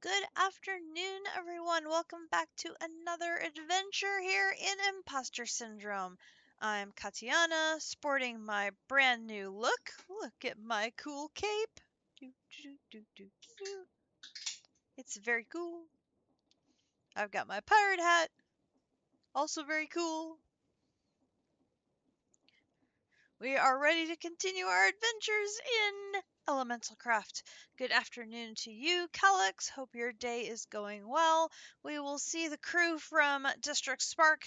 Good afternoon, everyone. Welcome back to another adventure here in Imposter Syndrome. I'm Katiana, sporting my brand new look. Look at my cool cape. Do, do, do, do, do. It's very cool. I've got my pirate hat, also very cool. We are ready to continue our adventures in Elemental Craft. Good afternoon to you, Calyx. Hope your day is going well. We will see the crew from District Spark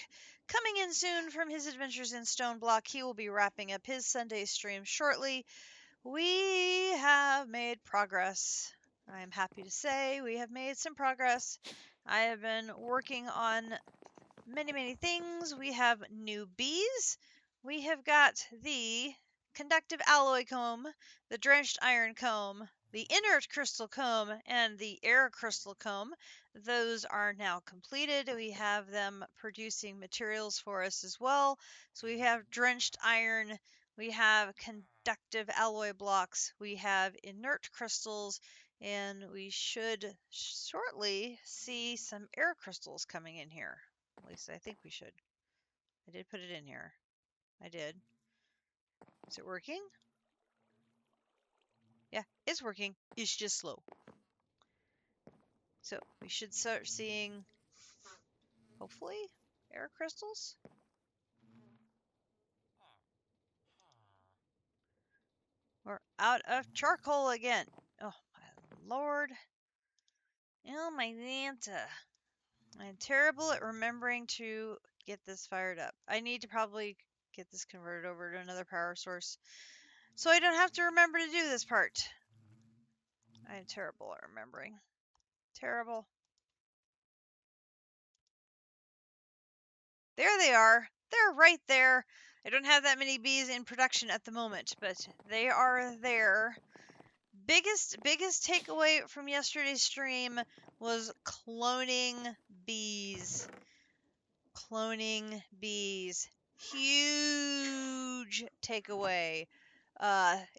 coming in soon from his adventures in Stoneblock. He will be wrapping up his Sunday stream shortly. We have made progress. I am happy to say we have made some progress. I have been working on many things. We have new bees. We have got the conductive alloy comb, the drenched iron comb, the inert crystal comb, and the air crystal comb. Those are now completed. We have them producing materials for us as well. So we have drenched iron, we have conductive alloy blocks, we have inert crystals, and we should shortly see some air crystals coming in here. At least I think we should. I did put it in here. I did. Is it working? Yeah, it's working. It's just slow. So we should start seeing, hopefully, air crystals. We're out of charcoal again. Oh, my lord. Oh, my Nanta. I'm terrible at remembering to get this fired up. I need to probably get this converted over to another power source so I don't have to remember to do this part. I'm terrible at remembering. Terrible. There they are. They're right there. I don't have that many bees in production at the moment, but they are there. Biggest takeaway from yesterday's stream was cloning bees. Cloning bees. Huge takeaway.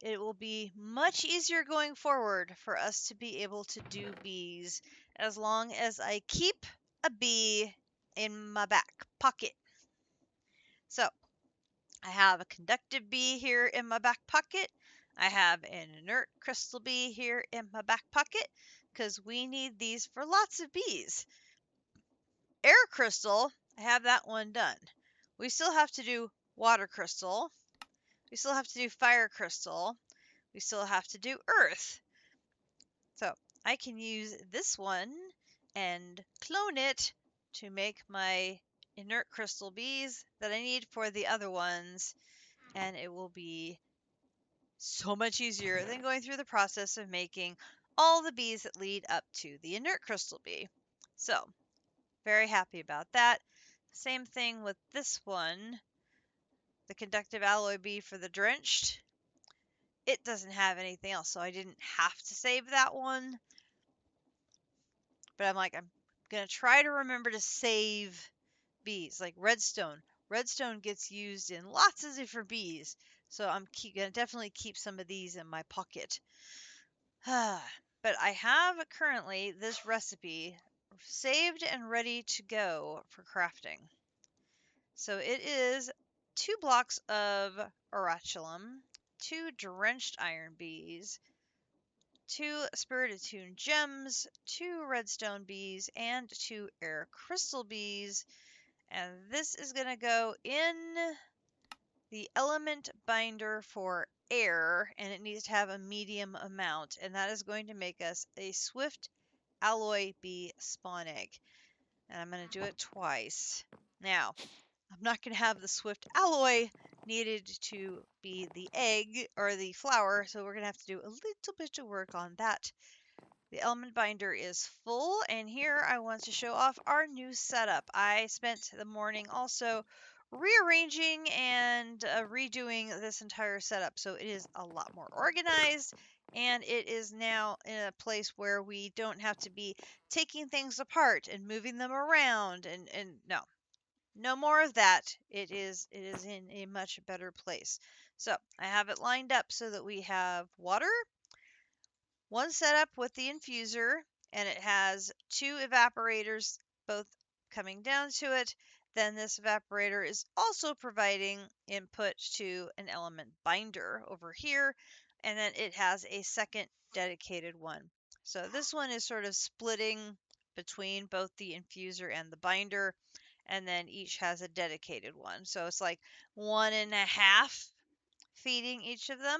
It will be much easier going forward for us to be able to do bees as long as I keep a bee in my back pocket. So, I have a conductive bee here in my back pocket. I have an inert crystal bee here in my back pocket because we need these for lots of bees. Air crystal, I have that one done. We still have to do water crystal. We still have to do fire crystal. We still have to do earth. So I can use this one and clone it to make my inert crystal bees that I need for the other ones, and it will be so much easier than going through the process of making all the bees that lead up to the inert crystal bee. So, very happy about that. Same thing with this one, the conductive alloy bee for the drenched. It doesn't have anything else, so I didn't have to save that one. But I'm going to try to remember to save bees, like redstone. Redstone gets used in lots of different bees, so I'm going to definitely keep some of these in my pocket. But I have currently this recipe saved and ready to go for crafting. So it is 2 blocks of orachilum, 2 drenched iron bees, 2 spirited tune gems, 2 redstone bees, and 2 air crystal bees. And this is going to go in the element binder for air, and it needs to have a medium amount, and that is going to make us a swift alloy bee spawn egg. And I'm going to do it twice. Now, I'm not going to have the swift alloy needed to be the egg or the flower, so we're going to have to do a little bit of work on that. The element binder is full, and here I want to show off our new setup. I spent the morning also rearranging and redoing this entire setup, so it is a lot more organized, and it is now in a place where we don't have to be taking things apart and moving them around, and no more of that. It is in a much better place. So I have it lined up so that we have water, one setup with the infuser, and it has 2 evaporators both coming down to it. Then this evaporator is also providing input to an element binder over here, and then it has a second dedicated one. So this one is sort of splitting between both the infuser and the binder, and then each has a dedicated one. So it's like 1.5 feeding each of them.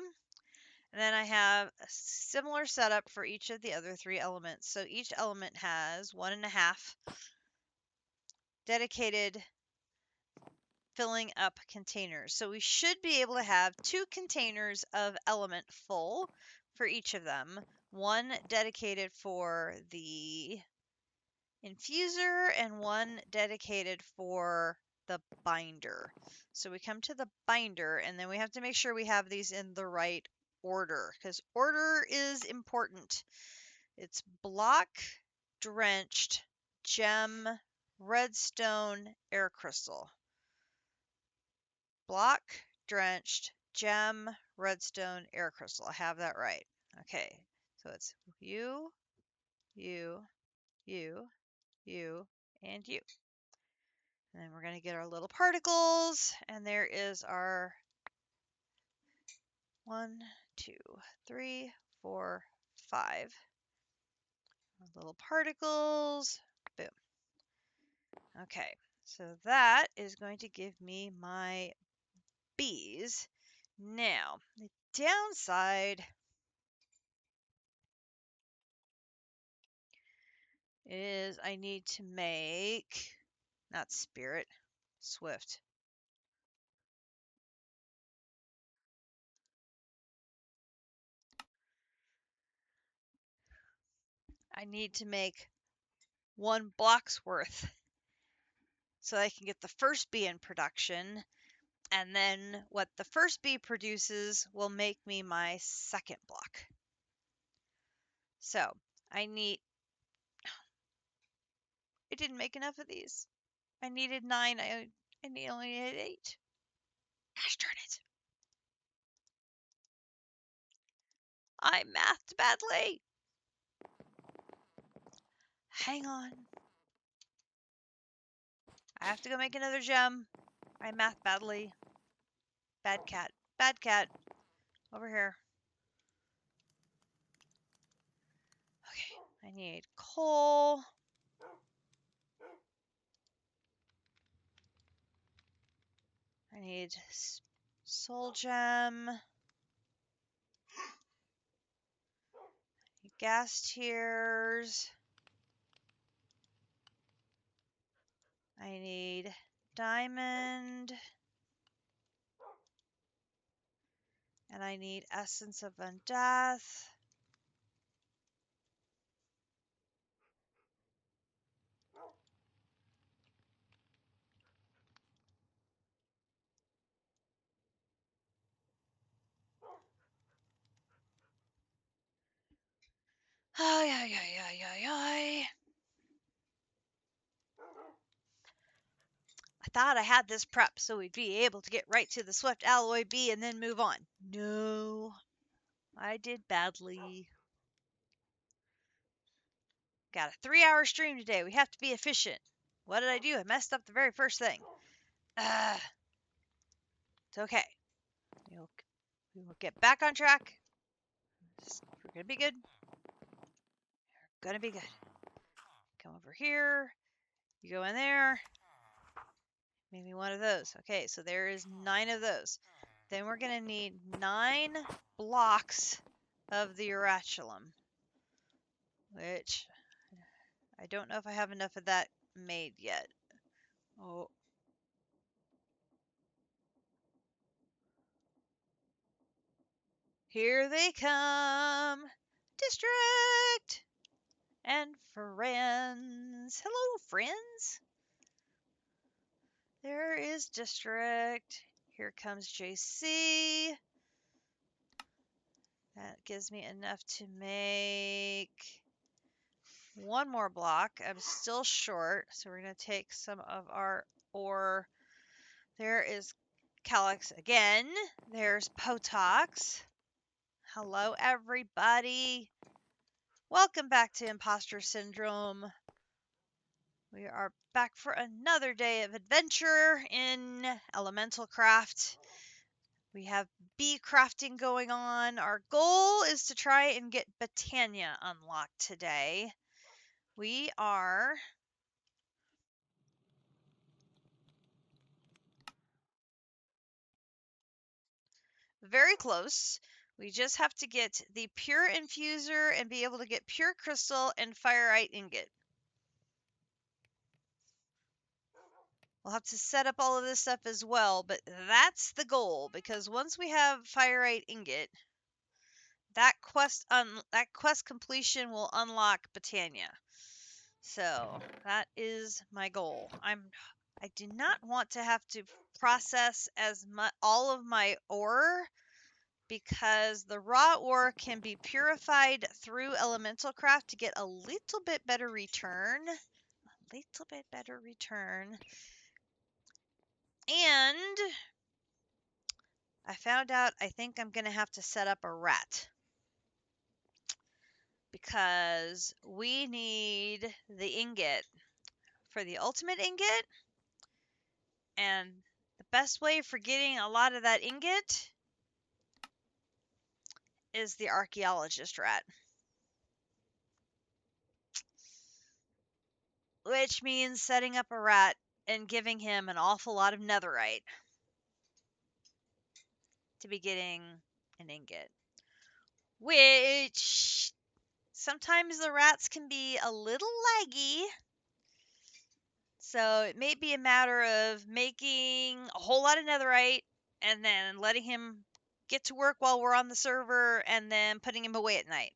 And then I have a similar setup for each of the other 3 elements. So each element has 1.5 dedicated filling up containers. So we should be able to have 2 containers of element full for each of them. One dedicated for the infuser and one dedicated for the binder. So we come to the binder, and then we have to make sure we have these in the right order, because order is important. It's block, drenched, gem, redstone, air crystal. Block, drenched, gem, redstone, air crystal. I have that right. Okay, so it's you, you, you, you, and you. And then we're going to get our little particles, and there is our 1, 2, 3, 4, 5 little particles. Boom. Okay, so that is going to give me my bees. Now, the downside is I need to make, not spirit, swift. I need to make 1 block's worth so I can get the first bee in production, and then what the first bee produces will make me my second block. So I need, I didn't make enough of these. I needed 9, I only needed 8. Gosh darn it. I mathed badly. Hang on. I have to go make another gem. I mathed badly. Bad cat. Bad cat. Over here. Okay. I need coal. I need soul gem. Gas tiers. I need diamond. And I need essence of undeath. Ay, ay, ay, ay, ay, ay. I thought I had this prep so we'd be able to get right to the Swift Alloy Bee and then move on. No, I did badly. Got a 3-hour stream today. We have to be efficient. What did I do? I messed up the very first thing. It's okay. We will get back on track. We're going to be good. We're going to be good. Come over here. You go in there. Maybe one of those. Okay, so there is 9 of those. Then we're going to need 9 blocks of the Urachalum, which I don't know if I have enough of that made yet. Oh. Here they come. District and friends. Hello, friends. There is District. Here comes JC. That gives me enough to make 1 more block. I'm still short, so we're going to take some of our ore. There is Calyx again. There's Potox. Hello, everybody. Welcome back to Impostor Syndrome. We are back for another day of adventure in elemental craft. We have bee crafting going on. Our goal is to try and get Botania unlocked today. We are very close. We just have to get the pure infuser and be able to get pure crystal and fireite ingot. We'll have to set up all of this stuff as well, but that's the goal, because once we have fireite ingot, that quest completion will unlock Botania. So that is my goal. I do not want to have to process all of my ore, because the raw ore can be purified through elemental craft to get a little bit better return. And I found out I think I'm going to have to set up a rat, because we need the ingot for the ultimate ingot, and the best way for getting a lot of that ingot is the archaeologist rat, which means setting up a rat and giving him an awful lot of netherite to be getting an ingot, which sometimes the rats can be a little laggy. So it may be a matter of making a whole lot of netherite and then letting him get to work while we're on the server and then putting him away at night.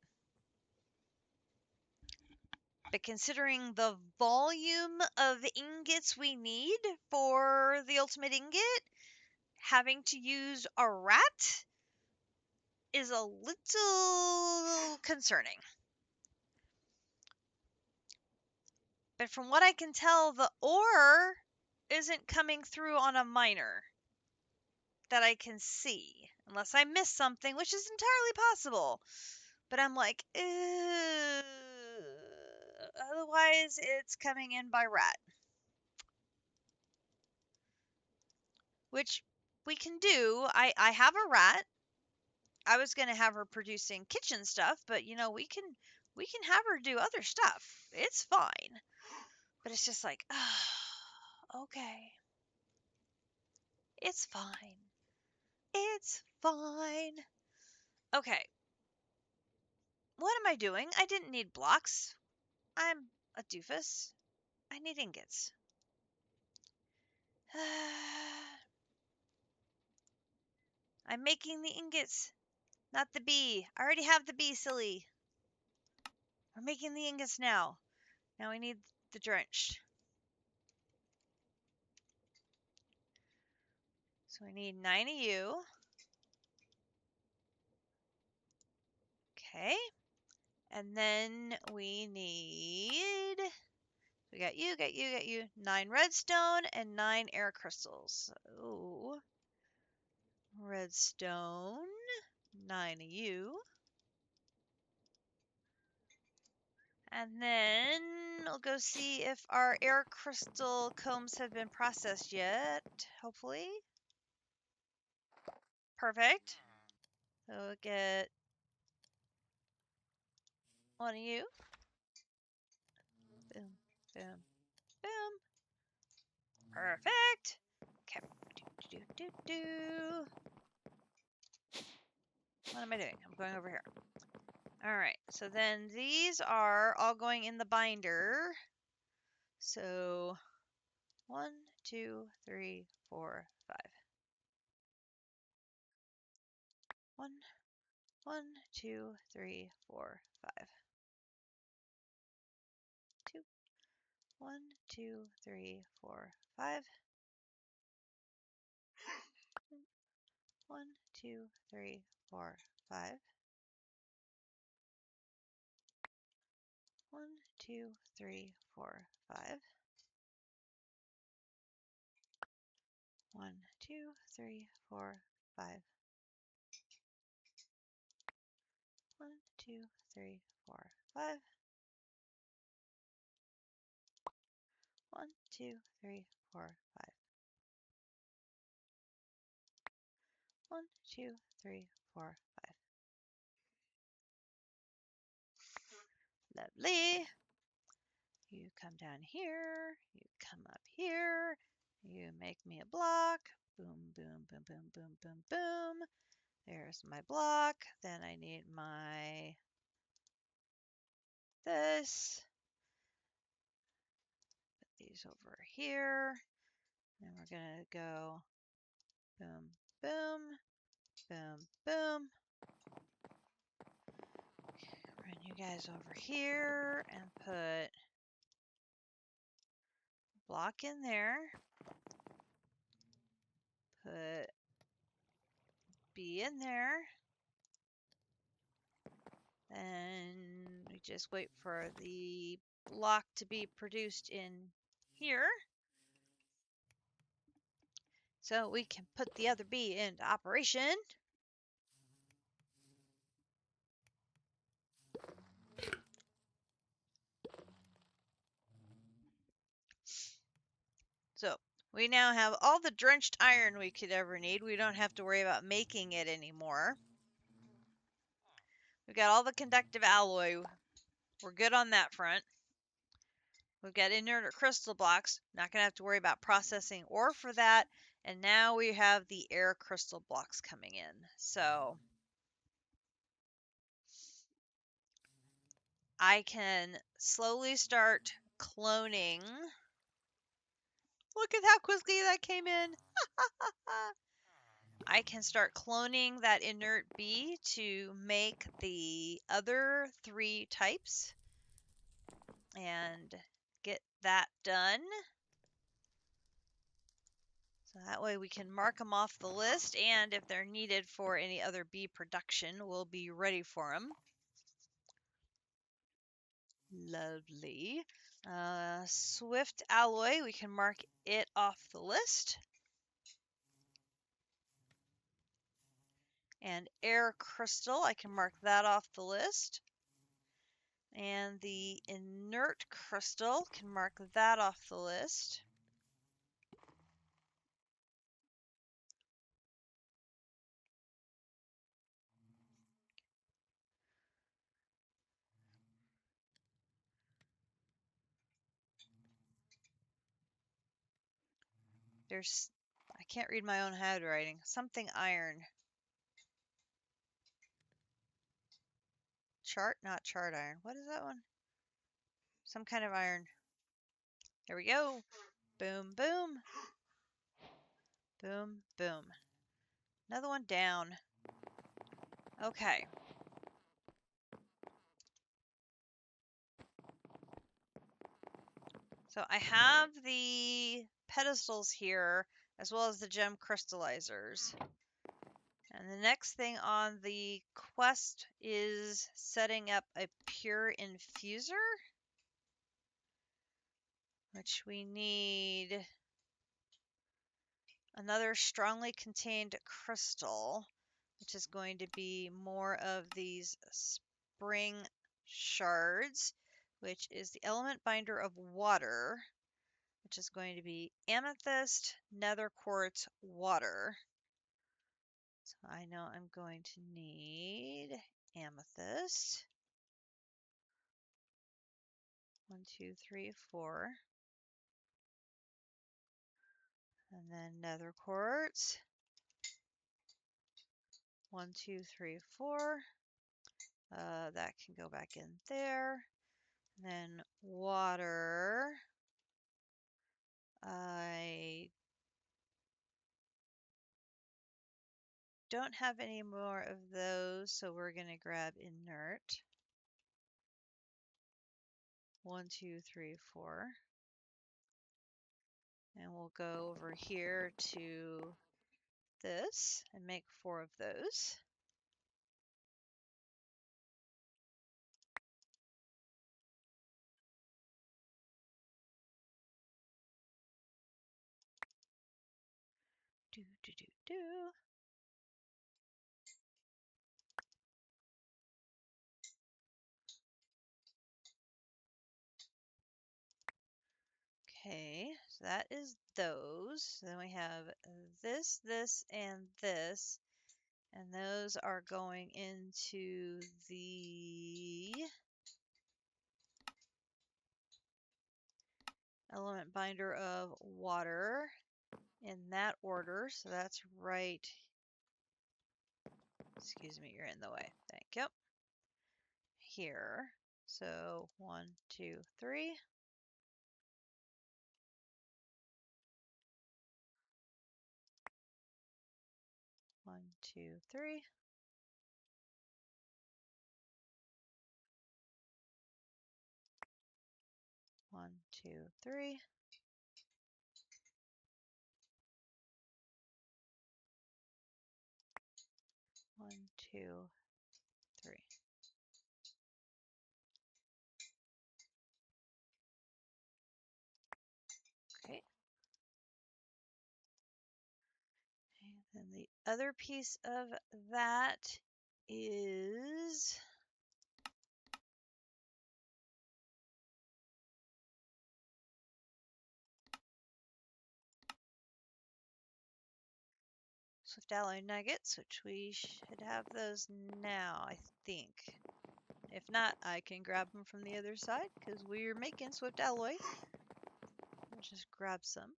But considering the volume of ingots we need for the ultimate ingot, having to use a rat is a little concerning. But from what I can tell, the ore isn't coming through on a miner that I can see, unless I missed something, which is entirely possible. But I'm like, otherwise it's coming in by rat, which we can do. I have a rat. I was gonna have her producing kitchen stuff, but we can have her do other stuff. It's fine. But it's just like, okay, it's fine. It's fine. Okay. What am I doing? I didn't need blocks. I'm a doofus. I need ingots. I'm making the ingots, not the bee. I already have the bee, silly. We're making the ingots now. Now we need the drenched. So we need 9 of you. Okay. And then we need... We got you. 9 redstone and 9 air crystals. So, redstone, 9 of you. And then we'll go see if our air crystal combs have been processed yet. Hopefully. Perfect. So we'll get 1 of you. Boom, boom, boom. Perfect. Okay. What am I doing? I'm going over here. All right. So then these are all going in the binder. So 1, 2, 3, 4, 5. 1, 1, 2, 3, 4, 5. 2, 1, 2, 3, 4, 5. 1, 2, 3, 4, 5. 1, 2, 3, 4, 5. 1, 2, 3, 4, 5. 1, 2, 3, 4, 5. 1, 2, 3, 4, 5. 1, 2, 3, 4, 5. Lovely. You come down here. You come up here. You make me a block. Boom, boom, boom, boom, boom, boom, boom. There's my block. Then I need my this. Put these over here. And we're going to go boom, boom, boom, boom. Run you guys over here and put block in there. Put B in there. And we just wait for the block to be produced in here. So we can put the other B into operation. So we now have all the drenched iron we could ever need. We don't have to worry about making it anymore. We've got all the conductive alloy. We're good on that front. We've got inert or crystal blocks. Not going to have to worry about processing ore for that. And now we have the air crystal blocks coming in. So I can slowly start cloning. Look at how quickly that came in. I can start cloning that inert B to make the other 3 types and get that done. So that way we can mark them off the list, and if they're needed for any other B production, we'll be ready for them. Lovely. Swift alloy, we can mark it off the list. And air crystal, I can mark that off the list. And the inert crystal, can mark that off the list. I can't read my own handwriting. Something iron. Not chart iron. What is that one? Some kind of iron. There we go. Boom, boom. Boom, boom. Another one down. Okay. So I have the pedestals here, as well as the gem crystallizers. And the next thing on the quest is setting up a pure infuser, which we need another strongly contained crystal, which is going to be more of these spring shards, which is the element binder of water, which is going to be amethyst, nether quartz, water. So I know I'm going to need amethyst. 1, 2, 3, 4. And then nether quartz. 1, 2, 3, 4. That can go back in there. And then water. I don't have any more of those, so we're going to grab inert. 1, 2, 3, 4. And we'll go over here to this and make 4 of those. Do, do, do, do. So that is those. Then we have this, this, and this. And those are going into the element binder of water in that order. So that's right. Excuse me, you're in the way. Thank you. Here. So 1, 2, 3. 1, 2, 3. 1, 2, 3. 1, 2, 3. Okay. And then the other piece of that is Swift alloy nuggets, which we should have those now, I think. If not, I can grab them from the other side because we're making Swift alloy. We'll just grab some.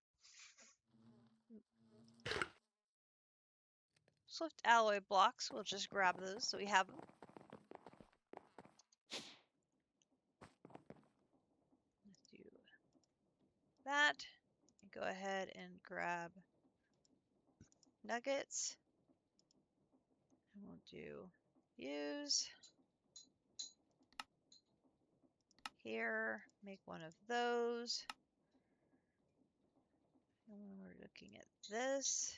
Swift alloy blocks, we'll just grab those so we have them. Let's do that. Go ahead and grab nuggets. And we'll do use. Here, make one of those. And when we're looking at this,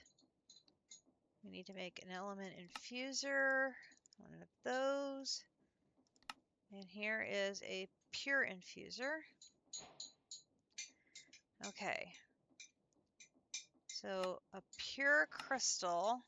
we need to make an element infuser, one of those. And here is a pure infuser. Okay. So a pure crystal.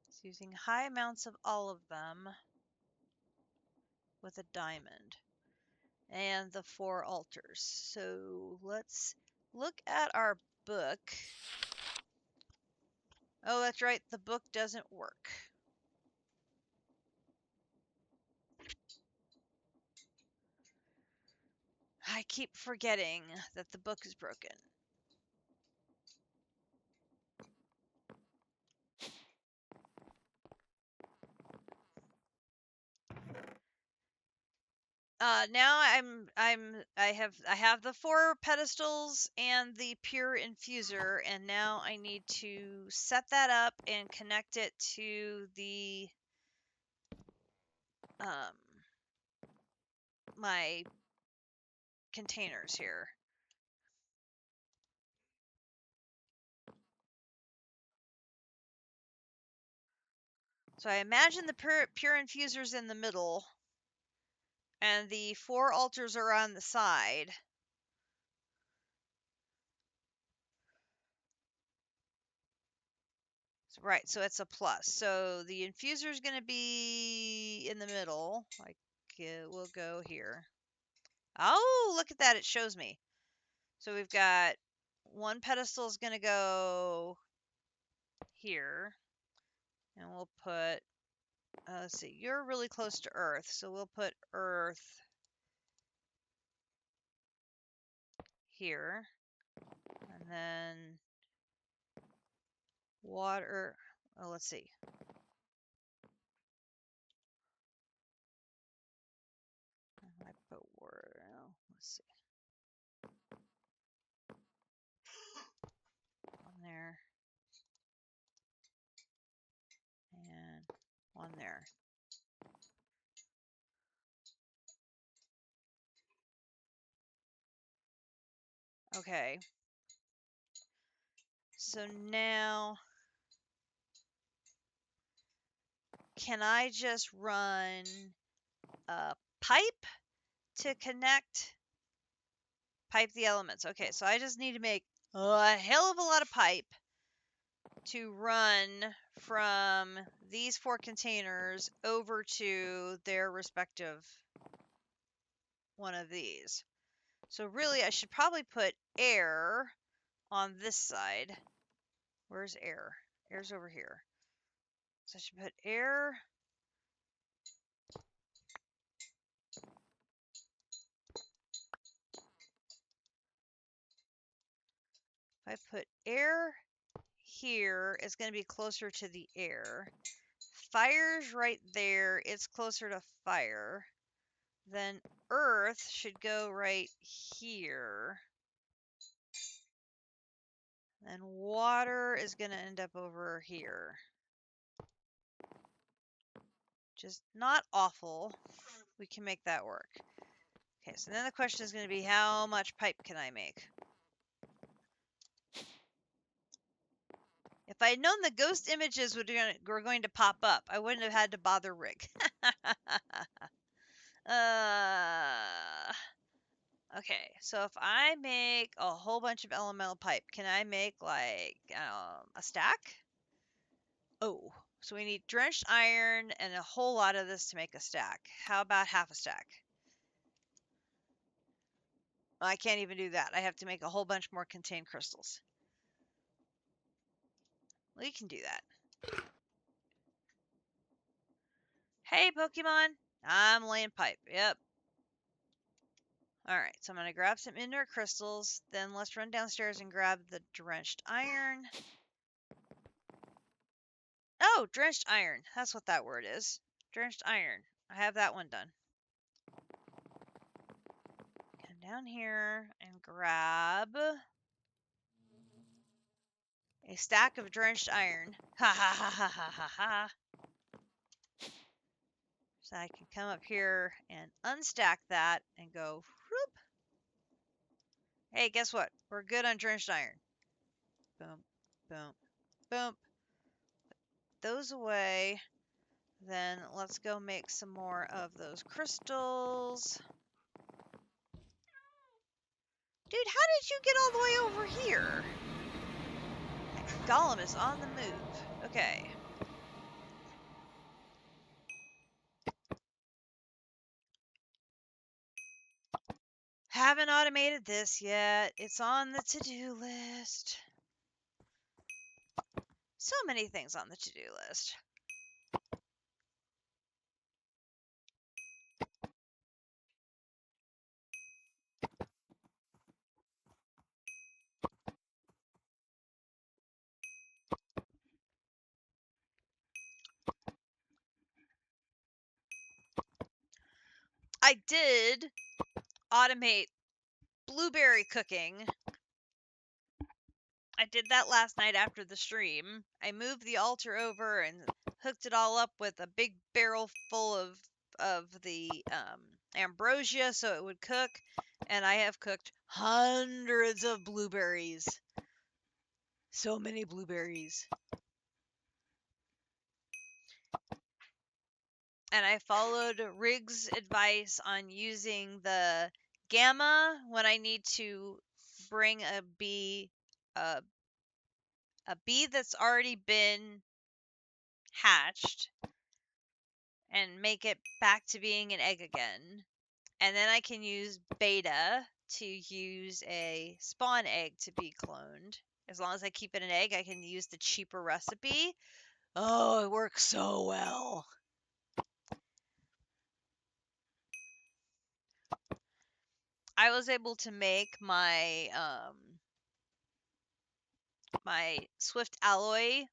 It's using high amounts of all of them with a diamond and the 4 altars. So let's look at our book. Oh, that's right. The book doesn't work. I keep forgetting that the book is broken. Now I have the 4 pedestals and the pure infuser, and now I need to set that up and connect it to the my containers here. So I imagine the pure infuser's in the middle, and the 4 altars are on the side. Right, so it's a plus. So the infuser is going to be in the middle. Like, we'll go here. Oh, look at that. It shows me. So we've got one pedestal is going to go here. And we'll put, let's see, you're really close to Earth. So we'll put Earth here. And then water. Oh, let's see. I put water. Oh, let's see. One there. And one there. Okay. So now, can I just run a pipe to connect? Pipe the elements. Okay, so I just need to make a hell of a lot of pipe to run from these 4 containers over to their respective one of these. So really, I should probably put air on this side. Where's air? Air's over here. So I should put air. If I put air here, it's going to be closer to the air. Fire's right there. It's closer to fire. Then earth should go right here. And water is going to end up over here. Just not awful. We can make that work. Okay, so then the question is going to be, how much pipe can I make? If I had known the ghost images were going to pop up, I wouldn't have had to bother Rick. Okay, so if I make a whole bunch of elemental pipe, can I make like a stack? Oh, so we need drenched iron and a whole lot of this to make a stack. How about half a stack? I can't even do that. I have to make a whole bunch more contained crystals. We can do that. Hey, Pokemon. I'm laying pipe. Yep. Alright, so I'm going to grab some indoor crystals. Then let's run downstairs and grab the drenched iron. Oh, drenched iron. That's what that word is. Drenched iron. I have that one done. Come down here and grab a stack of drenched iron. Ha ha ha ha ha ha ha. So I can come up here and unstack that and go whoop. Hey, guess what? We're good on drenched iron. Boom, boom, boom. Put those away. Then let's go make some more of those crystals. Dude, how did you get all the way over here? That golem is on the move. Okay. Haven't automated this yet. It's on the to-do list. So many things on the to-do list. I did automate blueberry cooking. I did that last night after the stream. I moved the altar over and hooked it all up with a big barrel full of the ambrosia so it would cook, and I have cooked hundreds of blueberries. So many blueberries. And I followed Rig's advice on using the gamma when I need to bring a bee that's already been hatched and make it back to being an egg again. And then I can use beta to use a spawn egg to be cloned. As long as I keep it an egg, I can use the cheaper recipe. Oh, it works so well. I was able to make my my Swift alloy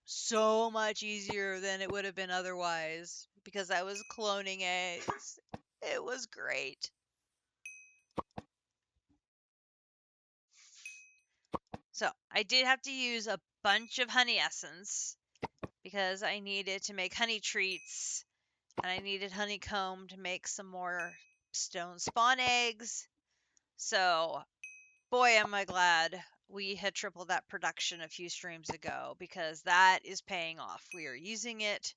so much easier than it would have been otherwise because I was cloning eggs. It was great. So I did have to use a bunch of honey essence because I needed to make honey treats and I needed honeycomb to make some more stone spawn eggs. So, boy, am I glad we had tripled that production a few streams ago because that is paying off. We are using it.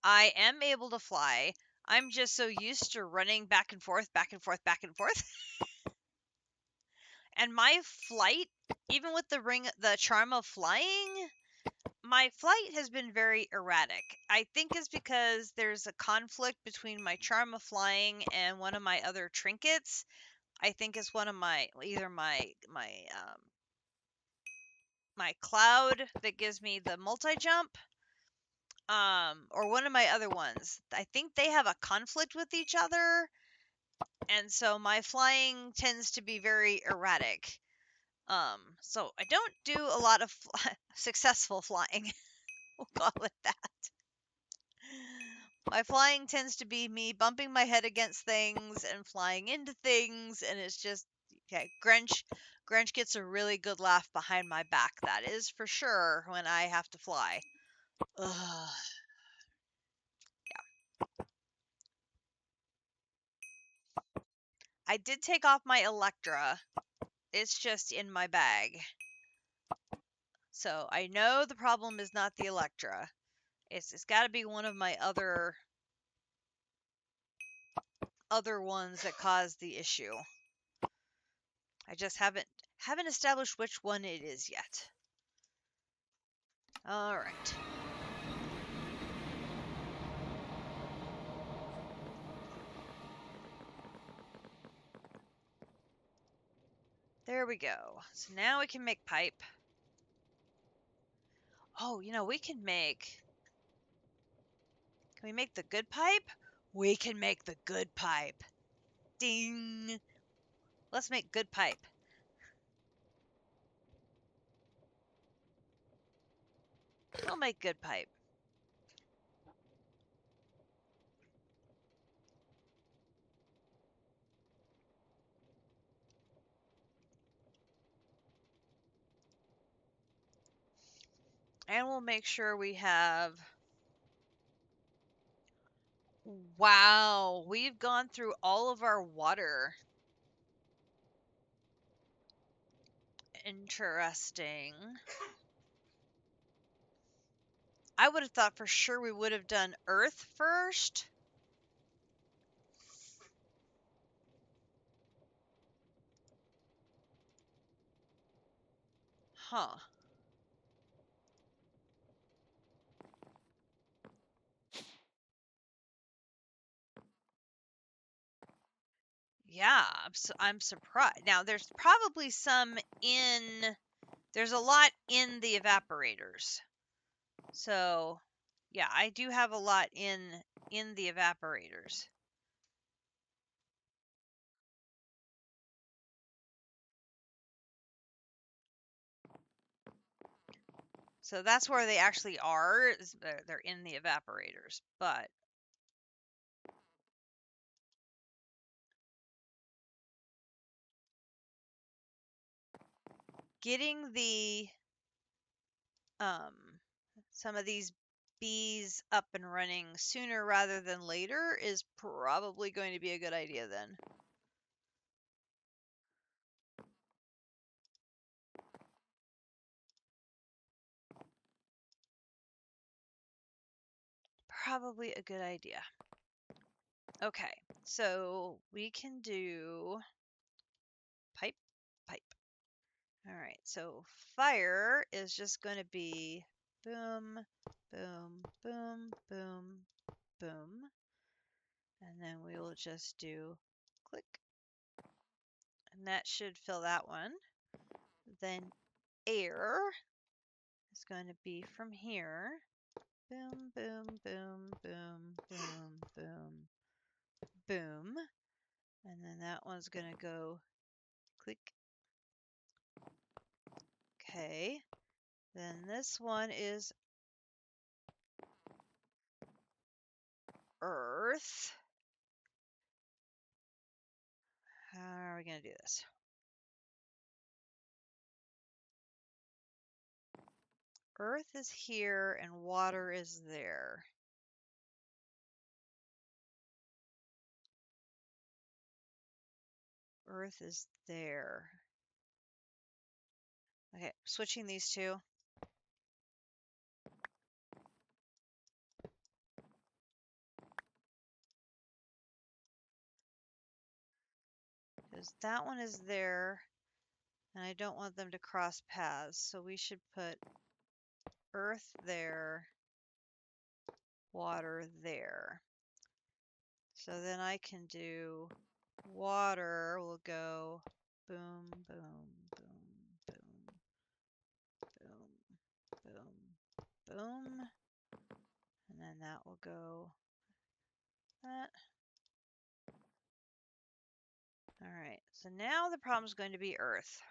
I am able to fly. I'm just so used to running back and forth, back and forth, back and forth. And my flight, even with the charm of flying, my flight has been very erratic. I think it's because there's a conflict between my charm of flying and one of my other trinkets. I think it's one of either my cloud that gives me the multi-jump, or one of my other ones. I think they have a conflict with each other, and so my flying tends to be very erratic. So I don't do a lot of successful flying. We'll call it that. My flying tends to be me bumping my head against things and flying into things, and it's just okay. Grinch gets a really good laugh behind my back. That is for sure when I have to fly. Ugh. I did take off my Electra. It's just in my bag. So I know the problem is not the Electra. It's got to be one of my other ones that caused the issue. I just haven't established which one it is yet. All right. There we go. So now we can make pipe. Oh, we can make... Can we make the good pipe? We can make the good pipe. Ding! Let's make good pipe. We'll make good pipe. And we'll make sure we have... Wow, we've gone through all of our water. Interesting. I would have thought for sure we would have done earth first. Huh. Yeah, I'm surprised. Now, there's probably there's a lot in the evaporators. So, yeah, I do have a lot in the evaporators. So that's where they actually are. They're in the evaporators, but getting some of these bees up and running sooner rather than later is probably going to be a good idea then. Probably a good idea. Okay, so we can do pipe, pipe. All right, so fire is just going to be boom, boom, boom, boom, boom. And then we will just do click. And that should fill that one. Then air is going to be from here. Boom, boom, boom, boom, boom, boom, boom. And then that one's going to go click. Okay. Then this one is earth. How are we going to do this? Earth is here and water is there. Earth is there. Okay, switching these two. Because that one is there. And I don't want them to cross paths, so we should put earth there, water there. So then I can do water will go boom, boom, boom, boom, boom, boom, boom. And then that will go that. All right, so now the problem is going to be earth.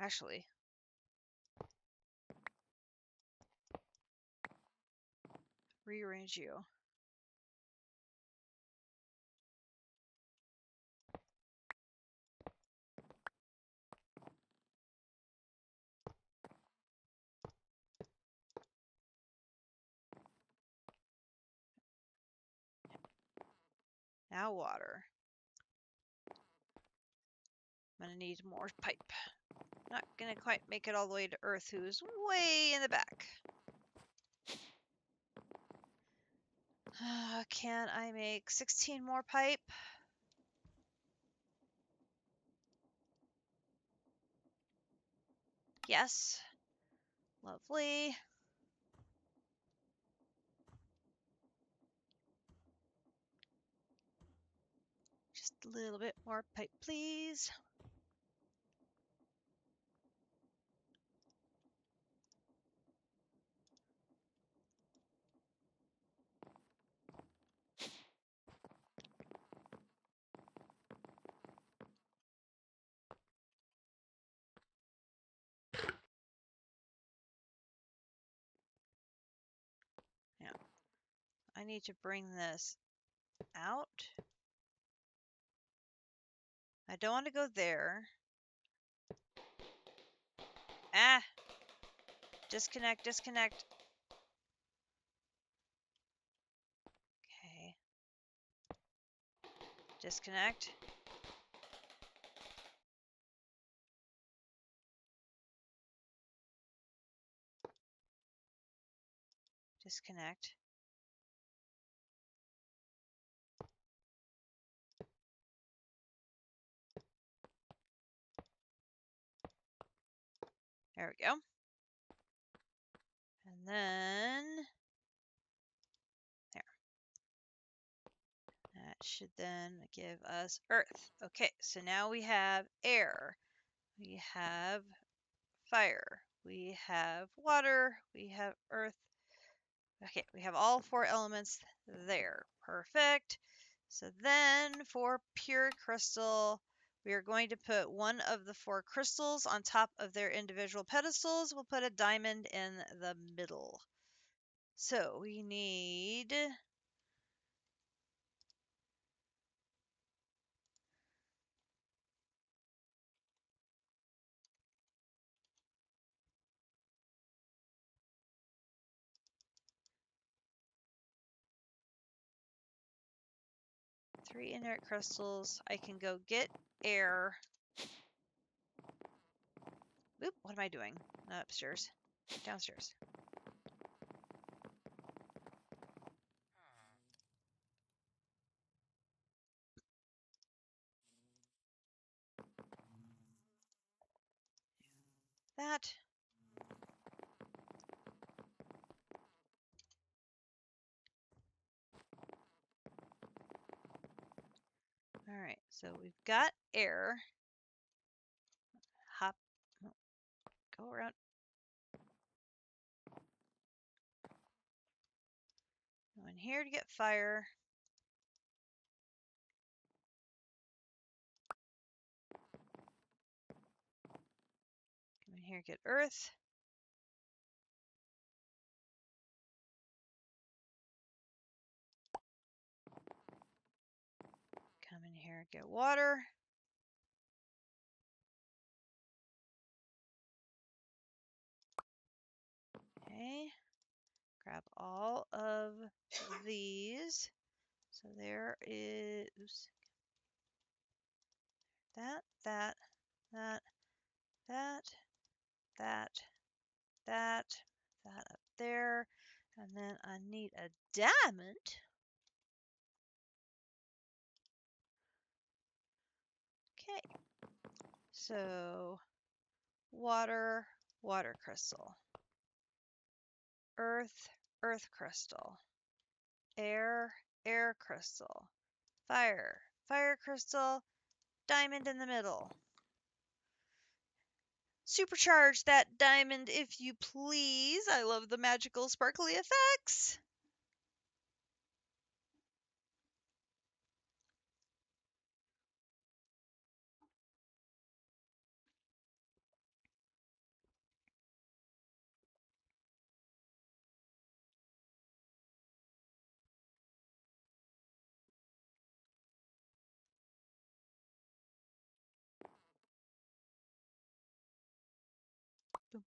Actually, rearrange you. Now water. I'm gonna need more pipe. Not gonna quite make it all the way to earth, who's way in the back. Can I make 16 more pipe? Yes. Lovely. Just a little bit more pipe, please. Yeah. I need to bring this out. I don't want to go there. Ah! Disconnect, disconnect. Okay. Disconnect. Disconnect. There we go. And then there. That should then give us earth. Okay, so now we have air. We have fire. We have water. We have earth. Okay, we have all 4 elements there. Perfect. So then for pure crystal, we are going to put one of the 4 crystals on top of their individual pedestals. We'll put a diamond in the middle. So we need 3 inert crystals. I can go get air. Oop, what am I doing? Not upstairs. Downstairs. That. All right, so we've got air. Hop. Oh, go around. Go in here to get fire. Come in here, get earth. Come in here, get water. Okay. Grab all of these. So there is that, that, that, that, that, that up there. And then I need a diamond. Okay. So water, water crystal. Earth, earth crystal. Air, air crystal. Fire, fire crystal. Diamond in the middle. Supercharge that diamond if you please. I love the magical sparkly effects. Boom,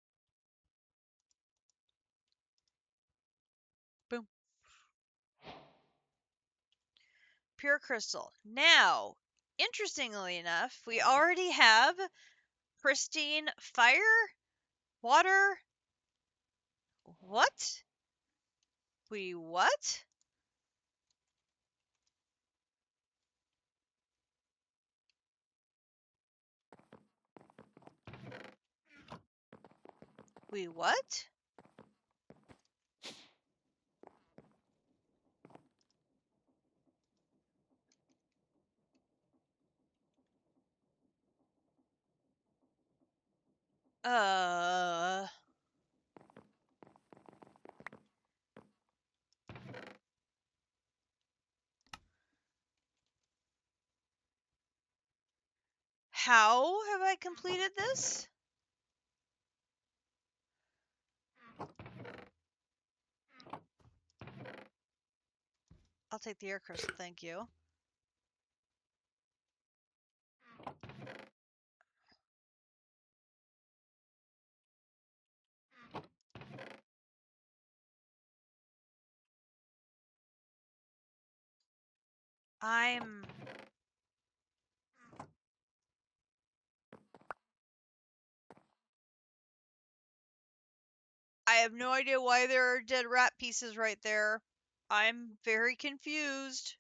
boom. Pure crystal. Now, interestingly enough, we already have pristine fire, water. What? We what? We what? Uh, how have I completed this? I'll take the air crystal, thank you. I'm... I have no idea why there are dead rat pieces right there. I'm very confused.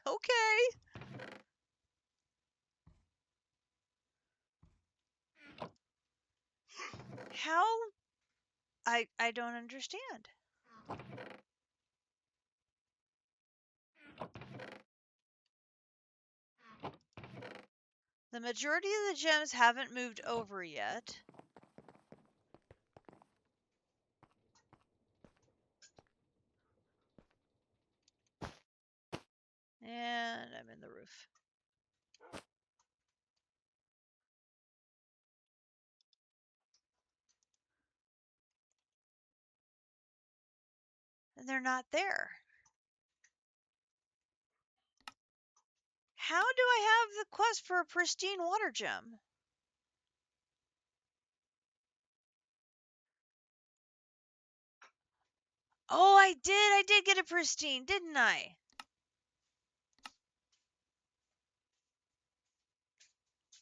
Okay. How? I don't understand. The majority of the gems haven't moved over yet. And I'm in the roof. And they're not there. How do I have the quest for a pristine water gem? Oh, I did. I did get a pristine, didn't I?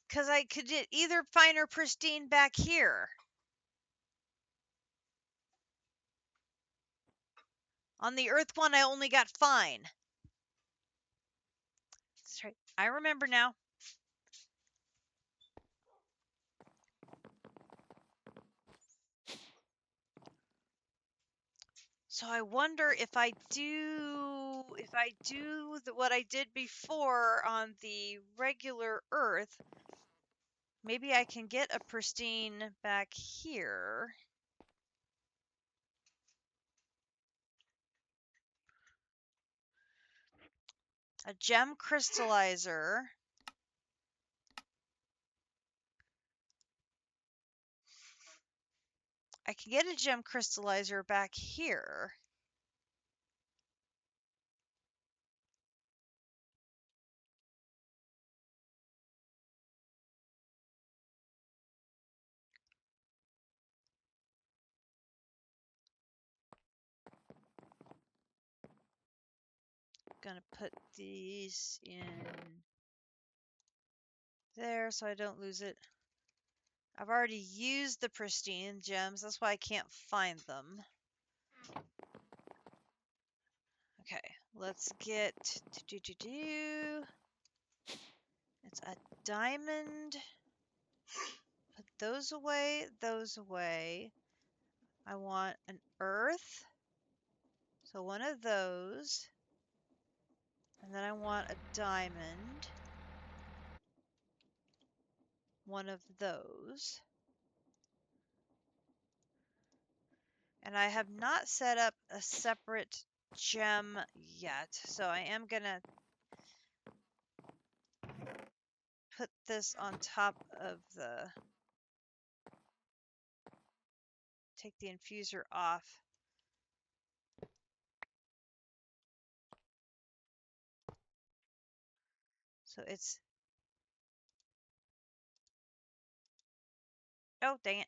Because I could get either fine or pristine back here. On the earth one, I only got fine. That's right. I remember now. So I wonder if I do what I did before on the regular earth, maybe I can get a pristine back here. A gem crystallizer. I can get a gem crystallizer back here. Gonna put these in there so I don't lose it. I've already used the pristine gems. That's why I can't find them. Okay, let's get it's a diamond. Put those away, those away. I want an earth. So one of those. And then I want a diamond. One of those. And I have not set up a separate gem yet. So I am going to put this on top of the... Take the infuser off. So it's... Oh, dang it.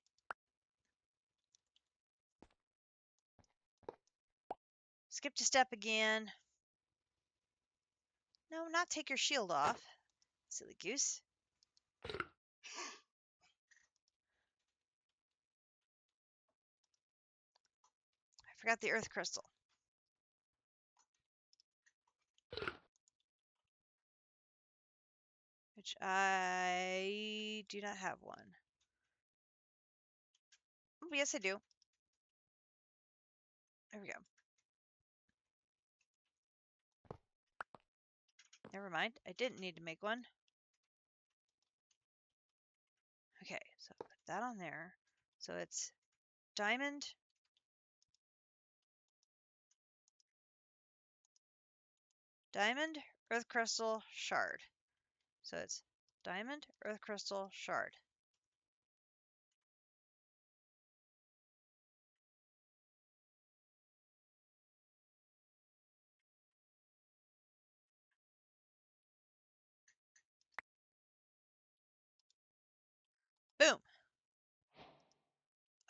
Skipped a step again. No, not take your shield off. Silly goose. I forgot the earth crystal. Which I do not have one. Oh, yes, I do. There we go. Never mind. I didn't need to make one. Okay, so put that on there. So it's diamond, diamond, earth crystal, shard. So it's diamond, earth crystal, shard. Boom.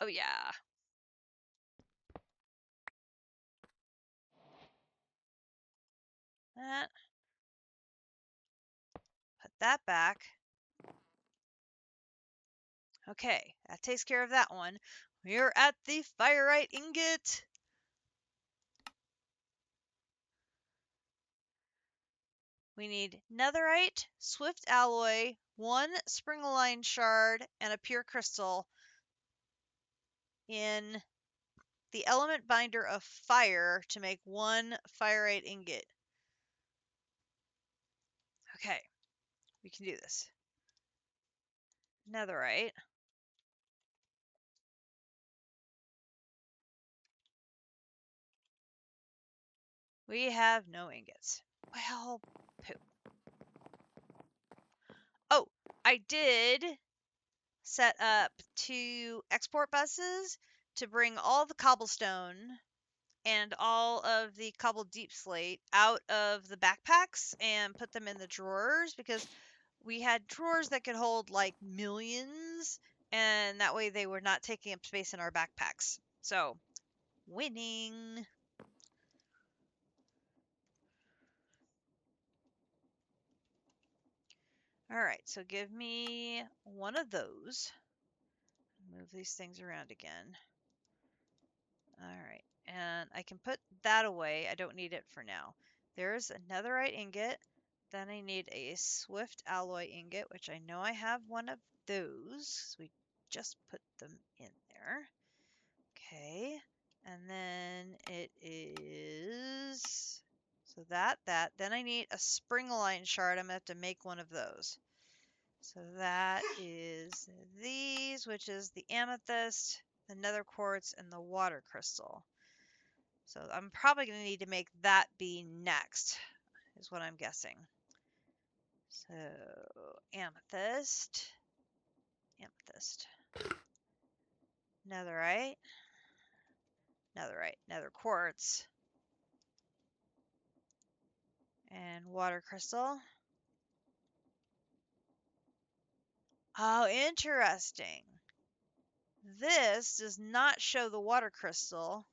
Oh yeah. That. Put that back. Okay, that takes care of that one. We're at the Firite ingot. We need netherite, swift alloy, one springaline shard, and a pure crystal in the element binder of fire to make one Firite ingot. Okay, we can do this. Netherite. We have no ingots. Well, poop. Oh, I did set up 2 export buses to bring all the cobblestone and all of the cobbled deep slate out of the backpacks and put them in the drawers, because we had drawers that could hold like millions, and that way they were not taking up space in our backpacks. So, winning. All right, so give me one of those. Move these things around again. All right, and I can put that away. I don't need it for now. There's a netherite ingot. Then I need a swift alloy ingot, which I know I have one of those. So we just put them in there. Okay, and then it is... So that. Then I need a springaline shard. I'm going to have to make one of those. So that is these, which is the amethyst, the nether quartz, and the water crystal. So I'm probably going to need to make that be next, is what I'm guessing. So amethyst, netherite, nether quartz, and water crystal. Oh, interesting. This does not show the water crystal.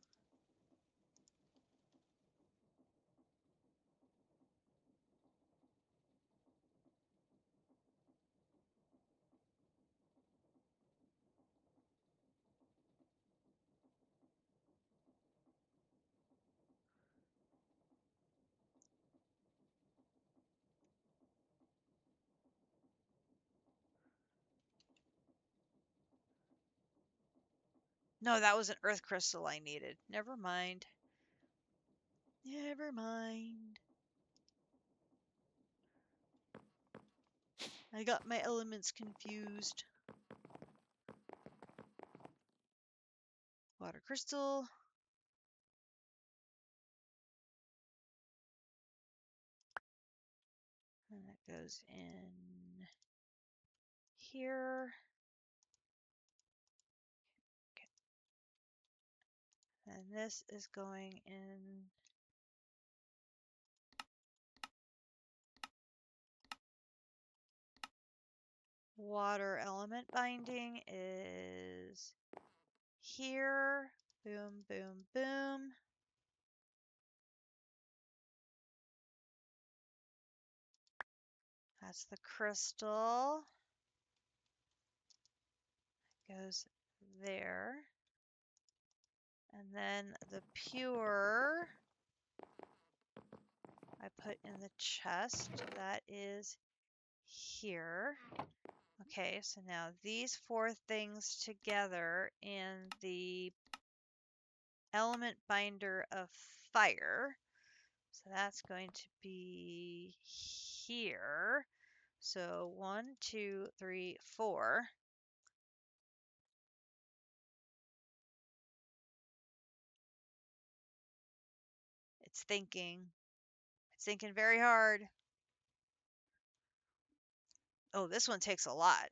No, that was an earth crystal I needed. Never mind. Never mind. I got my elements confused. Water crystal. And that goes in here. Okay. And this is going in. Water element binding is here. Boom, boom, boom. That's the crystal. Goes there. And then the pure I put in the chest. That is here. Okay, so now these four things together in the element binder of fire. So that's going to be here. So 1, 2, 3, 4. It's thinking. It's thinking very hard. Oh, this one takes a lot.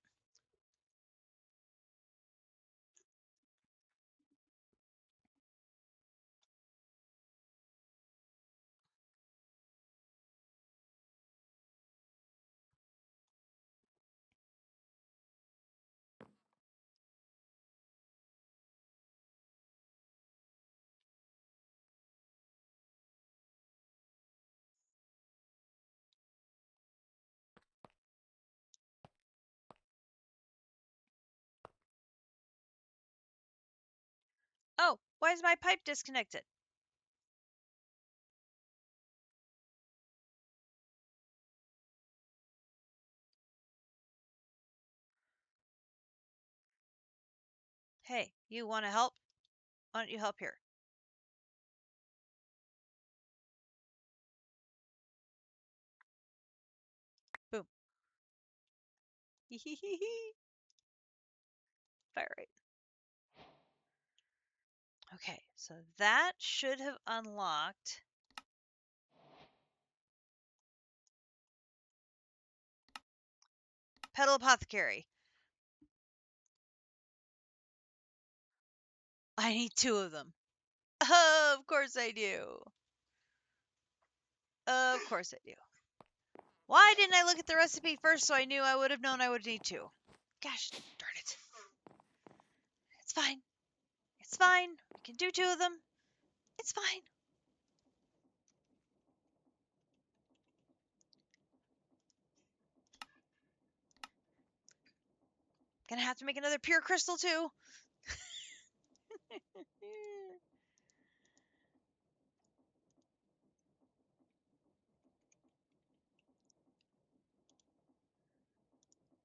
Oh, why is my pipe disconnected? Hey, you want to help? Why don't you help here? Boom. Fire rate. Okay, so that should have unlocked Petal Apothecary. I need 2 of them. Of course I do. Of course I do. Why didn't I look at the recipe first so I knew I would have known I would need 2? Gosh darn it. It's fine. It's fine. I can do 2 of them. It's fine. Gonna have to make another pure crystal too.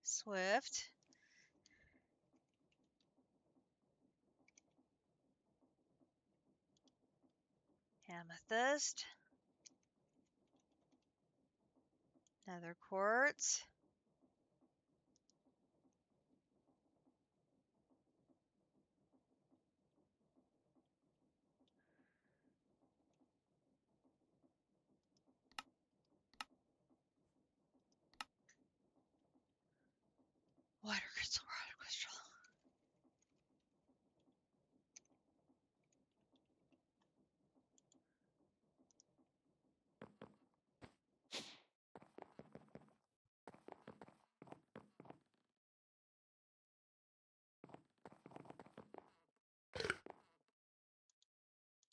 Swift. Amethyst. Nether quartz. Water crystal, water crystal.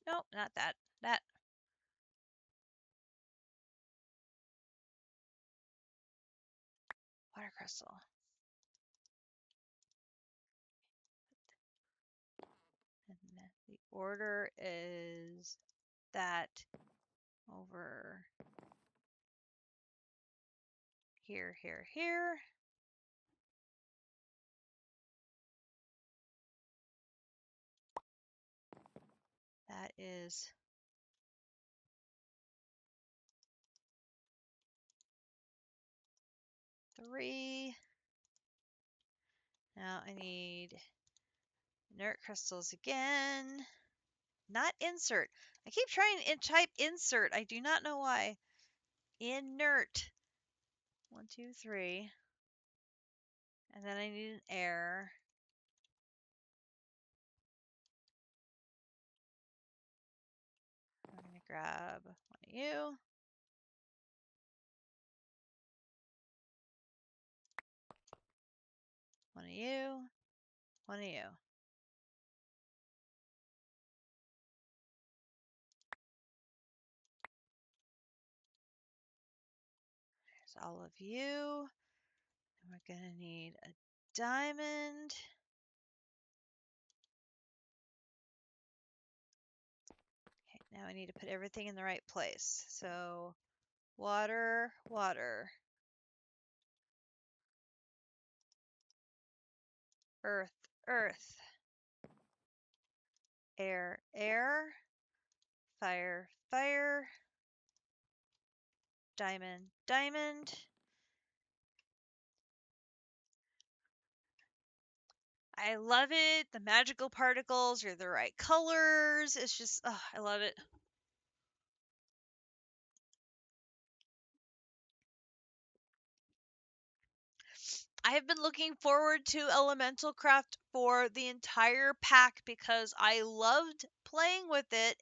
Nope, not that. That. Water crystal. And the order is that over here, here, here. is 3. Now I need inert crystals again. Not insert. I keep trying to type insert. I do not know why. Inert. 1, 2, 3. And then I need an air. I'm going to grab one of you. One of you. One of you. There's all of you. And we're going to need a diamond. Okay, now I need to put everything in the right place. So water, water. Earth, earth. Air, air. Fire, fire. Diamond, diamond. I love it. The magical particles are the right colors. It's just, oh, I love it. I have been looking forward to Elemental Craft for the entire pack because I loved playing with it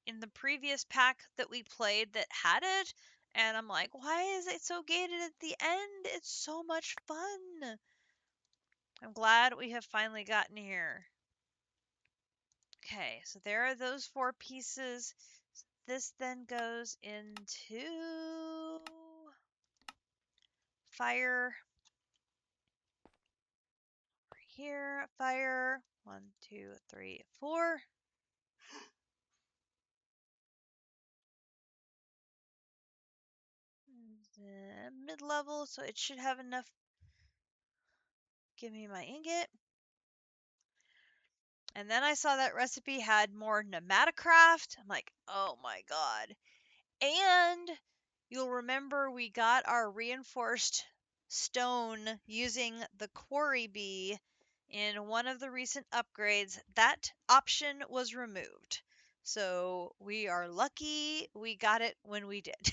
in the previous pack that we played that had it. And I'm like, why is it so gated at the end? It's so much fun. I'm glad we have finally gotten here. Okay, so there are those 4 pieces. This then goes into fire. Here, fire. 1, 2, 3, 4. Mid-level, so it should have enough. Give me my ingot. And then I saw that recipe had more Nematocraft. I'm like, oh my god. And you'll remember we got our reinforced stone using the quarry bee in one of the recent upgrades. That option was removed. So we are lucky we got it when we did.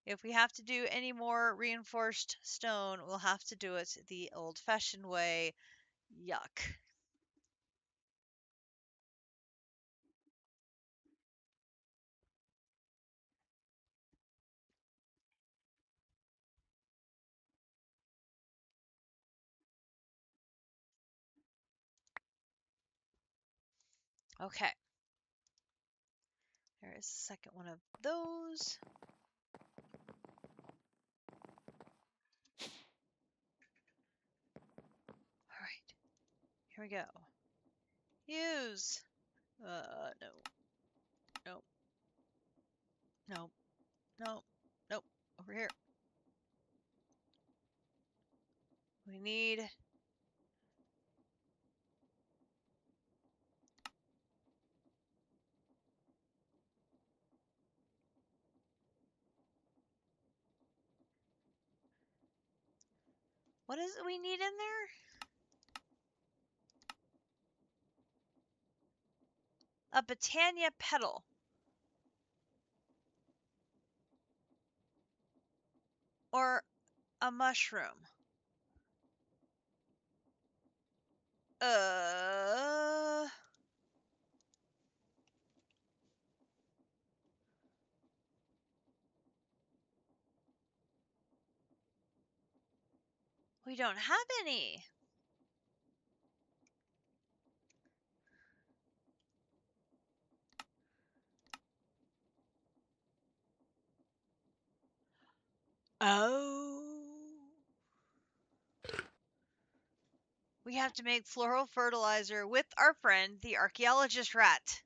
If we have to do any more reinforced stone, we'll have to do it the old-fashioned way. Yuck. Okay. There is the second one of those. All right. Here we go. Use. No. Nope. Nope. Nope. Nope. Over here. We need. What is it we need in there? A Botania petal. Or a mushroom. Uh. We don't have any. Oh. We have to make floral fertilizer with our friend, the archaeologist rat.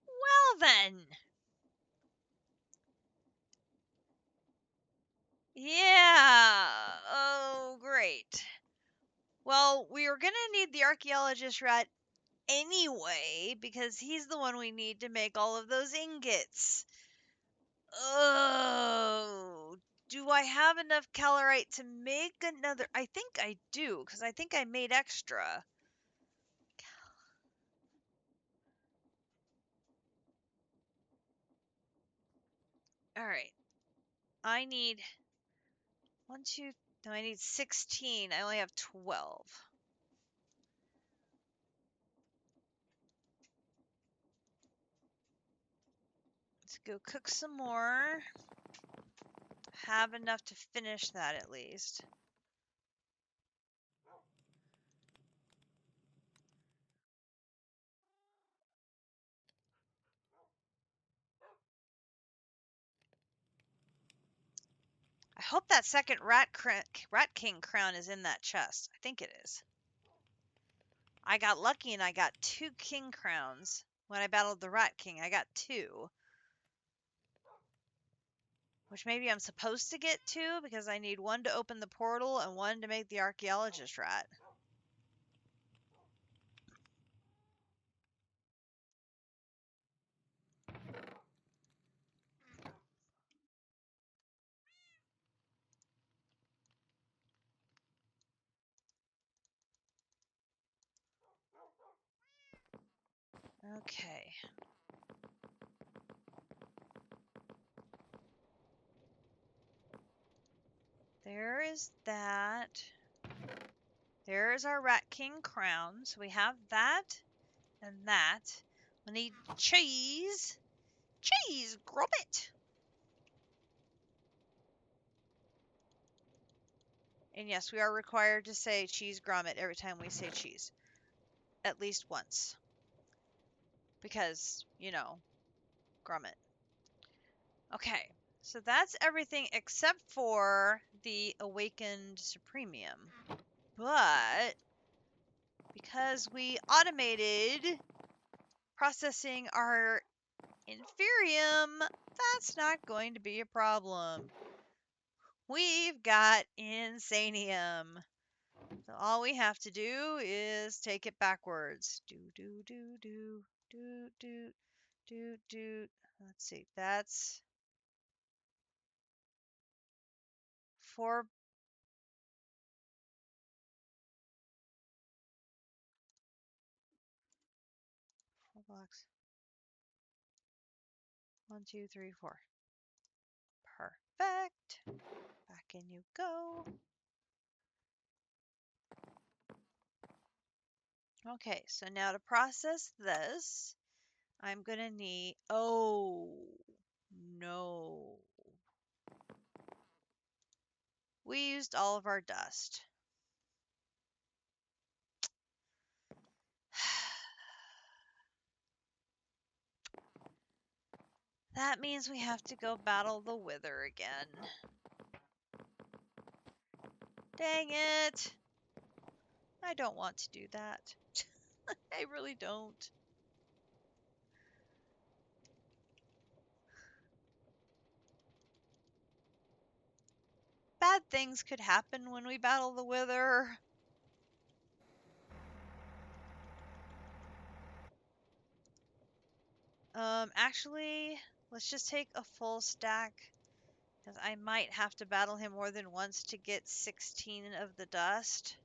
Well then. Yeah, we are gonna need the archaeologist rat anyway, because he's the one we need to make all of those ingots. Oh, do I have enough calorite to make another? I think I do, because I think I made extra. All right. I need 1, 2, no, I need 16. I only have 12. Let's go cook some more. Have enough to finish that at least. I hope that second rat king crown is in that chest. I think it is. I got lucky and I got 2 king crowns when I battled the rat king. I got 2. Which maybe I'm supposed to get 2 because I need 1 to open the portal and 1 to make the archaeologist rat. Okay. There is that. There is our rat king crown. So we have that and that. We need cheese. Cheese, grommet. And yes, we are required to say cheese grommet every time we say cheese. At least once. Because, you know, grommet. Okay, so that's everything except for the awakened supremium. But because we automated processing our inferium, that's not going to be a problem. We've got insanium. So all we have to do is take it backwards. Do, do, do, do, do, do, do, do. Let's see, that's 4 blocks. 1, 2, 3, 4. Perfect. Back in you go. Okay, so now to process this, I'm going to need, oh, no. We used all of our dust. That means we have to go battle the Wither again. Dang it. I don't want to do that. I really don't. Bad things could happen when we battle the Wither. Actually, let's just take a full stack, because I might have to battle him more than once to get 16 of the dust.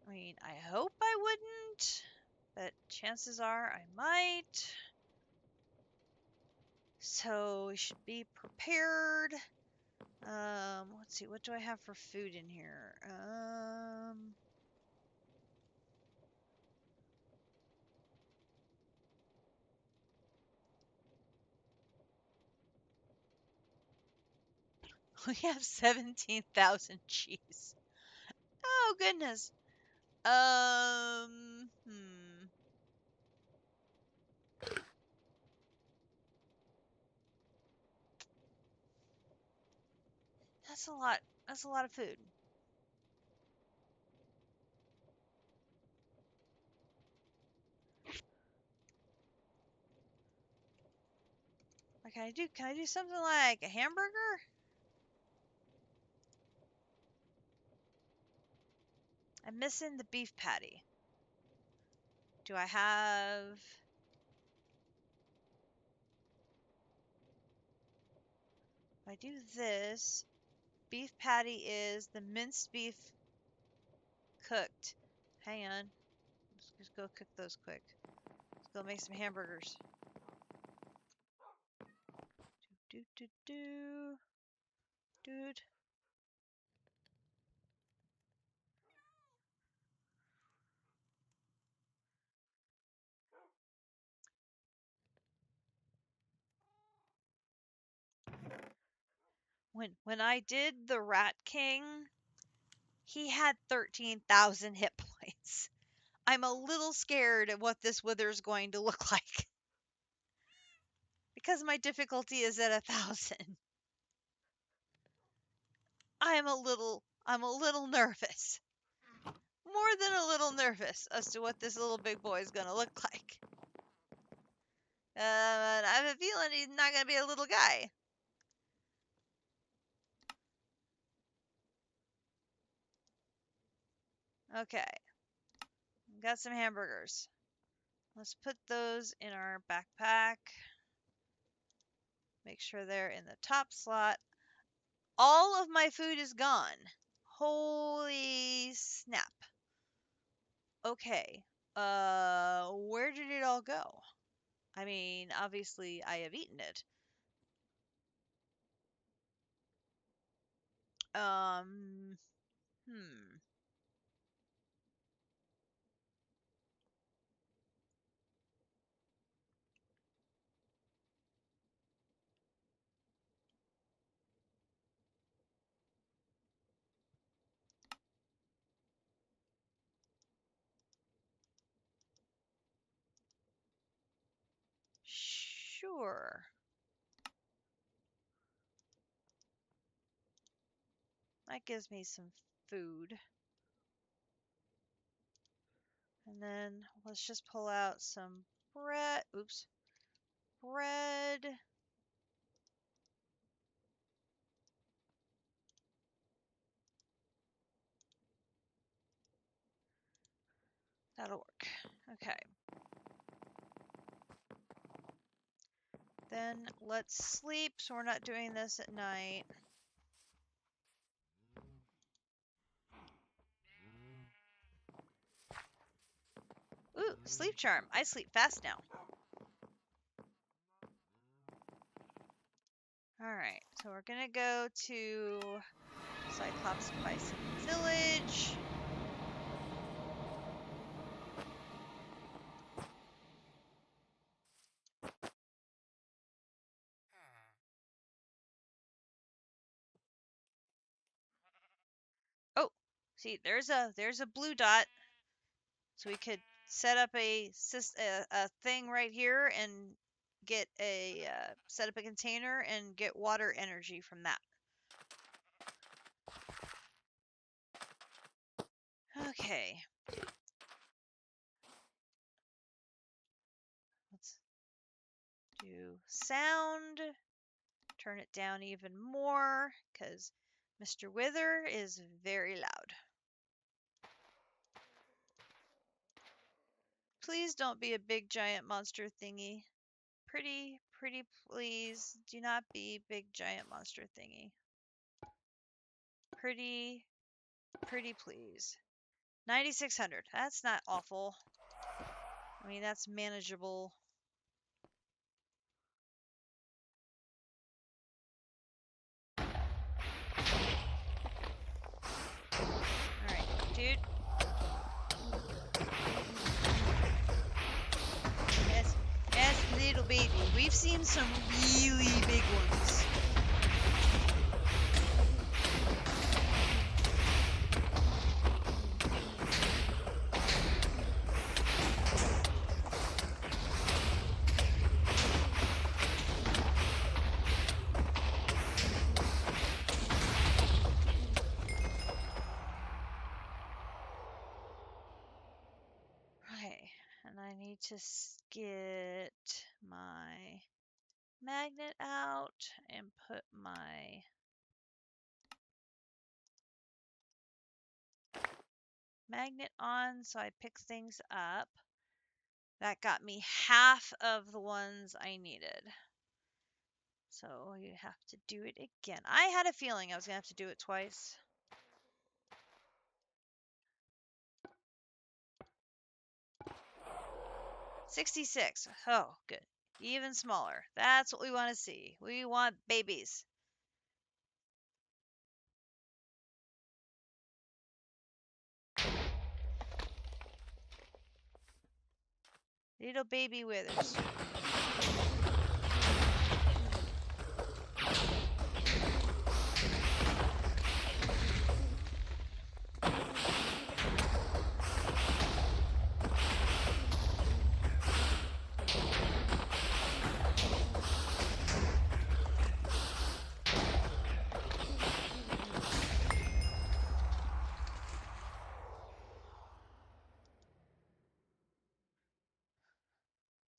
I mean, I hope I wouldn't, but chances are I might. So we should be prepared. Let's see, what do I have for food in here? We have 17,000 cheese. Oh, goodness. That's a lot. That's a lot of food. Or can I do something like a hamburger? I'm missing the beef patty. Do I have... If I do this, beef patty is the minced beef cooked. Hang on. Let's just go cook those quick. Let's go make some hamburgers. Dude. When I did the Rat King, he had 13,000 hit points. I'm a little scared at what this wither's going to look like. Because my difficulty is at 1,000. I'm a little nervous. More than a little nervous as to what this little big boy is gonna look like. I have a feeling he's not gonna be a little guy. Okay. Got some hamburgers. Let's put those in our backpack. Make sure they're in the top slot. All of my food is gone. Holy snap. Okay. Where did it all go? I mean, obviously I have eaten it. Hmm. Sure. That gives me some food. And then let's just pull out some bread. Oops. Bread. That'll work. Okay. Then let's sleep so we're not doing this at night. Ooh, sleep charm. I sleep fast now. Alright, so we're gonna go to Cyclops Bison Village. Oh, see, there's a blue dot. So we could set up a thing right here and get a set up a container and get water energy from that. Okay. Let's do sound. Turn it down even more because Mr. Wither is very loud. Please don't be a big giant monster thingy. Pretty please do not be big giant monster thingy. Pretty please. 9,600. That's not awful. I mean, that's manageable. Alright, dude. Yes, little baby. We've seen some really big ones. Okay, and I need to get my magnet out and put my magnet on so I pick things up. That got me half of the ones I needed. So you have to do it again. I had a feeling I was going to have to do it twice. $66. Oh, good. Even smaller. That's what we want to see. We want babies. Little baby withers.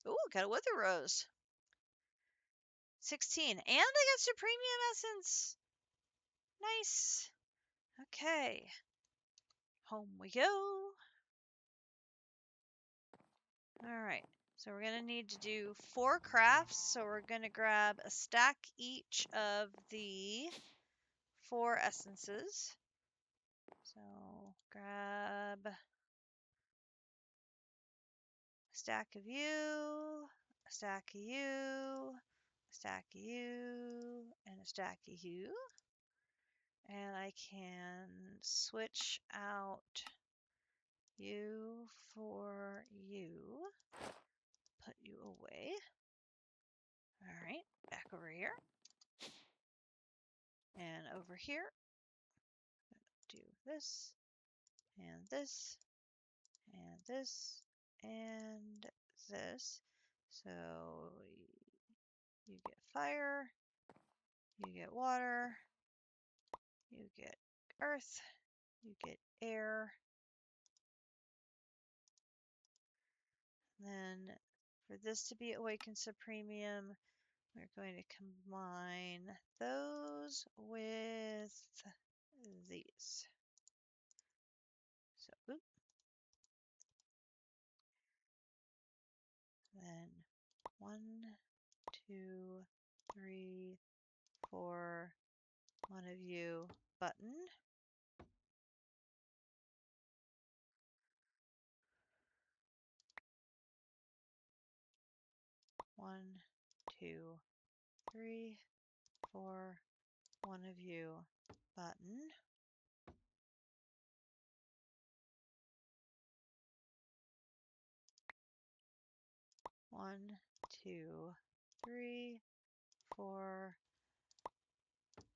Ooh, got a wither rose. 16. And I got Supremium Essence. Nice. Okay. Home we go. Alright. So we're going to need to do 4 crafts. So we're going to grab a stack each of the 4 essences. So grab a stack of you, a stack of you, a stack of you, and a stack of you. And I can switch out you for you. Put you away. Alright, back over here. And over here. Do this, and this, and this, and this. So you get fire, you get water, you get earth, you get air. Then for this to be Awakened Supremium, we're going to combine those with these. So, oop. Then 1, 2, 3, 4, one of you, button. One, 2, 3, 4, one of you, button. One, 2, 3, 4,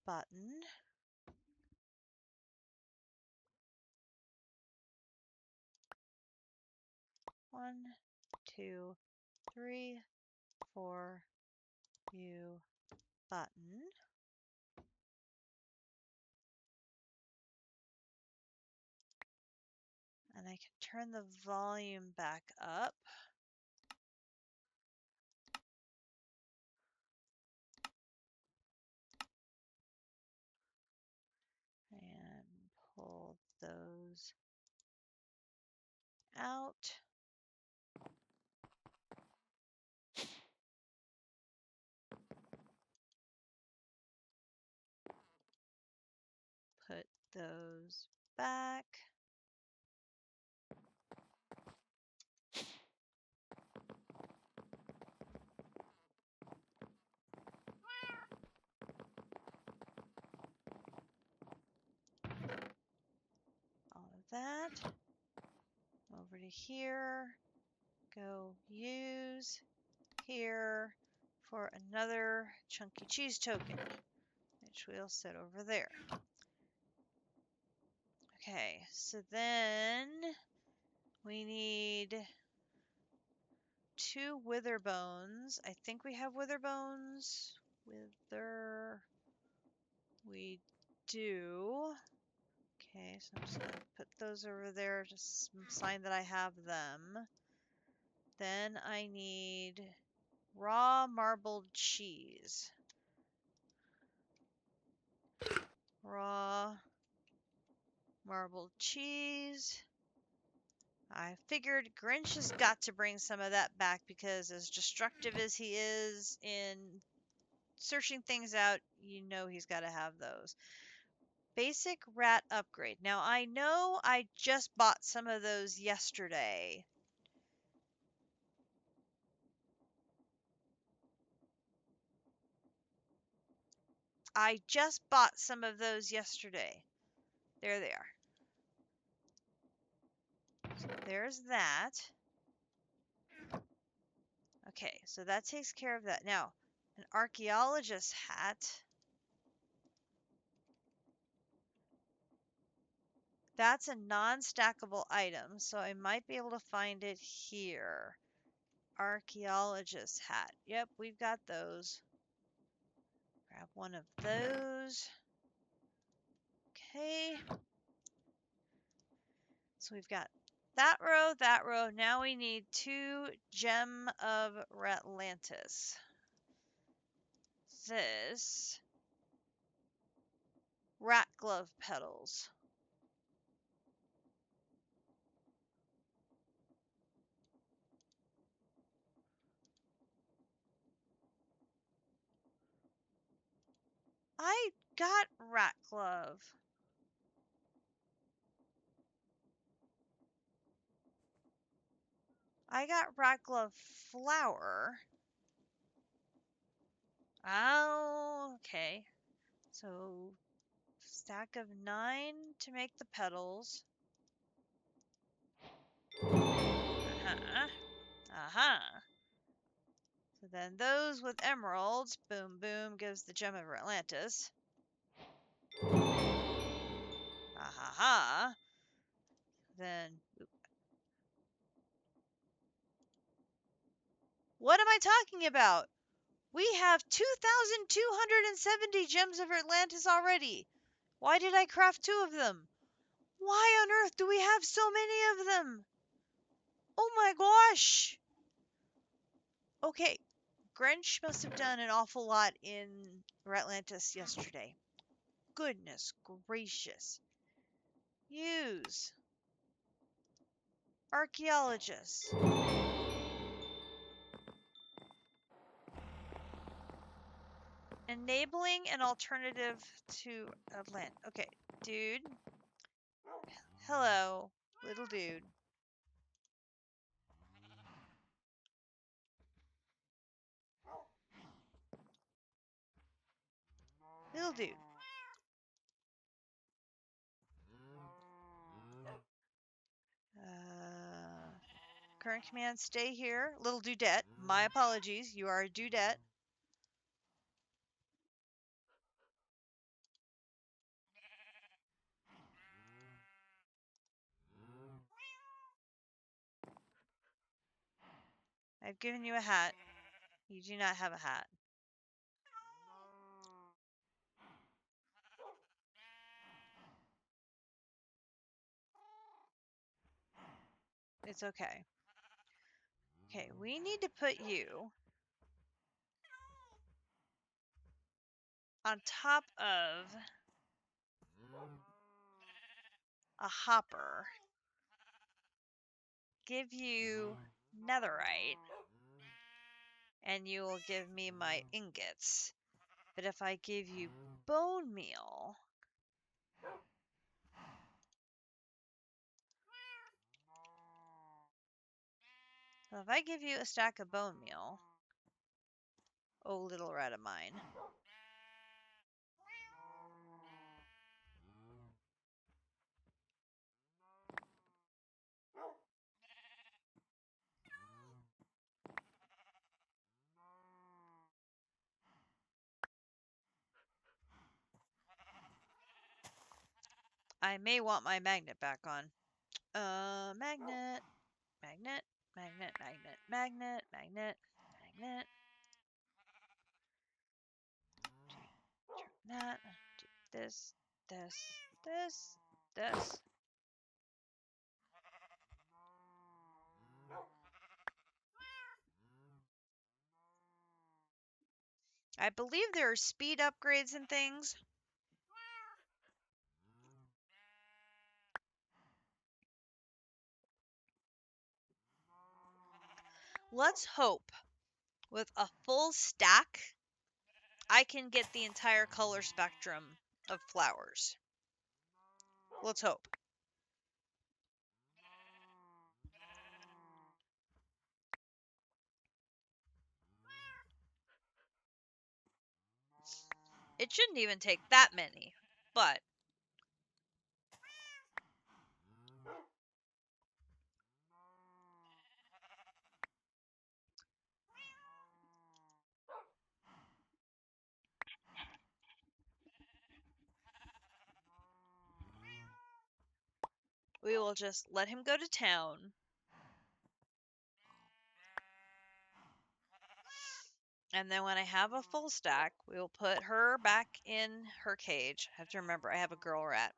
button. One, 2, 3, 4, you, button. And I can turn the volume back up. And pull those out. Put those back. All of that. Over to here. Go use here for another chunky cheese token, which we'll set over there. Okay, so then we need 2 wither bones. I think we have wither bones. Wither. We do. Okay, so I'm just going to put those over there, just sign that I have them. Then I need Raw marbled cheese. Raw marbled cheese. I figured Grinch has got to bring some of that back because as destructive as he is in searching things out, you know he's got to have those. Basic rat upgrade. Now I know I just bought some of those yesterday. I just bought some of those yesterday. There they are. So there's that. Okay, so that takes care of that. Now, an archaeologist hat. That's a non-stackable item, so I might be able to find it here. Archaeologist hat. Yep, we've got those. Grab one of those. Okay. So we've got that row, that row. Now we need 2 Gem of Ratlantis. This. Rat glove petals. I got rat glove. I got rat glove flower. Oh, okay. So, stack of 9 to make the petals. Uh-huh. Uh-huh. So then those with emeralds, boom, boom, gives the gem of Atlantis. Ah-ha-ha. Then, what am I talking about? We have 2,270 gems of Atlantis already. Why did I craft 2 of them? Why on earth do we have so many of them? Oh my gosh! Okay, Grinch must have done an awful lot in Atlantis yesterday. Goodness gracious. Use. Archaeologists. Enabling an alternative to Atlantis. Okay, dude. Hello, little dude. Little dude. Current command, stay here. Little dudette. My apologies. You are a dudette. I've given you a hat. You do not have a hat. It's okay. Okay, we need to put you on top of a hopper. Give you netherite. And you will give me my ingots. But if I give you bone meal, so if I give you a stack of bone meal, oh little rat of mine, I may want my magnet back on. Magnet, magnet, magnet, magnet, magnet, magnet, magnet. Turn that, do this, this, this, this. I believe there are speed upgrades and things. Let's hope with a full stack, I can get the entire color spectrum of flowers. Let's hope. It shouldn't even take that many, but we will just let him go to town. And then when I have a full stack, we will put her back in her cage. I have to remember I have a girl rat.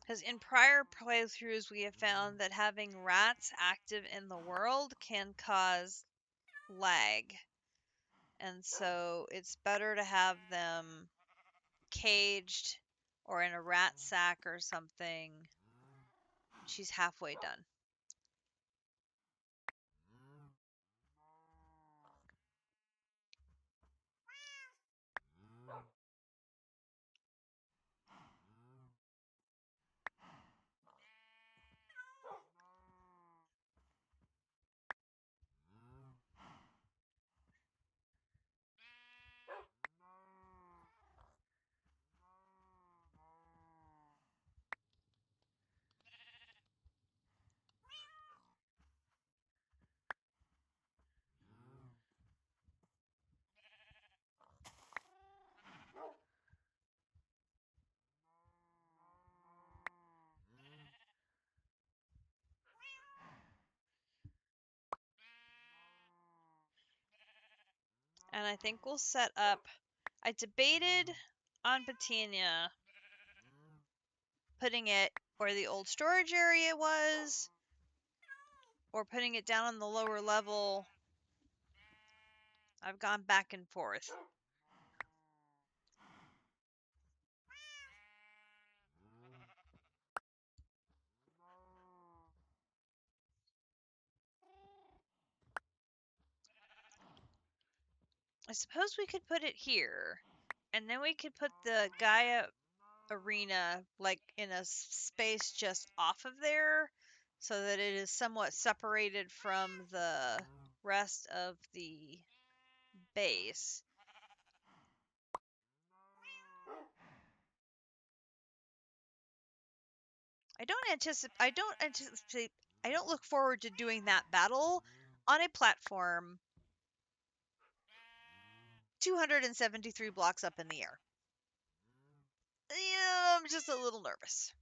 Because in prior playthroughs, we have found that having rats active in the world can cause lag. And so it's better to have them caged or in a rat sack or something. She's halfway done. And I think we'll set up. I debated on Botania putting it where the old storage area was or putting it down on the lower level. I've gone back and forth. I suppose we could put it here. And then we could put the Gaia arena like in a space just off of there so that it is somewhat separated from the rest of the base. I don't look forward to doing that battle on a platform 273 blocks up in the air. Yeah, I'm just a little nervous.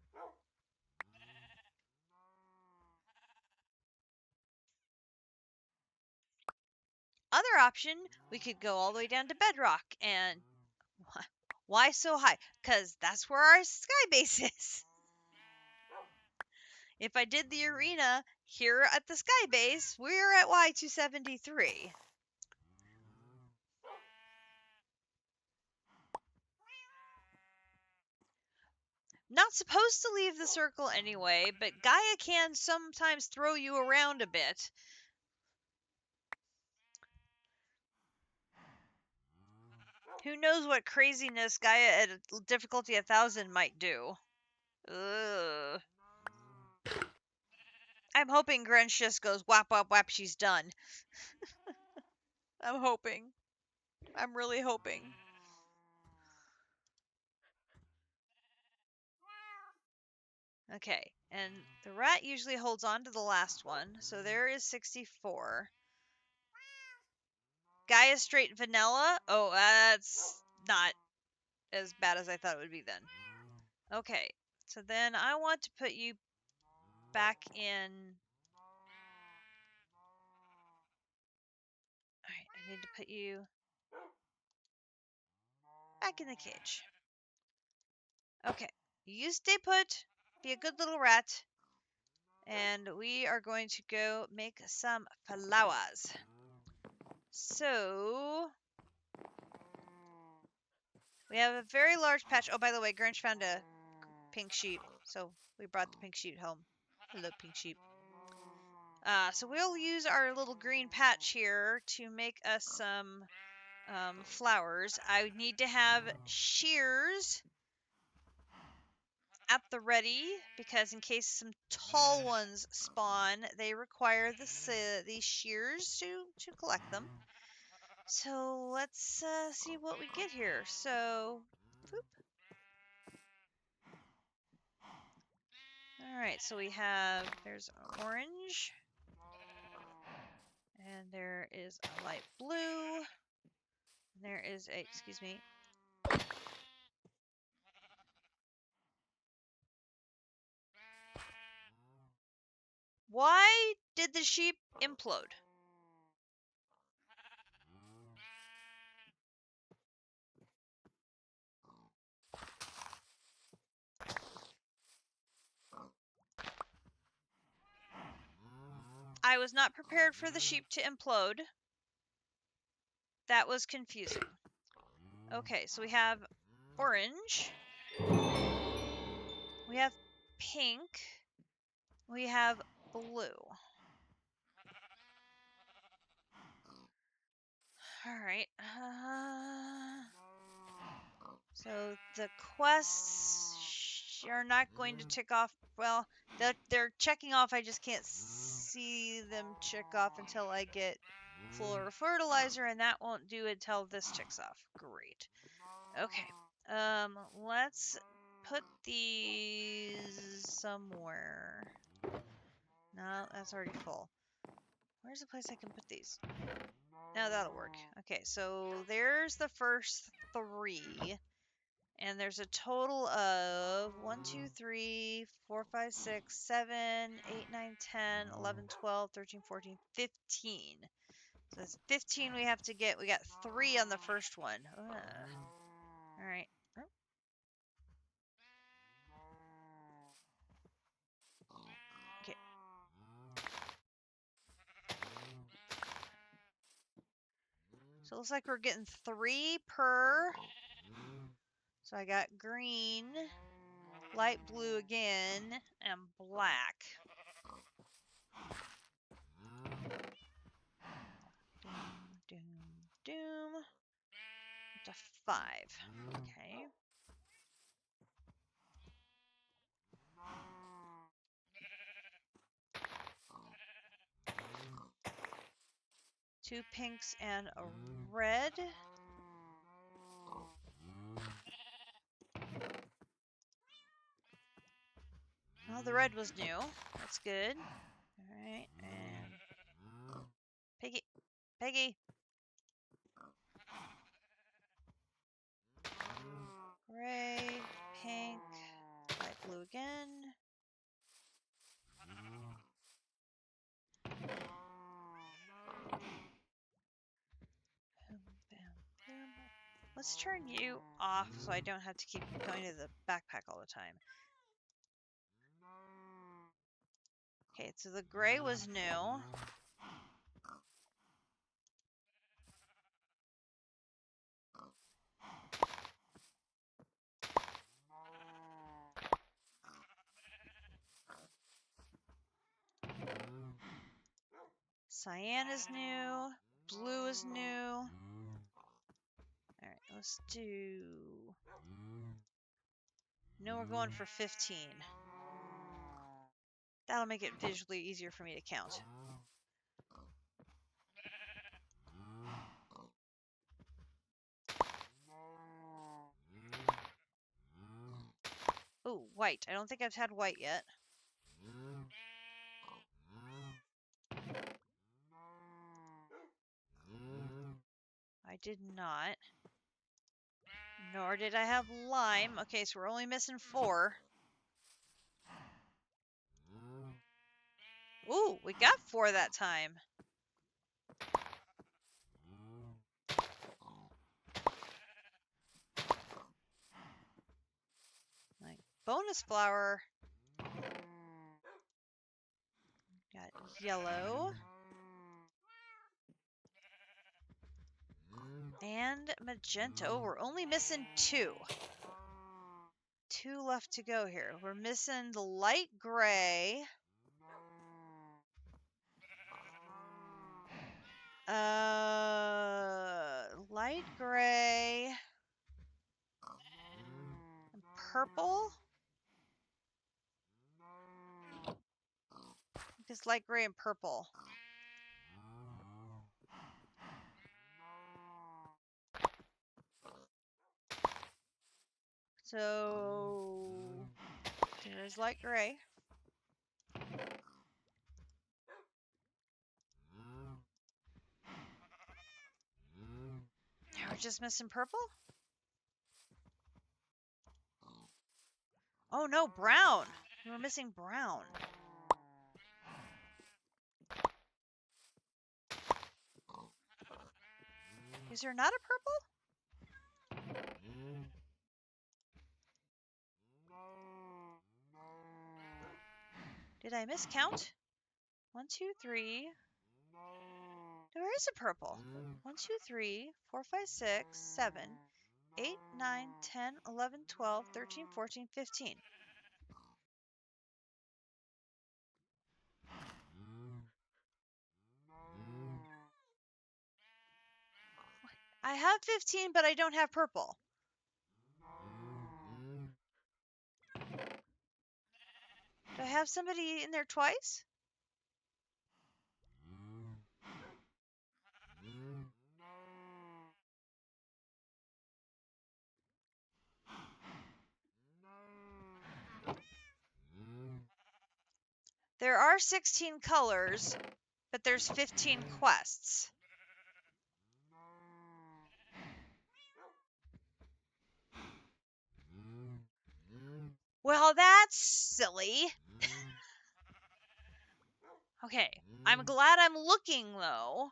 Other option, we could go all the way down to bedrock and why so high? Because that's where our sky base is. If I did the arena here at the sky base, we're at Y273. Not supposed to leave the circle anyway, but Gaia can sometimes throw you around a bit. Who knows what craziness Gaia at difficulty 1000 might do. Ugh. I'm hoping Grinch just goes whap whap whap, she's done. I'm hoping. I'm really hoping. Okay, and the rat usually holds on to the last one, so there is 64. Gaia straight vanilla? Oh, that's not as bad as I thought it would be then. Okay, so then I want to put you back in. Alright, I need to put you back in the cage. Okay, you stay put, be a good little rat, and we are going to go make some flowers. So, we have a very large patch. Oh, by the way, Grinch found a pink sheep, so we brought the pink sheep home. Hello, pink sheep. So we'll use our little green patch here to make us some flowers. I would need to have shears at the ready because in case some tall ones spawn, they require these shears to collect them. So let's see what we get here. So, boop. All right. So we have there's an orange, and there is a light blue, and there is a excuse me. Why did the sheep implode? I was not prepared for the sheep to implode. That was confusing. Okay, so we have orange. We have pink. We have blue. Alright. So the quests are not going to tick off. Well, they're checking off. I just can't see them check off until I get fuller fertilizer, and that won't do until this checks off. Great. Okay. Let's put these somewhere. No, that's already full. Where's the place I can put these? Now that'll work. Okay, so there's the first 3. And there's a total of 1, 2, 3, 4, 5, 6, 7, 8, 9, 10, 11, 12, 13, 14, 15. So that's 15 we have to get. We got 3 on the first one. All right. Oh. Okay. So it looks like we're getting 3 per. So I got green, light blue again, and black. Doom, doom, doom. To 5. Okay. Two pinks and a red. Oh, the red was new. That's good. Alright, and Piggy. Piggy. Gray, pink, light blue again. Boom, bam, boom. Let's turn you off so I don't have to keep going to the backpack all the time. Okay, so the gray was new. Cyan is new. Blue is new. Alright, let's do... No, we're going for 15. That'll make it visually easier for me to count. Ooh, white. I don't think I've had white yet. I did not. Nor did I have lime. Okay, so we're only missing 4. Ooh, we got 4 that time. Like, bonus flower. Got yellow. And magenta. Oh, we're only missing 2. 2 left to go here. We're missing the light gray. Light gray. And purple? Because light gray and purple. So there's light gray. Now we're just missing purple? Oh no, brown. We were missing brown. Is there not a purple? Did I miscount? 1, 2, 3. There is a purple. 1, 2, 3, 4, 5, 6, 7, 8, 9, 10, 11, 12, 13, 14, 15. I have 15, but I don't have purple. Do I have somebody in there twice? There are 16 colors, but there's 15 quests. Well, that's silly. Okay, I'm glad I'm looking, though.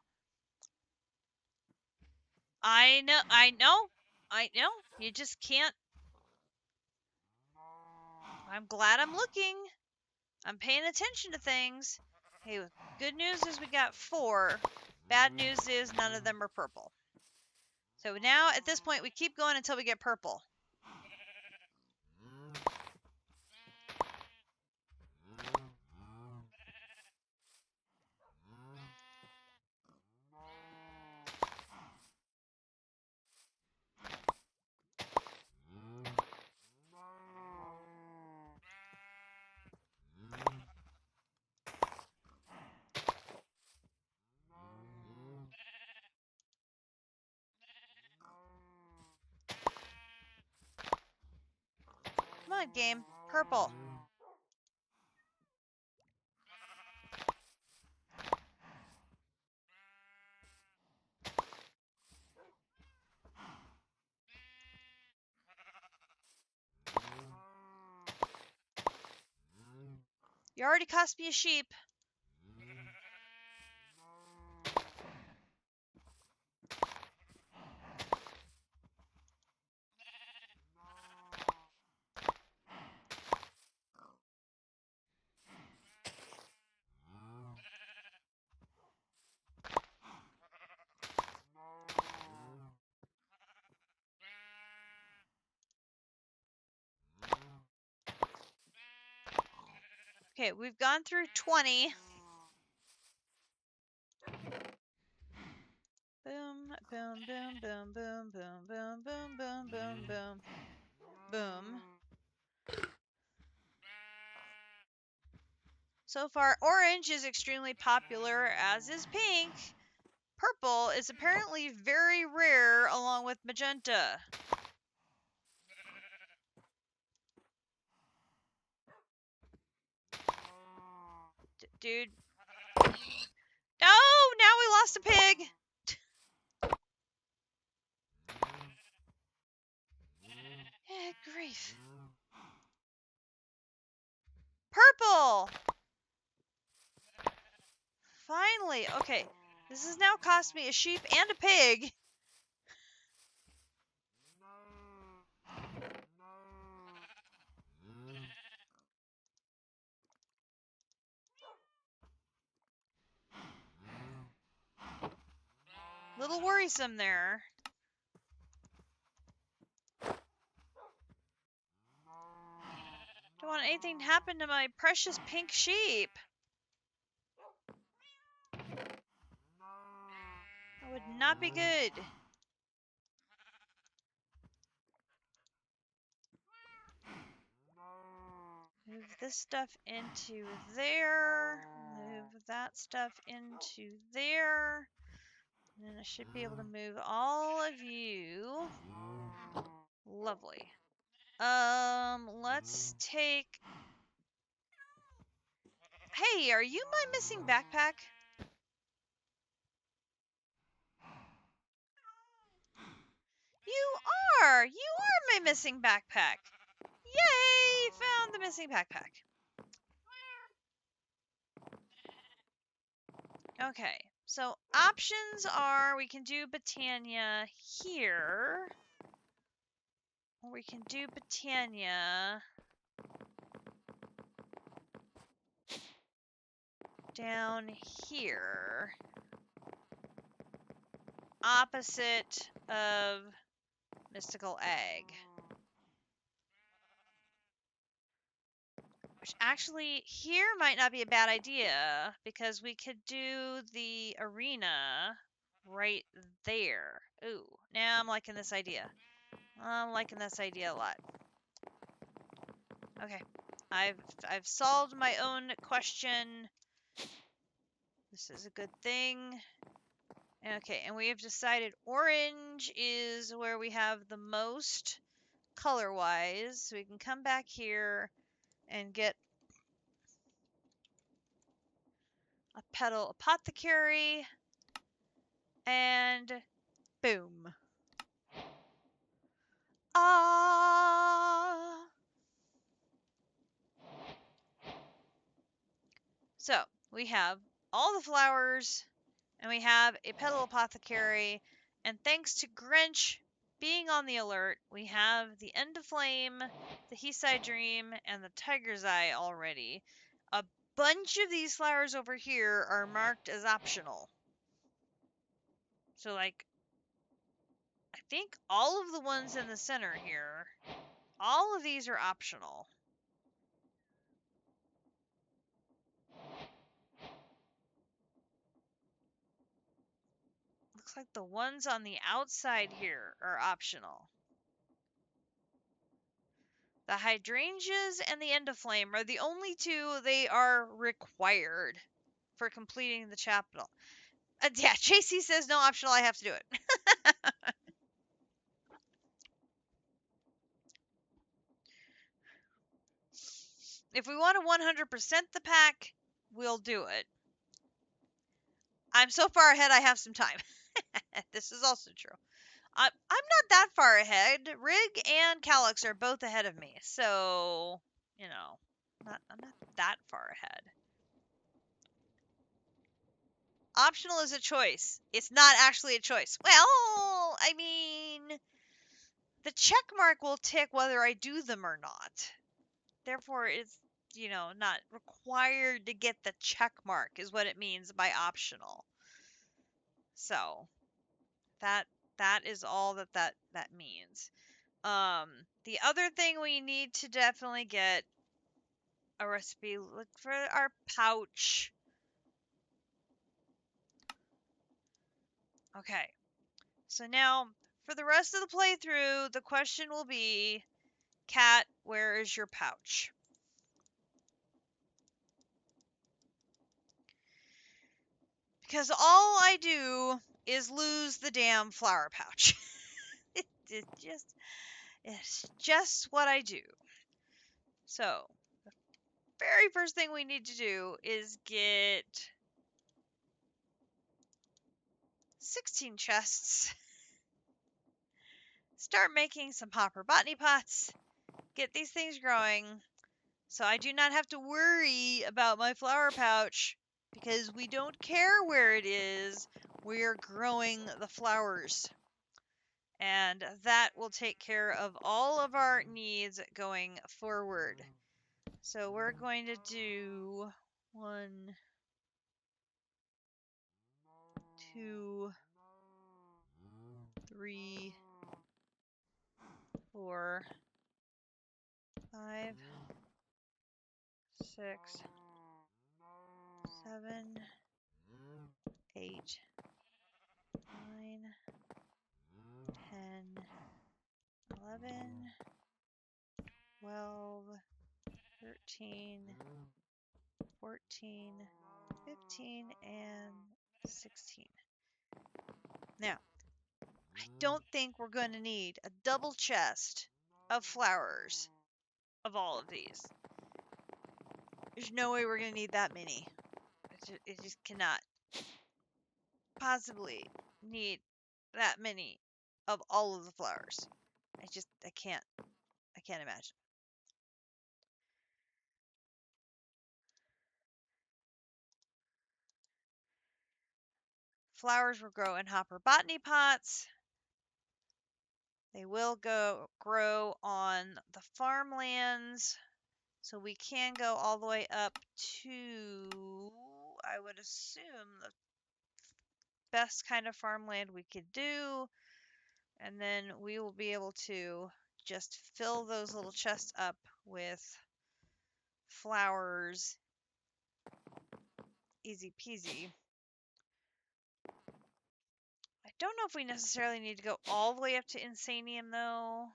I know. You just can't. I'm glad I'm looking. I'm paying attention to things. Hey, good news is we got 4. Bad news is none of them are purple. So now, at this point, we keep going until we get purple. Come on, game. Purple. You already cost me a sheep. Okay, we've gone through 20. Boom, boom, boom, boom, boom, boom, boom, boom, boom, boom, boom. Boom. So far, orange is extremely popular, as is pink. Purple is apparently very rare, along with magenta. Dude. No! Now we lost a pig! purple! Finally! Okay, this has now cost me a sheep and a pig. Little worrisome there. Don't want anything to happen to my precious pink sheep. That would not be good. Move this stuff into there. Move that stuff into there. And then I should be able to move all of you. Lovely. Let's take... Hey, are you my missing backpack? You are! You are my missing backpack! Yay! Found the missing backpack. Okay, so options are we can do Botania here. Or we can do Botania down here. Opposite of Mystical Egg. Which actually, here might not be a bad idea, because we could do the arena right there. Ooh, now I'm liking this idea. I'm liking this idea a lot. Okay, I've solved my own question. This is a good thing. Okay, and we have decided orange is where we have the most color-wise. So we can come back here and get a petal apothecary. And boom. Ah! So, we have all the flowers, and we have a petal apothecary, and thanks to Grinch being on the alert, we have the End of Flame, the Heathside Dream, and the Tiger's Eye already. A bunch of these flowers over here are marked as optional. So, like, I think all of the ones in the center here, all of these are optional. Looks like the ones on the outside here are optional. The hydrangeas and the end of flame are the only two they are required for completing the chapter. Yeah, JC says no optional, I have to do it. If we want to 100% the pack, we'll do it. I'm so far ahead I have some time. This is also true. I'm not that far ahead. Rig and Calyx are both ahead of me, so you know, I'm not that far ahead. Optional is a choice. It's not actually a choice. Well, I mean, the check mark will tick whether I do them or not. Therefore, it's, not required to get the check mark is what it means by optional. So, that is all that means. The other thing we need to definitely get a recipe, look for our pouch. Okay. So now, for the rest of the playthrough, the question will be, Cat, where is your pouch? Because all I do is lose the damn flower pouch. It's just what I do. So, the very first thing we need to do is get 16 chests. Start making some hopper botany pots. Get these things growing. So I do not have to worry about my flower pouch because we don't care where it is. We're growing the flowers. And that will take care of all of our needs going forward. So we're going to do 1, 2, 3, 4, 5, 6, 7, 8, 9, 10, 11, 12, 13, 14, 15, and 16. Now, I don't think we're going to need a double chest of flowers of all of these. There's no way we're going to need that many. It just cannot possibly need that many of all of the flowers. I can't imagine. Flowers will grow in hopper botany pots. They will grow on the farmlands. So we can go all the way up to, I would assume, the best kind of farmland we could do. And then we will be able to just fill those little chests up with flowers. Easy peasy. I don't know if we necessarily need to go all the way up to Insanium, though.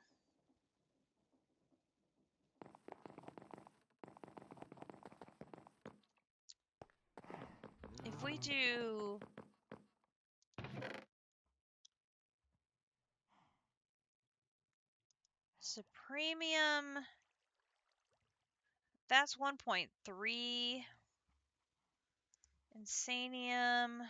If we do Supremium, that's 1.3. Insanium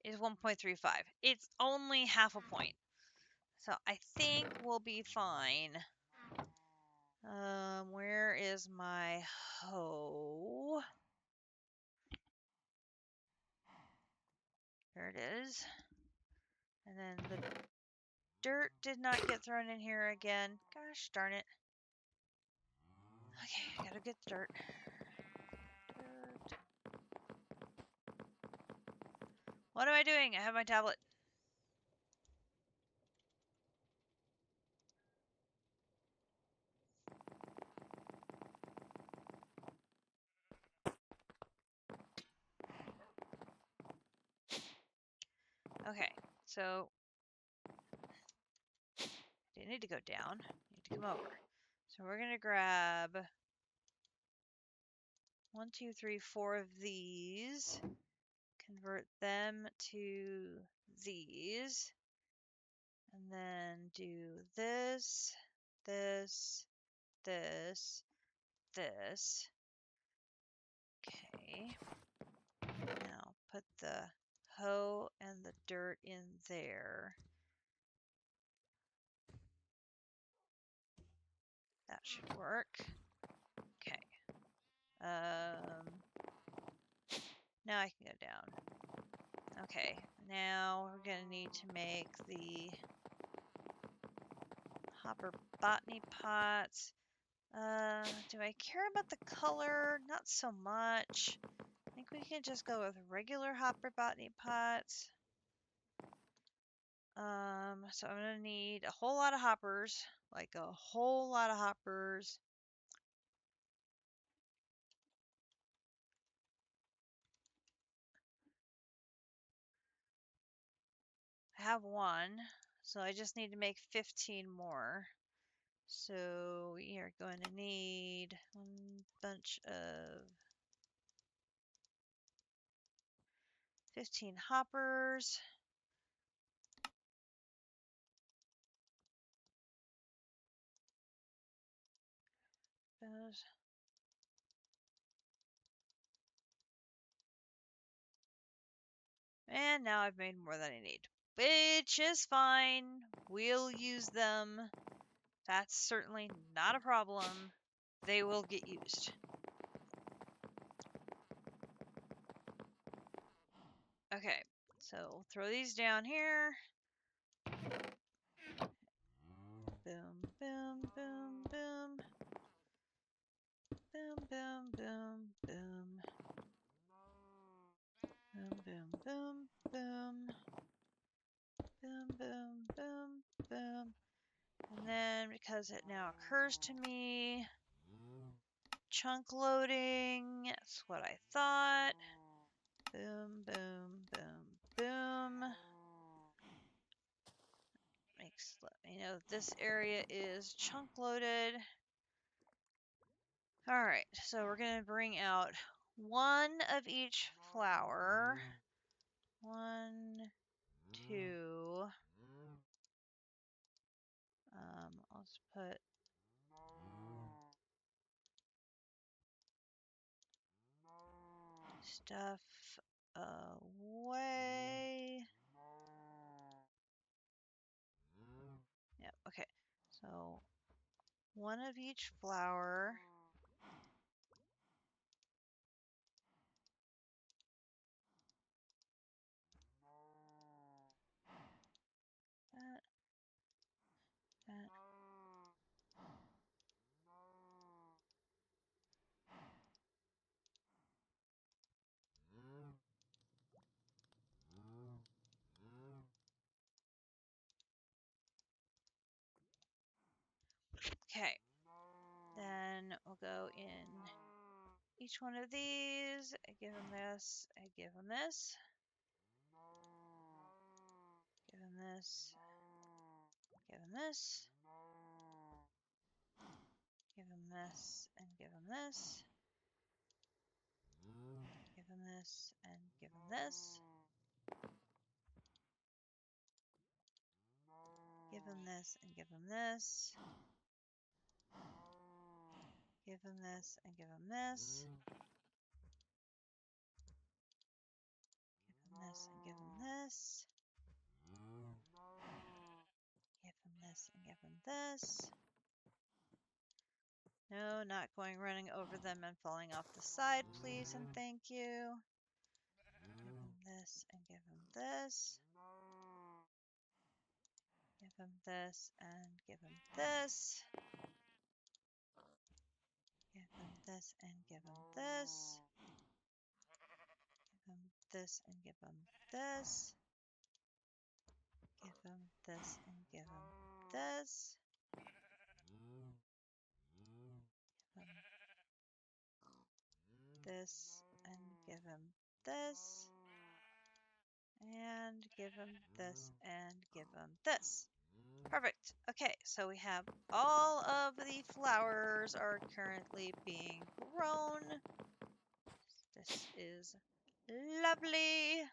is 1.35. It's only half a point. So I think we'll be fine. Where is my hoe? There it is. And then the dirt did not get thrown in here again. Gosh darn it. Okay, I gotta get the dirt. Dirt. What am I doing? I have my tablet. Okay, so you need to go down. You need to come over. So we're gonna grab 1, 2, 3, 4 of these. Convert them to these. And then do this, this, this, this. Okay. Now put the hoe and the dirt in there. That should work. Okay. Now I can go down. Okay. Now we're gonna need to make the hopper botany pots. Do I care about the color? Not so much. I think we can just go with regular hopper botany pots. So I'm gonna need a whole lot of hoppers, like a whole lot of hoppers. I have one, so I just need to make 15 more. So we are going to need one bunch of 15 hoppers. Those. And now I've made more than I need, which is fine. We'll use them. That's certainly not a problem. They will get used. Okay, so we'll throw these down here. Boom, boom, boom, boom. Boom, boom, boom, boom. Boom, boom, boom, boom. Boom, boom, boom, boom. And then, because it now occurs to me, chunk loading, that's what I thought. Boom, boom, boom, boom. Let me know this area is chunk loaded. Alright, so we're going to bring out one of each flower. 1, 2. I'll just put stuff away. Yep, okay. So one of each flower. That, that. Okay. Then we'll go in each one of these. I give them this. I give them this. Give them this. Give them this. Give them this and give them this. Give them this and give them this. Give them this and give them this. Give them this and give them this. Give them this and give them this. Give them this and give them this. No, not going running over them and falling off the side, please and thank you. Give them this and give them this. Give him this and give him this. Give him this and give him this. Give him this and give him this. Give him this and give him this. Give him this and give him this. And give him this and give him this. Perfect. Okay, so we have all of the flowers are currently being grown. This is lovely.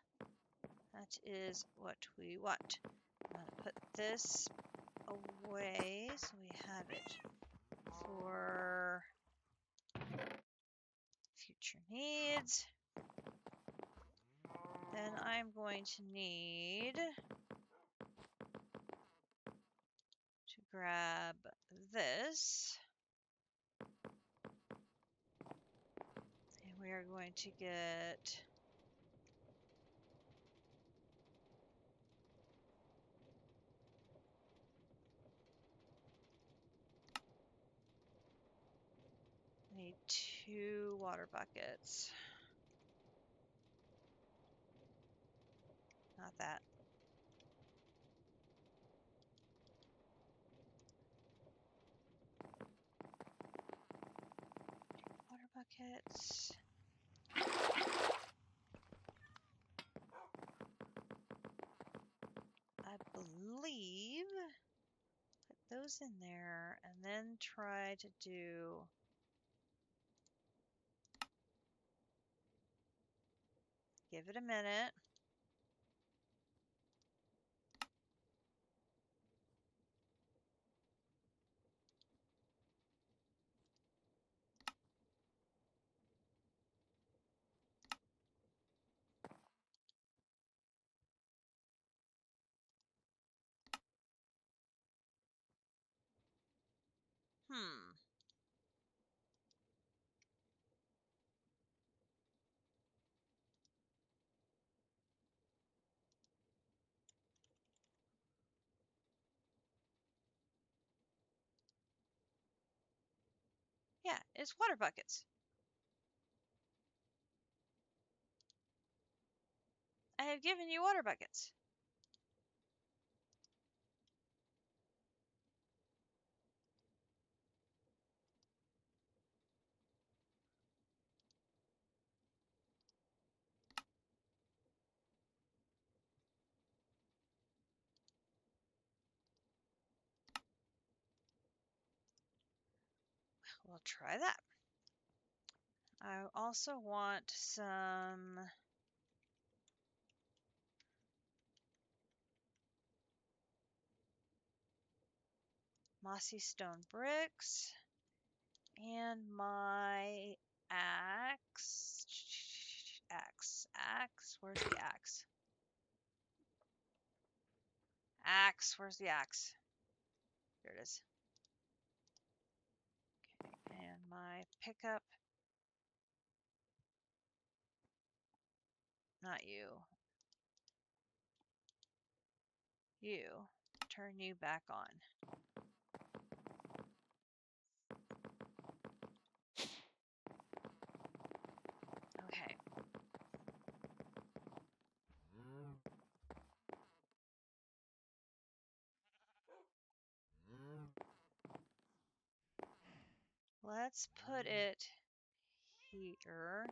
That is what we want. I'm going to put this away so we have it for future needs. Then I'm going to need to grab this. And we are going to get need 2 water buckets. Not that. Water buckets. I believe put those in there and then try to do give it a minute. Yeah, it's water buckets. I have given you water buckets. We'll try that. I also want some mossy stone bricks and my axe. Axe. Where's the axe? Axe. Where's the axe? There it is. Okay, and my pickup. Not you. You. Turn you back on. Okay. Let's put it here.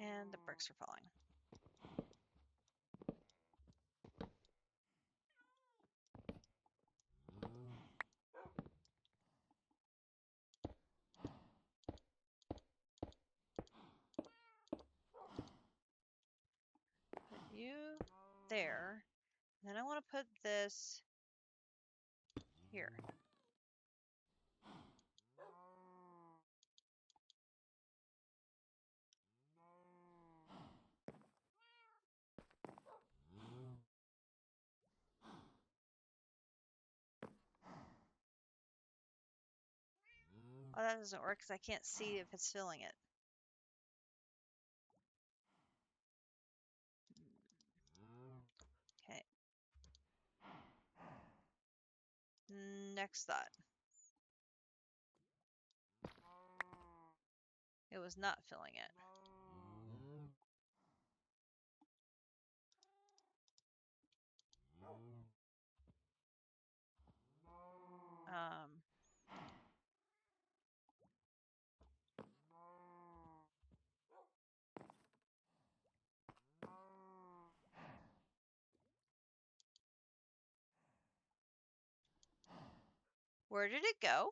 And the bricks are falling. Put you there. Then I want to put this here. Oh, that doesn't work because I can't see if it's filling it. Okay. Next thought. It was not filling it. Um, where did it go?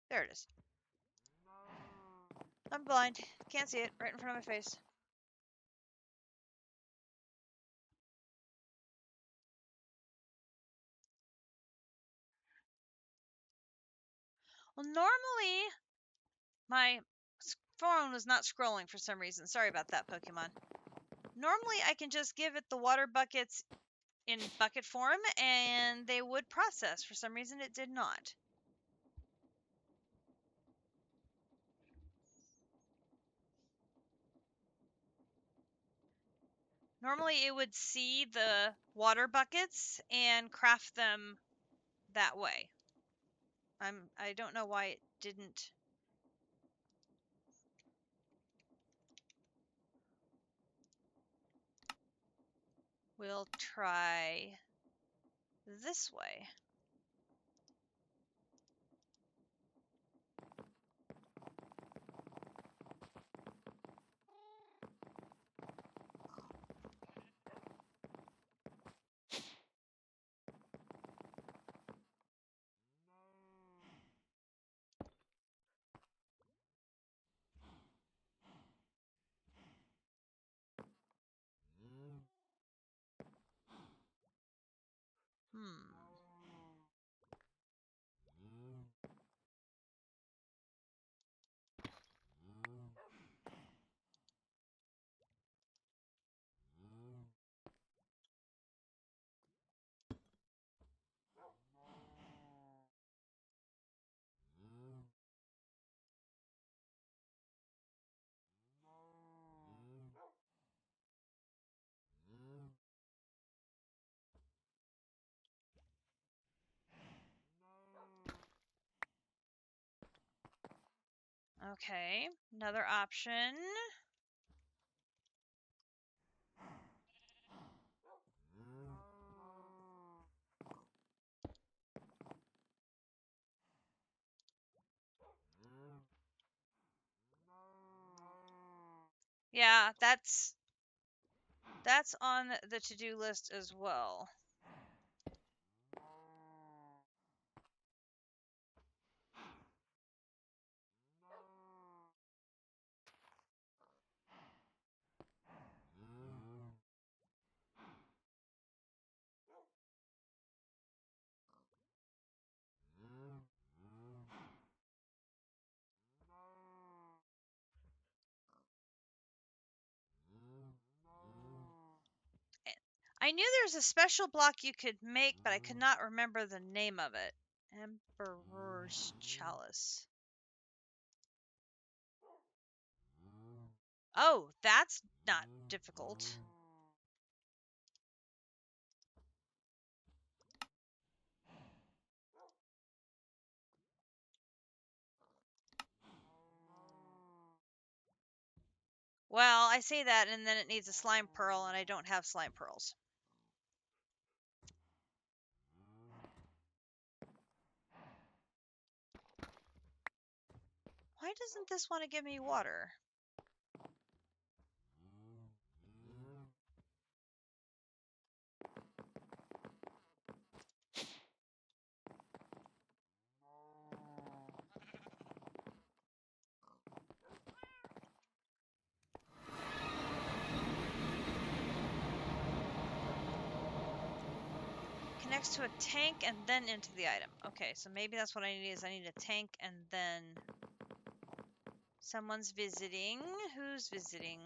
There it is. I'm blind. Can't see it. Right in front of my face. Well, normally my phone was not scrolling for some reason. Sorry about that, Pokemon. Normally I can just give it the water buckets in bucket form and they would process. For some reason it did not. Normally it would see the water buckets and craft them that way. I don't know why it didn't. We'll try this way. Hmm. Okay, another option. Yeah, that's on the to-do list as well. I knew there's a special block you could make, but I could not remember the name of it. Emperor's Chalice. Oh, that's not difficult. Well, I say that, and then it needs a slime pearl, and I don't have slime pearls. Why doesn't this want to give me water? Connects to a tank and then into the item. Okay, so maybe that's what I need is I need a tank and then someone's visiting. Who's visiting?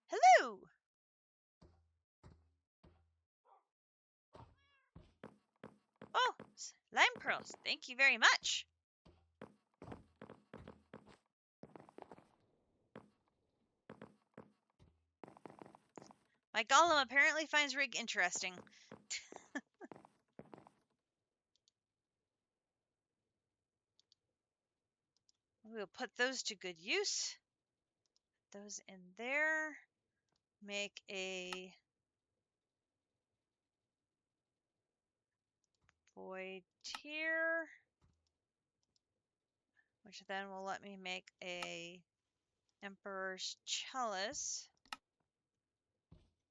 Hello! Oh, slime pearls. Thank you very much. My golem apparently finds Rig interesting. We'll put those to good use. Those in there. Make a void here, which then will let me make a Emperor's Chalice.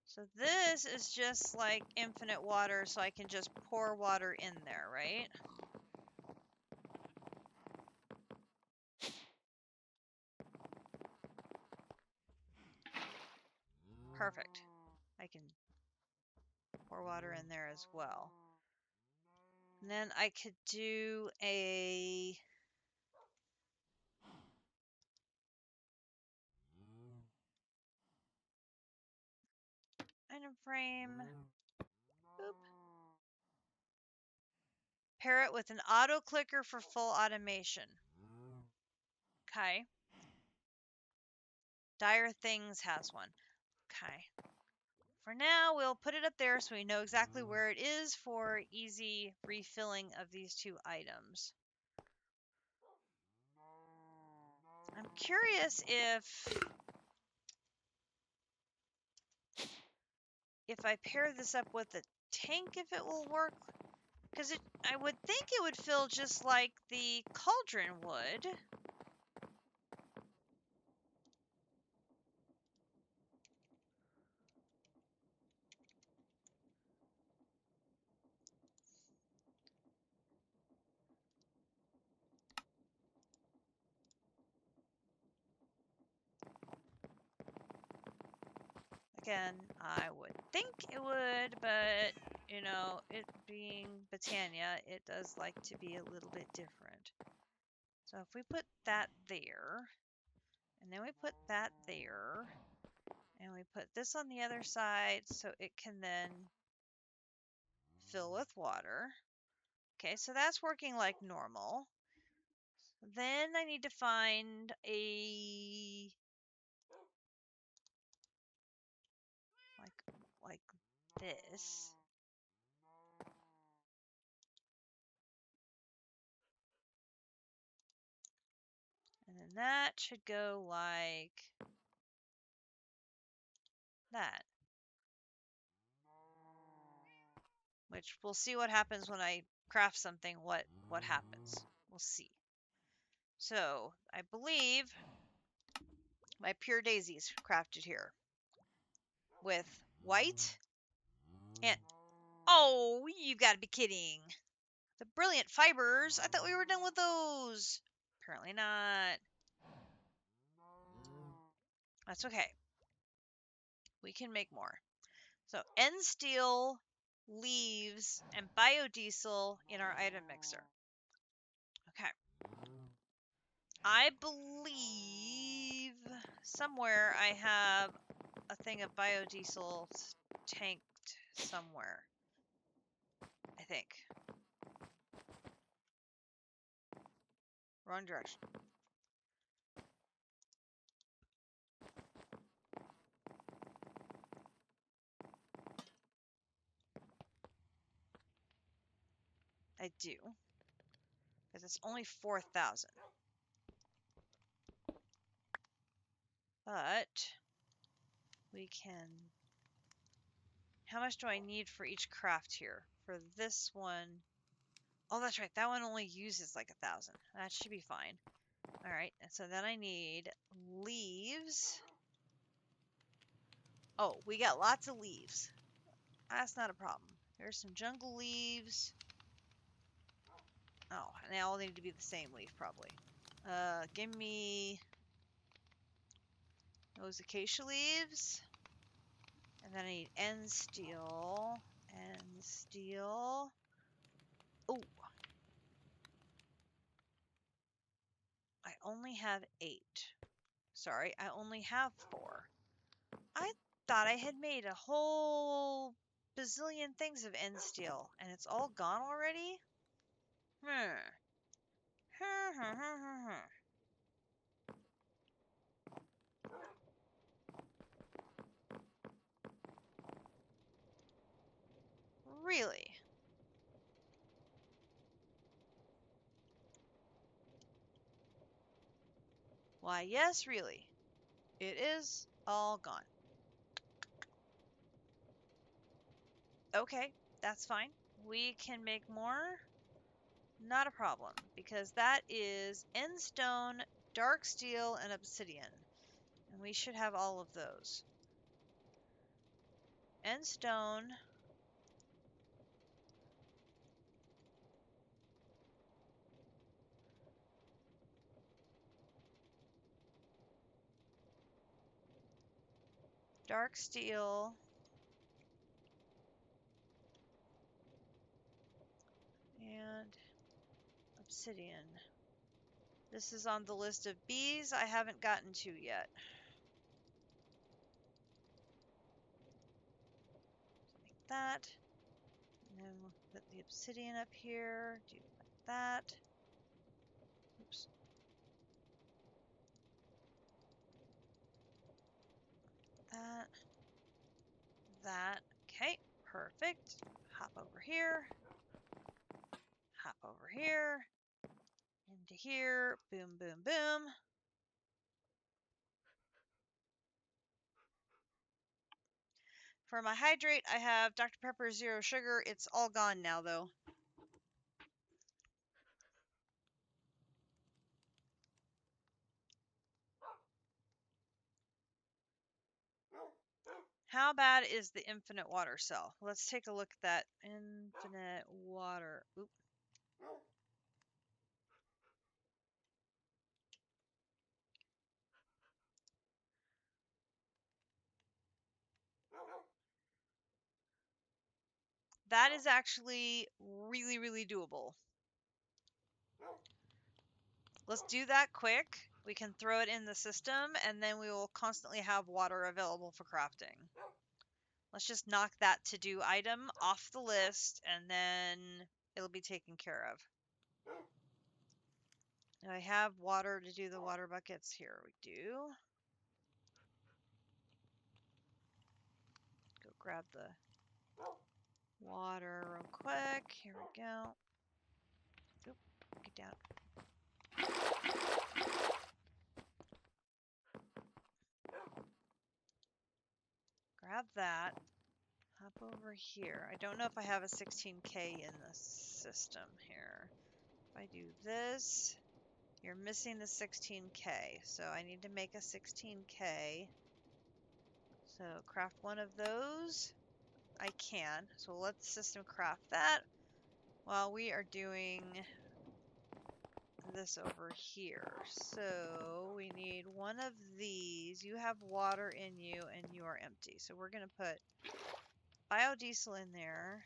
So this is just like infinite water, so I can just pour water in there, right? Perfect. I can pour water in there as well. And then I could do a item frame. Boop. Pair it with an auto clicker for full automation. Okay. Dire Things has one. Okay. For now, we'll put it up there so we know exactly where it is for easy refilling of these two items. I'm curious if I pair this up with a tank, if it will work. Because I would think it would feel just like the cauldron would. Again, I would think it would, but, you know, it being Botania, it does like to be a little bit different. So if we put that there, and then we put that there, and we put this on the other side so it can then fill with water. Okay, so that's working like normal. Then I need to find a like this. And then that should go like that. Which we'll see what happens when I craft something, what happens. We'll see. So, I believe my pure daisies crafted here. With white and... Oh, you've got to be kidding. The brilliant fibers. I thought we were done with those. Apparently not. That's okay. We can make more. So, end steel, leaves, and biodiesel in our item mixer. Okay. I believe somewhere I have a thing of biodiesel tanked somewhere. I think. Wrong direction. I do. Because it's only 4,000. But we can... How much do I need for each craft here? For this one... Oh, that's right. That one only uses like 1,000. That should be fine. Alright, and so then I need leaves. Oh, we got lots of leaves. That's not a problem. Here's some jungle leaves. Oh, and they all need to be the same leaf, probably. Give me those acacia leaves. And then I need end steel. End steel. Oh. I only have 8. Sorry, I only have 4. I thought I had made a whole bazillion things of end steel, and it's all gone already? Really? Why, yes, really. It is all gone. Okay, that's fine. We can make more. Not a problem, because that is end stone, dark steel, and obsidian. And we should have all of those. End stone. Dark steel. And obsidian. This is on the list of bees I haven't gotten to yet. Like that. And then we'll put the obsidian up here. Do like that. Oops. That. That. Okay. Perfect. Hop over here. Hop over here. Into here. Boom, boom, boom. For my hydrate, I have Dr. Pepper Zero Sugar. It's all gone now, though. How bad is the infinite water cell? Let's take a look at that. Infinite water. Oop. That is actually really, really doable. Let's do that quick. We can throw it in the system, and then we will constantly have water available for crafting. Let's just knock that to-do item off the list, and then it'll be taken care of. Do I have water to do the water buckets? Here we do. Go grab the water real quick. Here we go. Oop, get down. Grab that. Hop over here. I don't know if I have a 16K in the system here. If I do this, you're missing the 16K. So I need to make a 16K. So craft one of those. I can. So let the system craft that while we are doing this over here. So we need one of these. You have water in you and you are empty. So we're going to put biodiesel in there.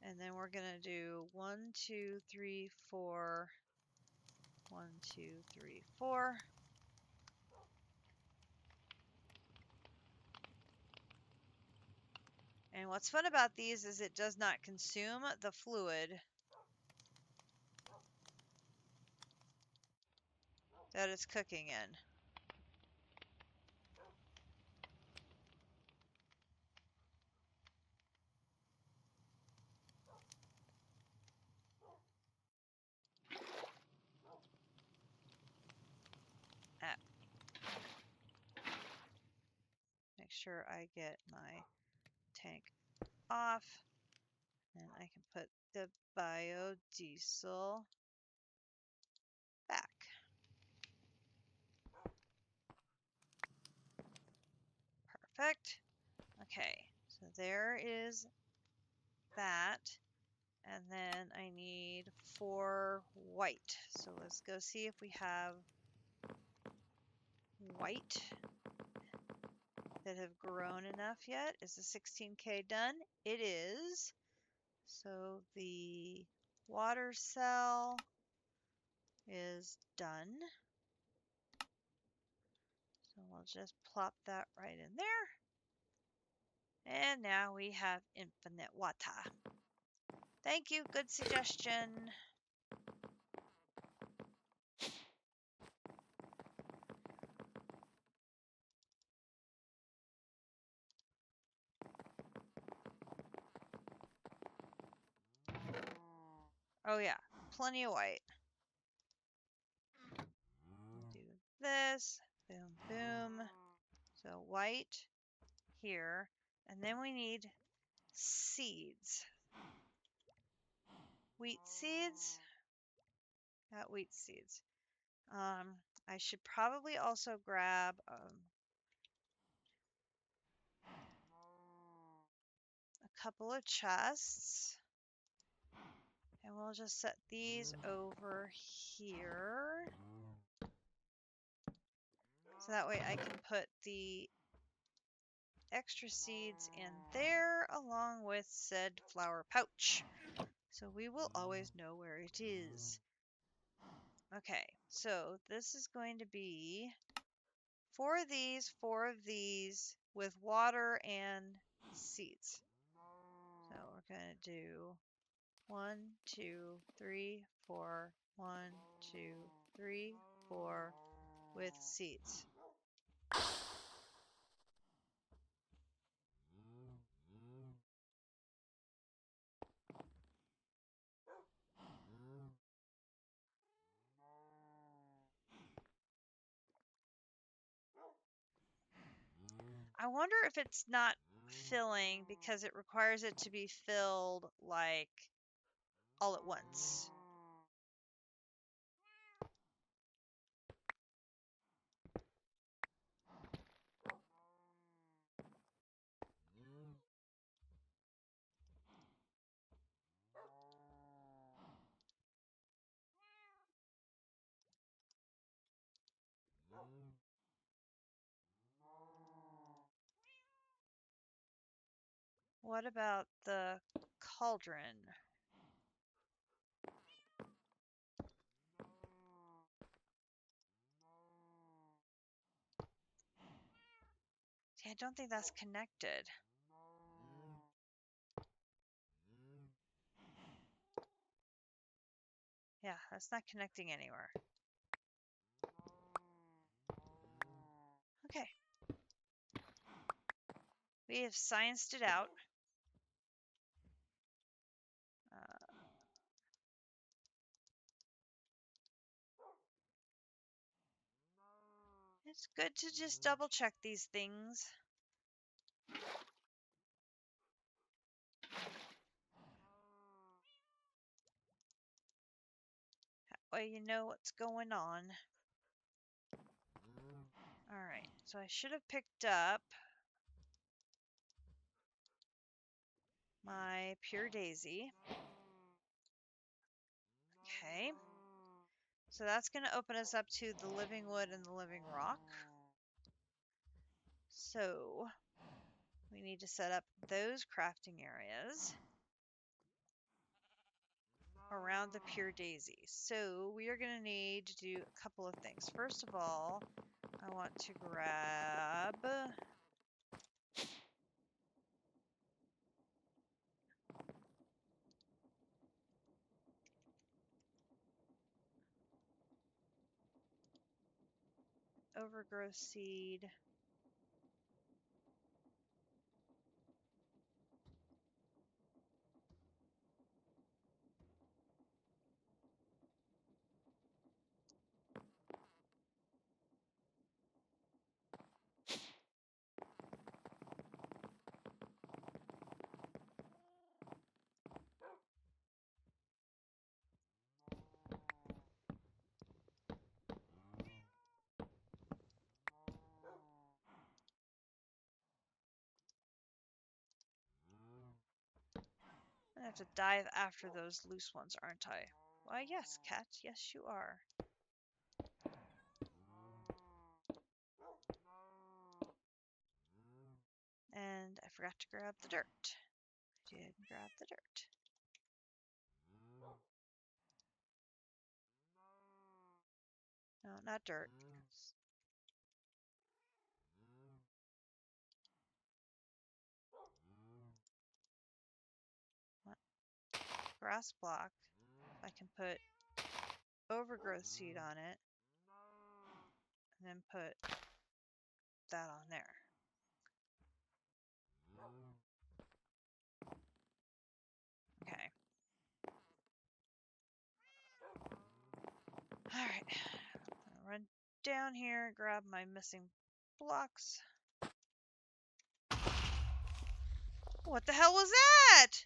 And then we're going to do 1, 2, 3, 4. 1, 2, 3, 4. And what's fun about these is it does not consume the fluid that it's cooking in. Ah, make sure I get my tank off. And I can put the biodiesel back. Perfect. Okay, so there is that. And then I need 4 white. So let's go see if we have white that have grown enough yet. Is the 16K done? It is. So the water cell is done. So we'll just plop that right in there. And now we have infinite water. Thank you, good suggestion. Oh yeah, plenty of white. Do this, boom, boom. So white here, and then we need seeds. Wheat seeds. Got wheat seeds. I should probably also grab a couple of chests. And we'll just set these over here. So that way I can put the extra seeds in there along with said flower pouch. So we will always know where it is. Okay, so this is going to be 4 of these with water and seeds. So we're going to do 1, 2, 3, 4, 1, 2, 3, 4 with seeds. I wonder if it's not filling because it requires it to be filled like all at once. What about the cauldron? See, I don't think that's connected. Yeah, that's not connecting anywhere. Okay. We have scienced it out. It's good to just double check these things. That way you know what's going on. Alright, so I should have picked up my pure daisy. Okay. So that's going to open us up to the living wood and the living rock. So we need to set up those crafting areas around the pure daisy. So we are going to need to do a couple of things. First of all, I want to grab overgrowth seed. I have to dive after those loose ones, aren't I? Why, yes, cat. Yes, you are. And I forgot to grab the dirt. I did grab the dirt. No, not dirt. What? Grass block. I can put overgrowth seed on it. And then put that on there. Okay. Alright. Run down here, grab my missing blocks. What the hell was that?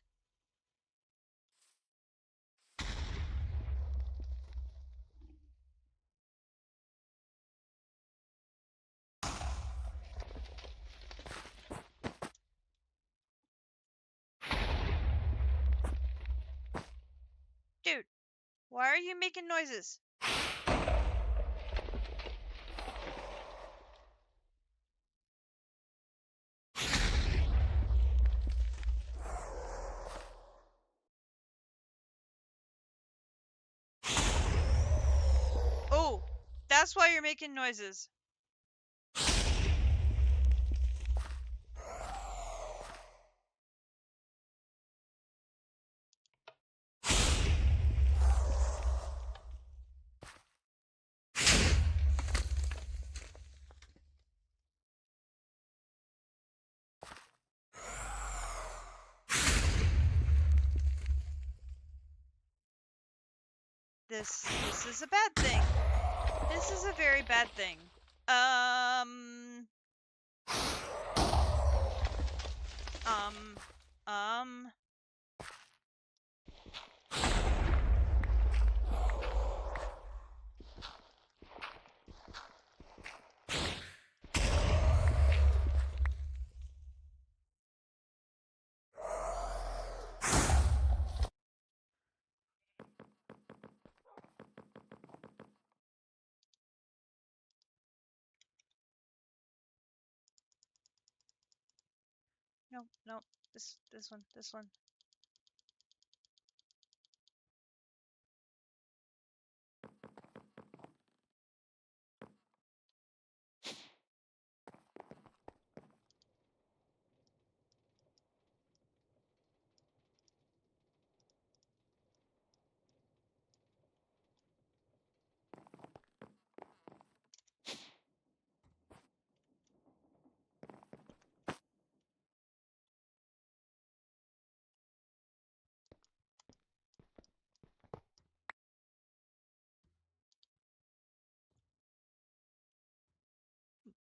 Dude, why are you making noises? Oh, that's why you're making noises. This is a bad thing. This is a very bad thing. Um. No, no. This one.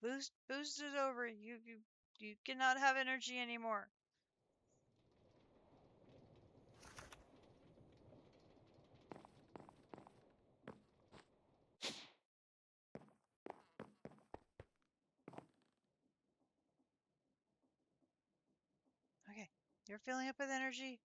Boost is over. You cannot have energy anymore. Okay, you're filling up with energy.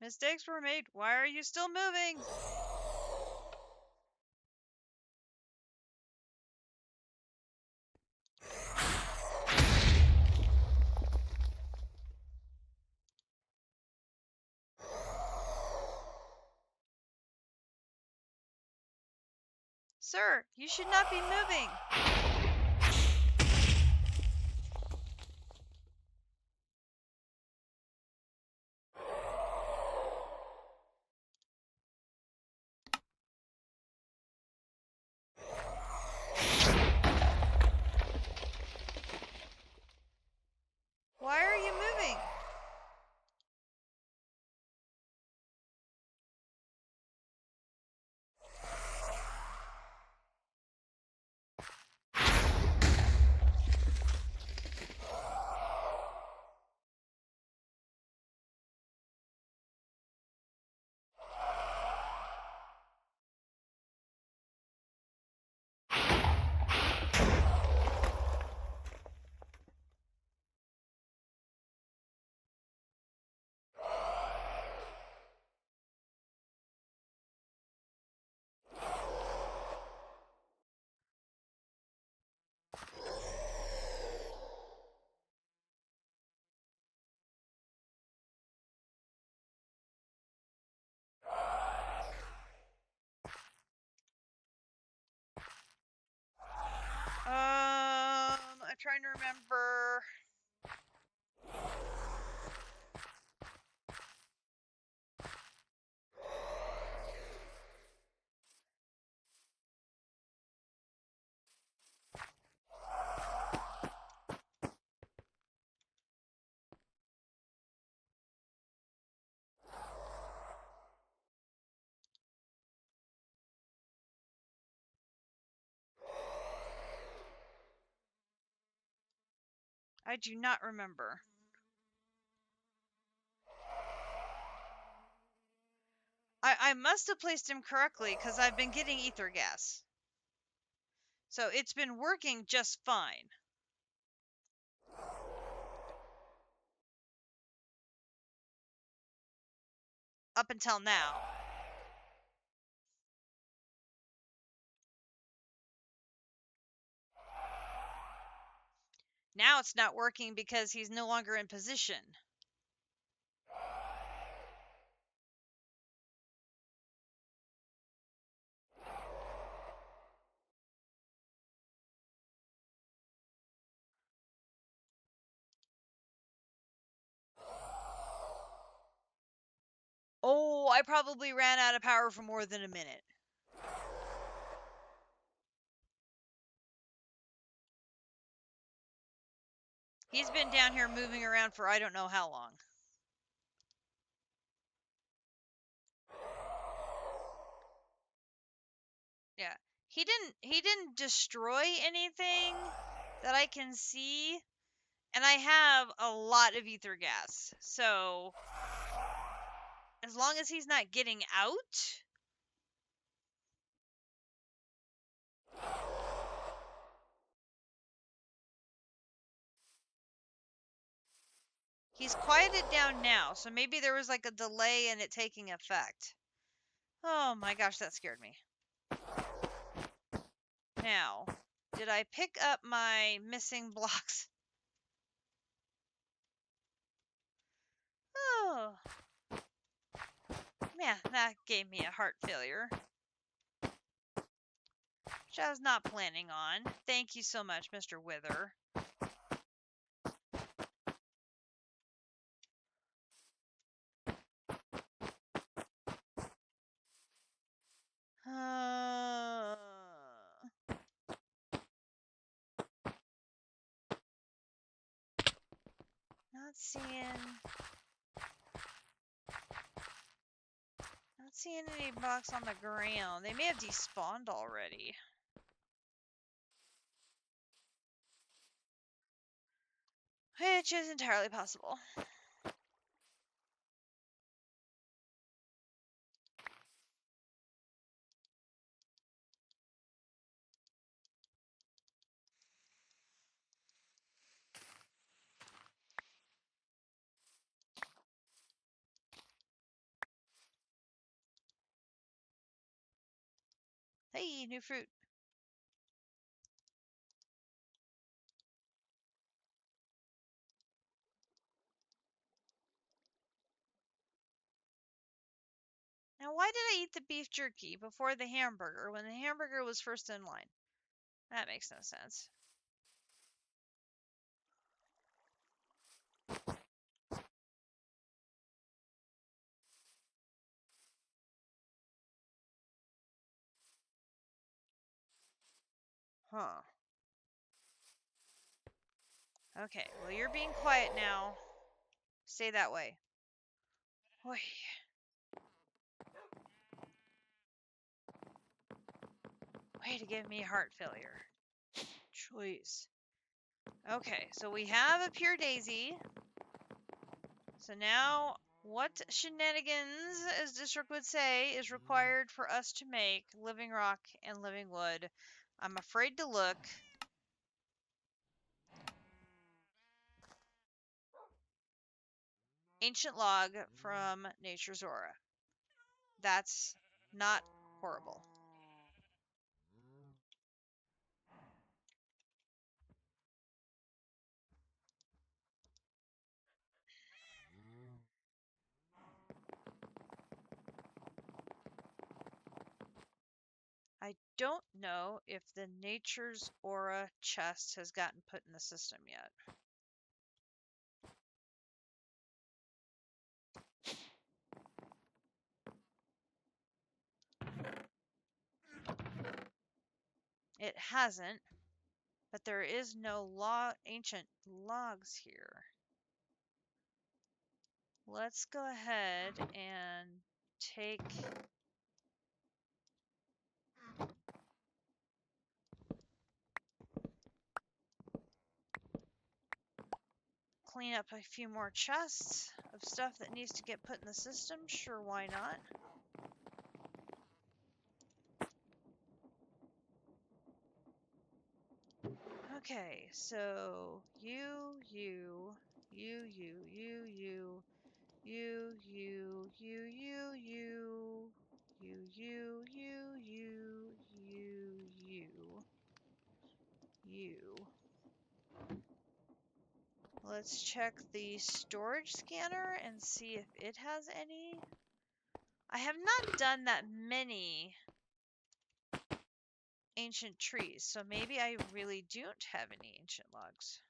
Mistakes were made. Why are you still moving? Sir, you should not be moving. Why are you moving? I'm trying to remember. I do not remember. I must have placed him correctly because I've been getting ether gas. So it's been working just fine. Up until now. Now it's not working because he's no longer in position. Oh, I probably ran out of power for more than a minute. He's been down here moving around for I don't know how long. Yeah. He didn't destroy anything that I can see. And I have a lot of ether gas. So as long as he's not getting out, he's quieted down now. So maybe there was like a delay in it taking effect. Oh my gosh, that scared me. Now, did I pick up my missing blocks? Oh. Man, that gave me a heart failure. Which I was not planning on. Thank you so much, Mr. Wither. Not seeing any blocks on the ground. They may have despawned already. Which is entirely possible. Hey, new fruit. Now, why did I eat the beef jerky before the hamburger when the hamburger was first in line? That makes no sense. Huh. Okay, well, you're being quiet now. Stay that way. Oy. Way to give me heart failure. Choice. Okay, so we have a pure daisy. So now, what shenanigans, as District would say, is required for us to make living rock and living wood? I'm afraid to look. Ancient log from Nature's Aura. That's not horrible. I don't know if the Nature's Aura chest has gotten put in the system yet. It hasn't, but there is no ancient logs here. Let's go ahead and take clean up a few more chests of stuff that needs to get put in the system. Sure, why not? Okay, so you, you, you, you, you, you, you, you, you, you, you, you, you, you, you. Let's check the storage scanner and see if it has any. I have not done that many ancient trees, so maybe I really don't have any ancient logs.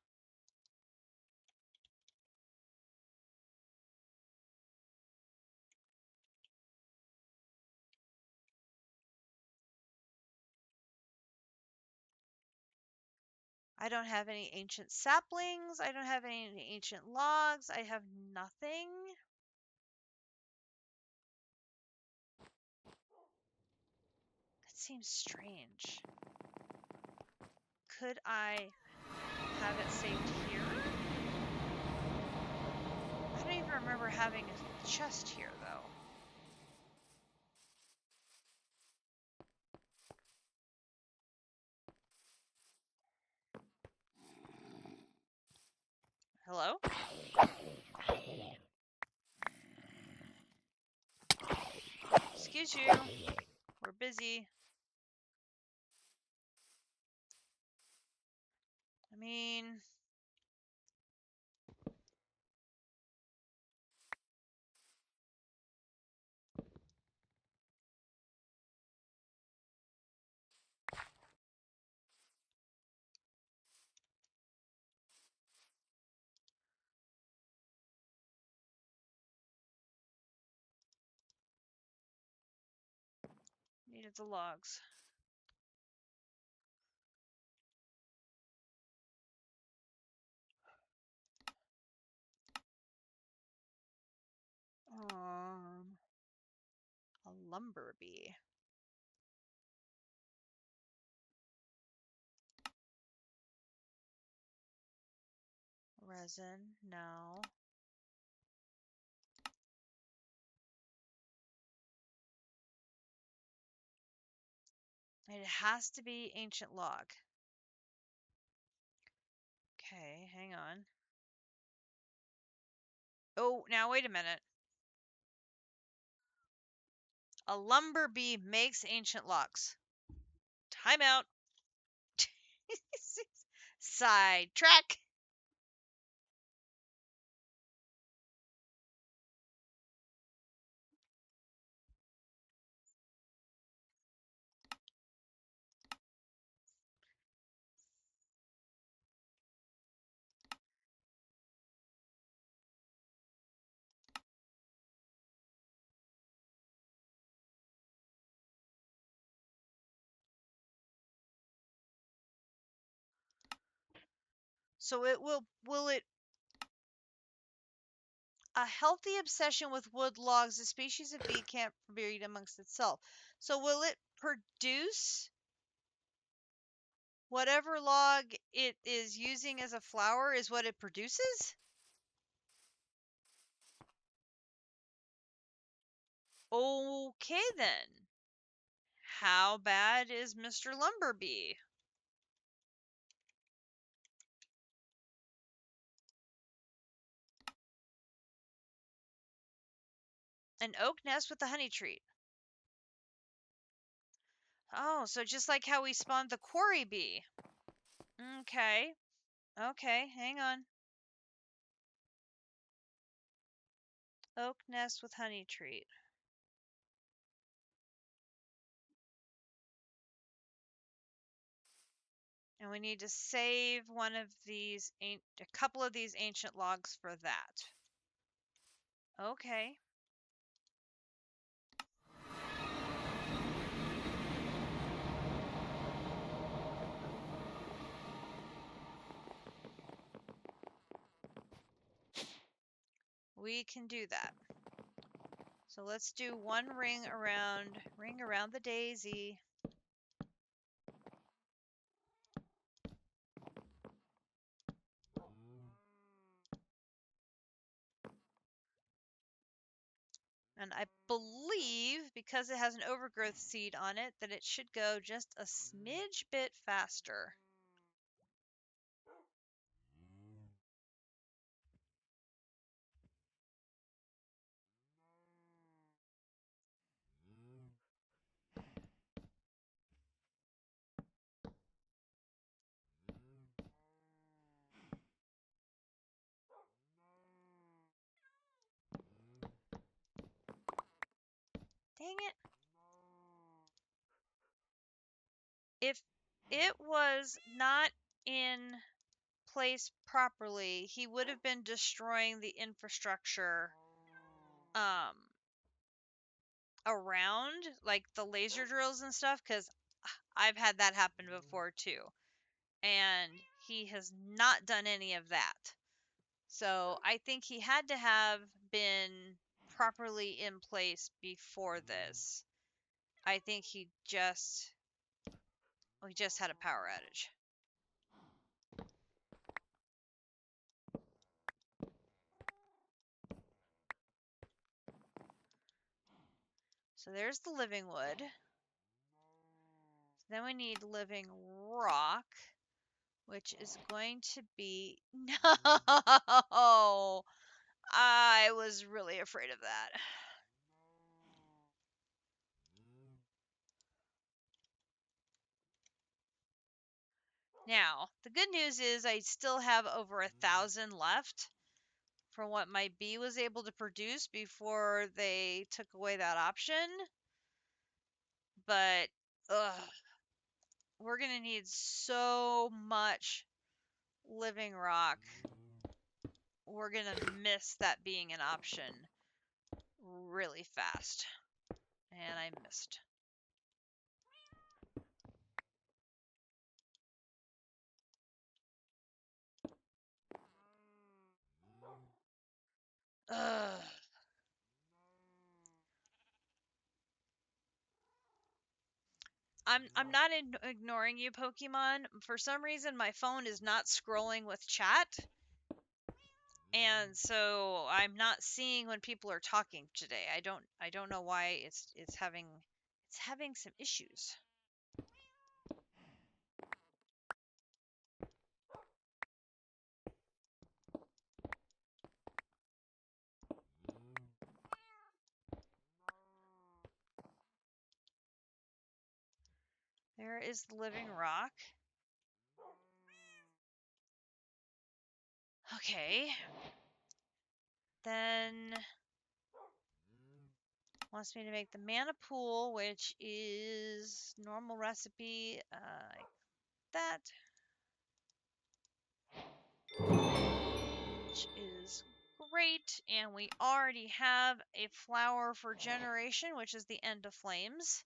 I don't have any ancient saplings. I don't have any ancient logs. I have nothing. That seems strange. Could I have it saved here? I don't even remember having a chest here, though. Hello? Excuse you. We're busy. I mean... Needed the logs. A lumber bee. Resin, no. It has to be ancient log. Okay, hang on. Oh, now wait a minute. A lumber bee makes ancient logs. Time out. Sidetrack. So it will it a healthy obsession with wood logs, the species of bee can't breed amongst itself. So will it produce whatever log it is using as a flower is what it produces? Okay then. How bad is Mr. Lumberbee? An oak nest with a honey tree. Oh, so just like how we spawned the quarry bee. Okay. Okay, hang on. Oak nest with honey tree. And we need to save one of these, a couple of these ancient logs for that. Okay. We can do that. So let's do one ring around the daisy. And I believe, because it has an overgrowth seed on it, that it should go just a smidge bit faster. Dang it. If it was not in place properly, he would have been destroying the infrastructure around, like the laser drills and stuff, because I've had that happen before too. And he has not done any of that. So I think he had to have been properly in place before this. I think we just had a power outage. So there's the living wood. Then we need living rock, which is going to be no. I was really afraid of that. Now, the good news is I still have over 1,000 left from what my bee was able to produce before they took away that option. But, ugh, we're going to need so much living rock. We're going to miss that being an option really fast. And I missed. Ugh. I'm not ignoring you, Pokemon. For some reason, my phone is not scrolling with chat, and so I'm not seeing when people are talking today. I don't know why it's having some issues. There is the living rock. Okay. Then wants me to make the mana pool, which is normal recipe, like that, which is great. And we already have a flower for generation, which is the end of flames.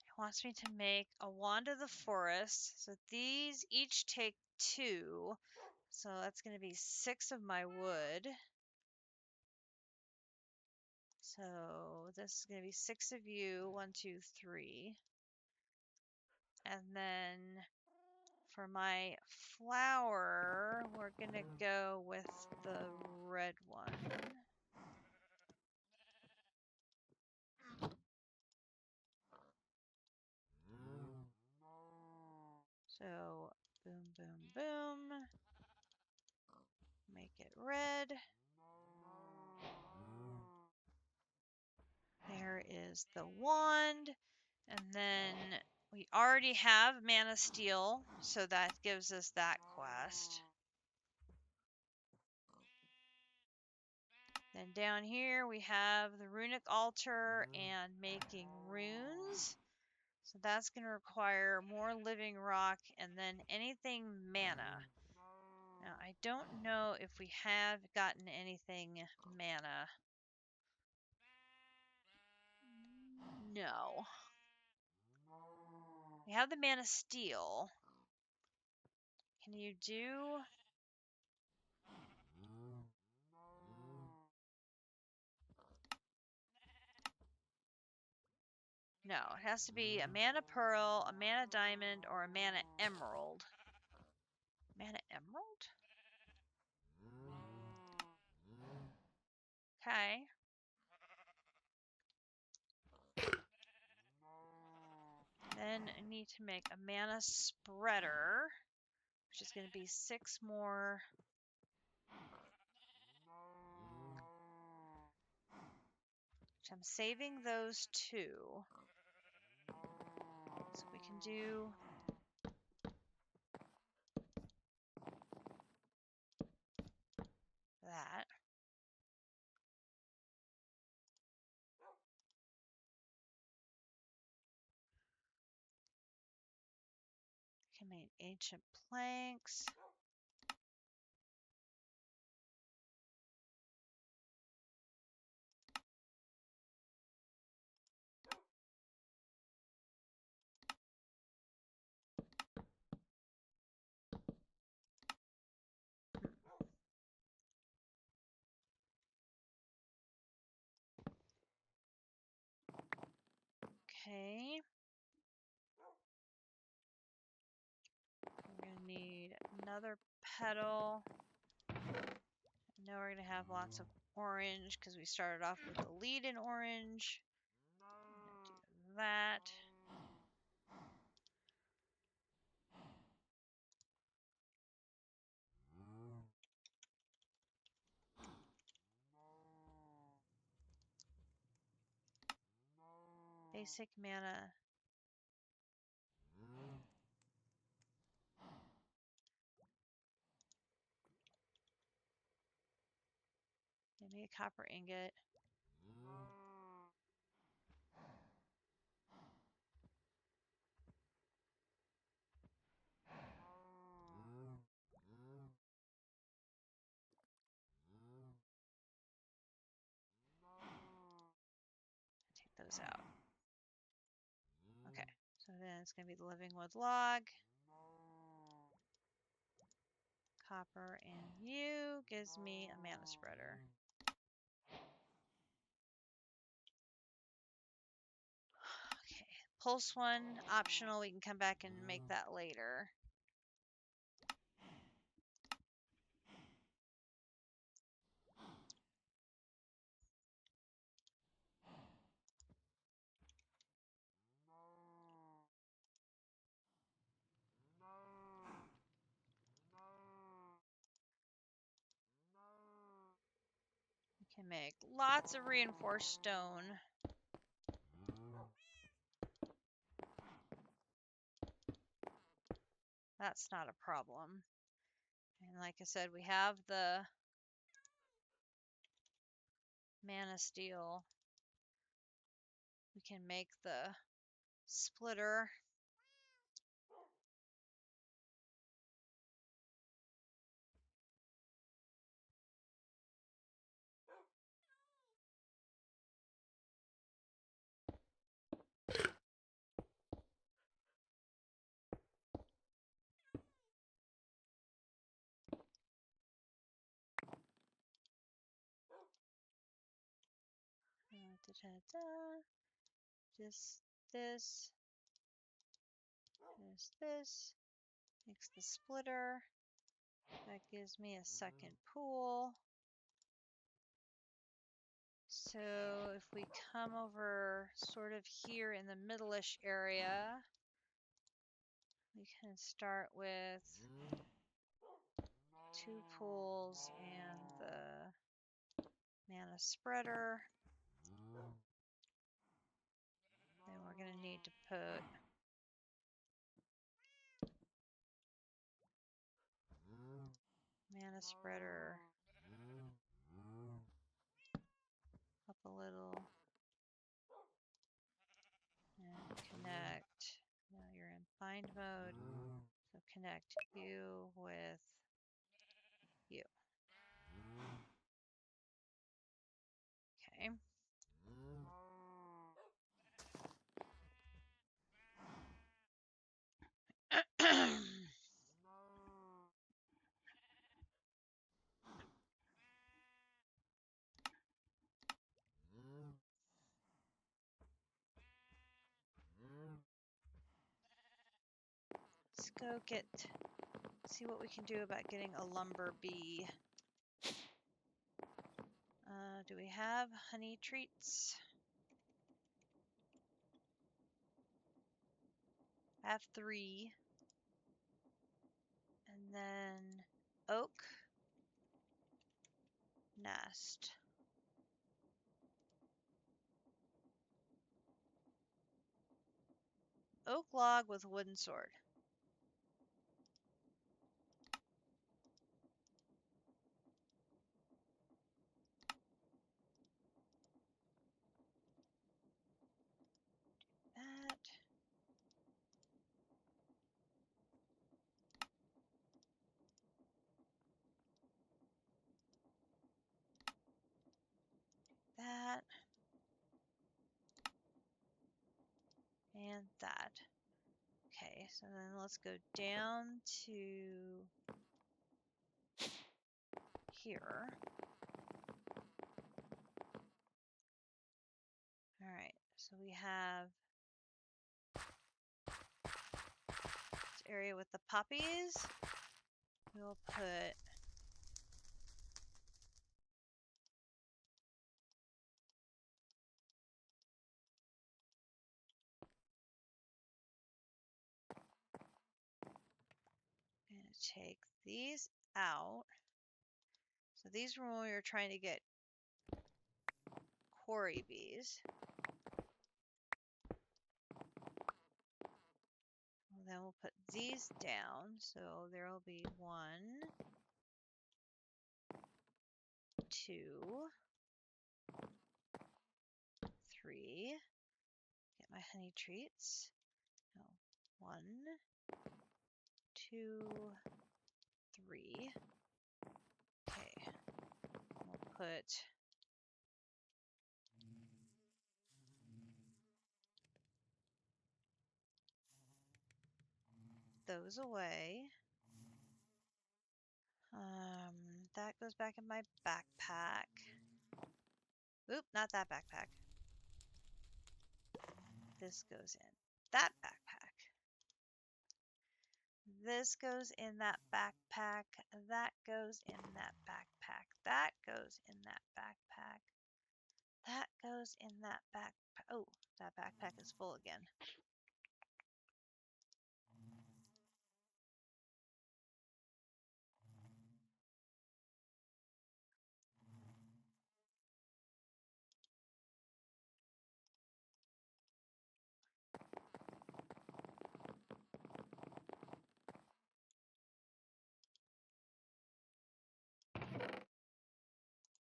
It wants me to make a wand of the forest. So these each take 2. So that's going to be 6 of my wood. So this is going to be 6 of you. 1, 2, 3. And then for my flower, we're going to go with the red one. So boom, boom, boom. Make it red. There is the wand. And then we already have Mana Steel, so that gives us that quest. Then down here we have the Runic Altar and making runes. So that's going to require more living rock and then anything mana. Now I don't know if we have gotten anything mana. No. We have the Mana Steel. Can you do... No, it has to be a Mana Pearl, a Mana Diamond, or a Mana Emerald. Mana Emerald? Okay. Then I need to make a Mana Spreader, which is going to be 6 more. Which I'm saving those 2. So we can do that. Can make ancient planks. Okay. We're going to need another petal. Now we're going to have lots of orange because we started off with the lead in orange. Do that. Basic mana. Give me a copper ingot. Take those out. Okay, so then it's going to be the living wood log. Copper and you gives me a mana spreader. pulse one, optional. We can come back and make that later. We can make lots of reinforced stone. That's not a problem. And like I said, we have the mana steel. We can make the splitter. Just this. There's this. Makes the splitter. That gives me a second pool. So if we come over sort of here in the middle-ish area, we can start with 2 pools and the mana spreader. Then we're going to need to put mana spreader up a little and connect. Now you're in bind mode, so connect you with you. Okay. Let's go see what we can do about getting a lumber bee. Do we have honey treats? I have 3. And then oak nest. Oak log with wooden sword. That. That. And that. Okay, so then let's go down to here. Alright, so we have this area with the poppies. We'll put take these out. So these were when we were trying to get quarry bees. And then we'll put these down. So there will be 1, 2, 3. Get my honey treats. No, 1, 2, 3. Okay, we'll put those away. That goes back in my backpack. Oop, not that backpack. This goes in. that backpack. This goes in that backpack. That goes in that backpack. That goes in that backpack. That goes in that backpack. Oh, that backpack is full again.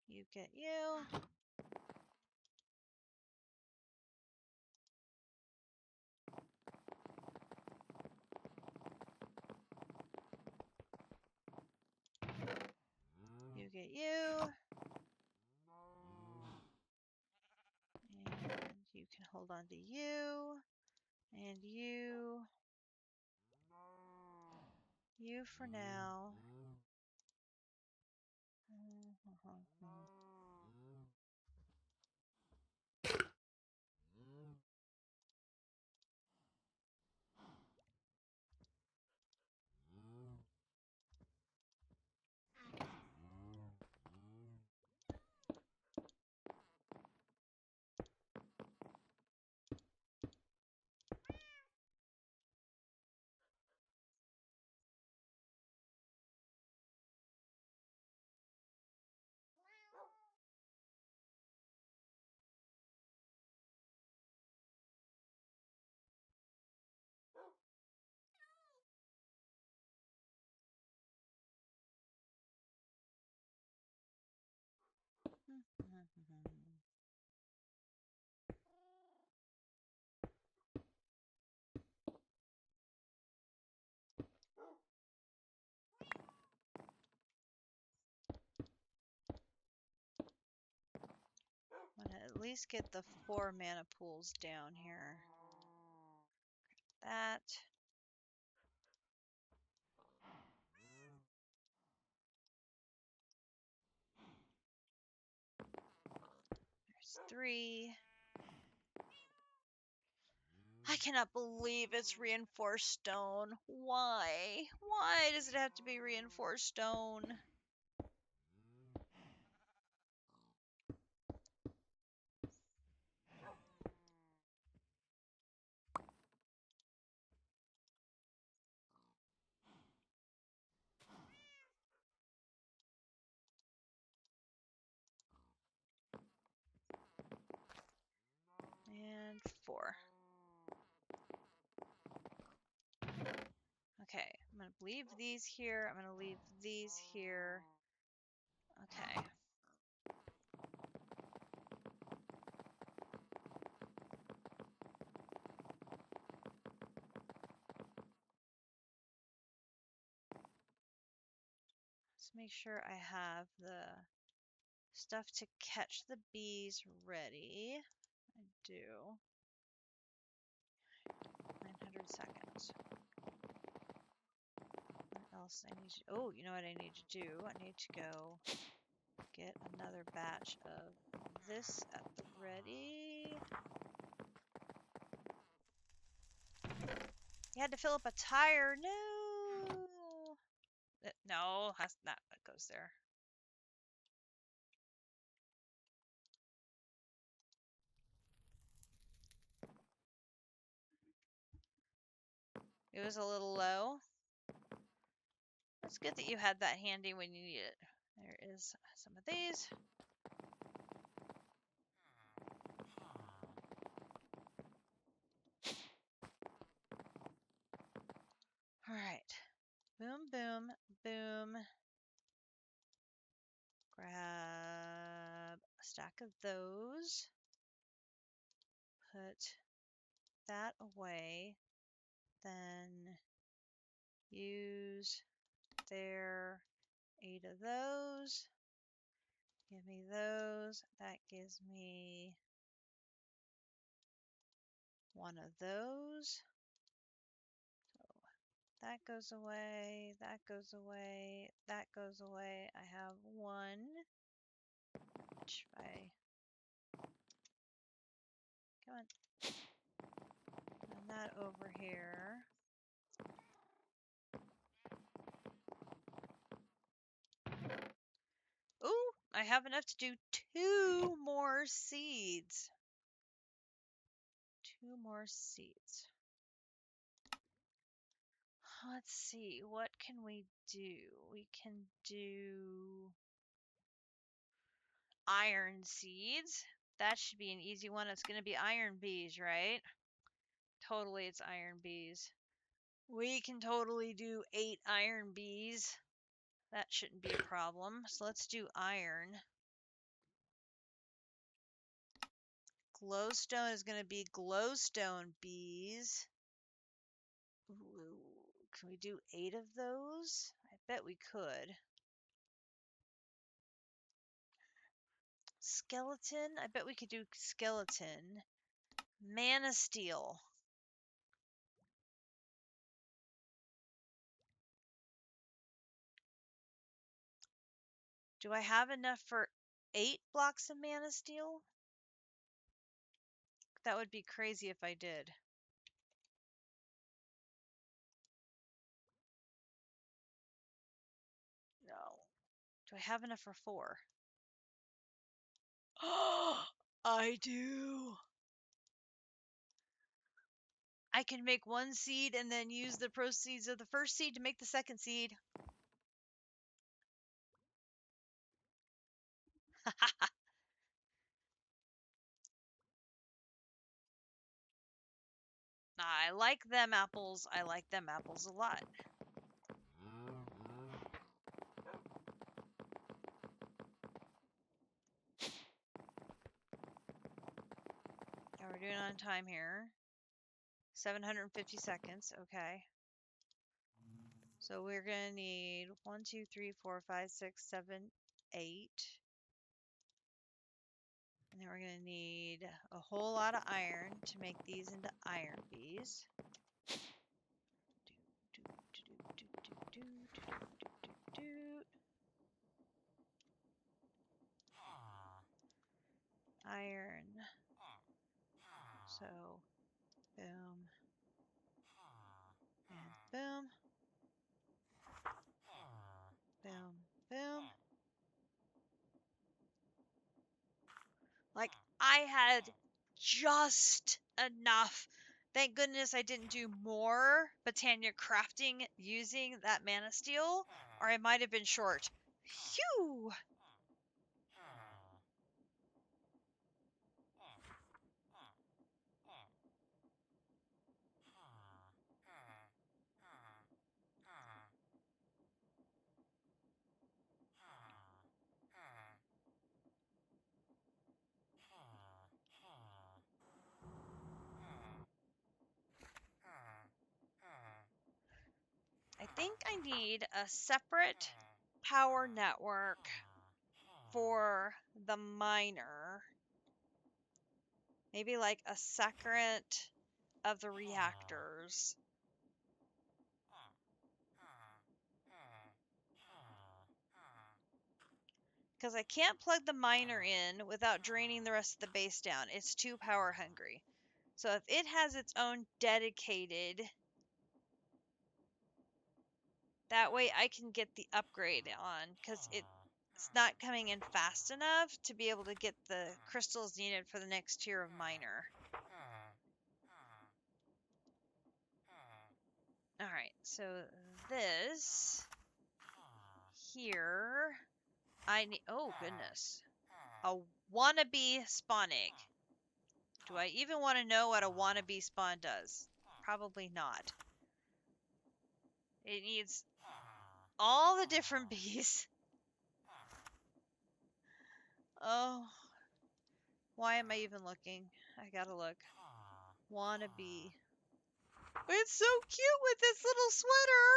You get you. You get you. And you can hold on to you. And you. You for now. I'm gonna at least get the 4 mana pools down here. That. There's 3. I cannot believe it's reinforced stone. Why? Why does it have to be reinforced stone? And 4. Okay, I'm going to leave these here. I'm going to leave these here. Okay. Let's make sure I have the stuff to catch the bees ready. I do. 900 seconds. What else I need to... Oh, you know what I need to do? I need to go get another batch of this at the ready. You had to fill up a tire. No. No, that's not what goes there. It was a little low. It's good that you had that handy when you need it. There is some of these. All right. Boom, boom, boom. Grab a stack of those. Put that away. Then use their 8 of those. Give me those. That gives me 1 of those. So that goes away. That goes away. That goes away. I have 1. Which I... Come on. And that that over here. Ooh, I have enough to do 2 more seeds. 2 more seeds. Let's see, what can we do? We can do iron seeds. That should be an easy one. It's going to be iron bees, right? Totally, it's iron bees. We can totally do 8 iron bees. That shouldn't be a problem. So let's do iron. Glowstone is going to be glowstone bees. Ooh, can we do 8 of those? I bet we could. Skeleton? I bet we could do skeleton. Mana steel. Do I have enough for 8 blocks of mana steel? That would be crazy if I did. No. Do I have enough for 4? Oh, I do. I can make 1 seed and then use the proceeds of the first seed to make the second seed. I like them apples. I like them apples a lot. How are we doing on time here? 750 seconds. Okay. So we're going to need 1, 2, 3, 4, 5, 6, 7, 8. And then we're going to need a whole lot of iron to make these into iron bees. Iron. So, boom. And boom. Boom. Boom. Like, I had just enough. Thank goodness I didn't do more Botania crafting using that mana steel, or I might have been short. Phew! I think I need a separate power network for the miner. Maybe like a second of the reactors. Because I can't plug the miner in without draining the rest of the base down. It's too power hungry. So if it has its own dedicated, that way I can get the upgrade on. Because it's not coming in fast enough to be able to get the crystals needed for the next tier of miner. Alright, so this here, I need, oh goodness, a wannabe spawn egg. Do I even want to know what a wannabe spawn does? Probably not. It needs all the different bees. Oh, why am I even looking? I gotta look. Wannabe. It's so cute with this little sweater.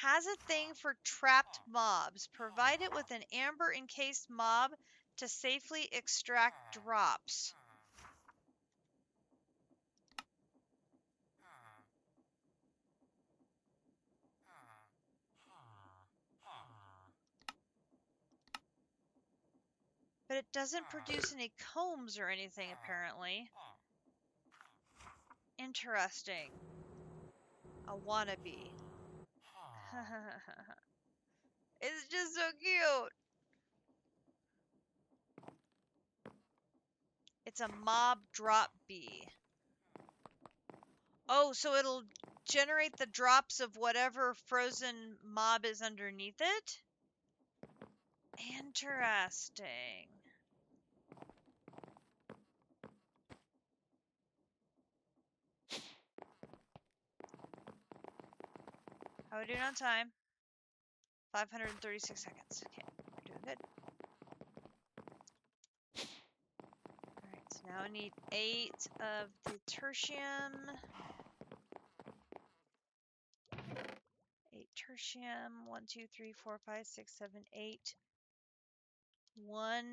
Has a thing for trapped mobs. Provide it with an amber encased mob to safely extract drops. But it doesn't produce any combs or anything, apparently. Interesting. A wannabe. It's just so cute. It's a mob drop bee. Oh, so it'll generate the drops of whatever frozen mob is underneath it? Interesting. How are we doing on time? 536 seconds. Okay, we're doing good. Alright, so now I need 8 of the tertium. 8 tertium. 1, 2, 3, 4, 5, 6, 7, 8. 1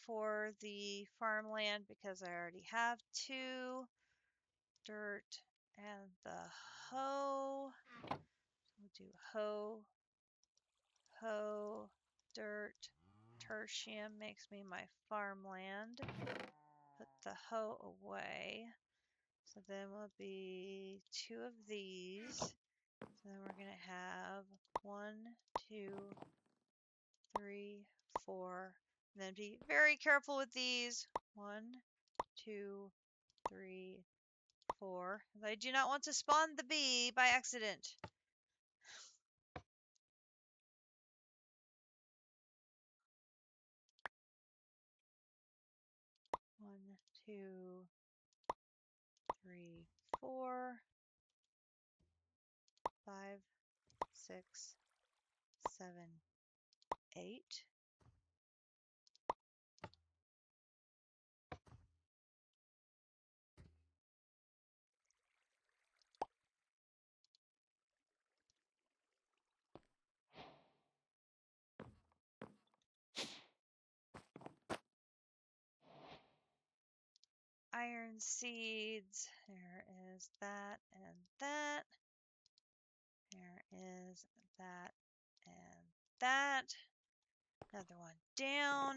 for the farmland because I already have 2. Dirt and the hoe. We'll do hoe, hoe, dirt. Tertium makes me my farmland. Put the hoe away. So then will be 2 of these. So then we're going to have 1, 2, 3, 4. And then be very careful with these. 1, 2, 3, 4. I do not want to spawn the bee by accident. One, 2, 3, 4, 5, 6, 7, 8. Iron seeds. There is that and that. There is that and that. Another one down.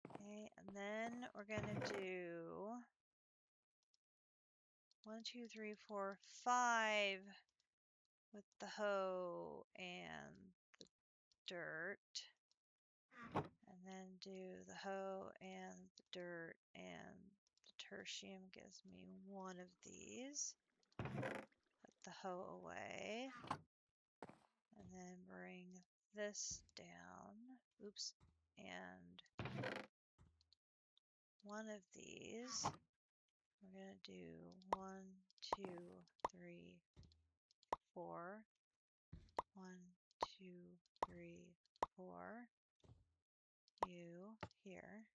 Okay, and then we're going to do 1, 2, 3, 4, 5 with the hoe and the dirt. And then do the hoe and the dirt, and the tertium gives me 1 of these. Put the hoe away. And then bring this down. Oops. And 1 of these. We're going to do 1, 2, 3, 4. 1, 2, 3, 4. You here.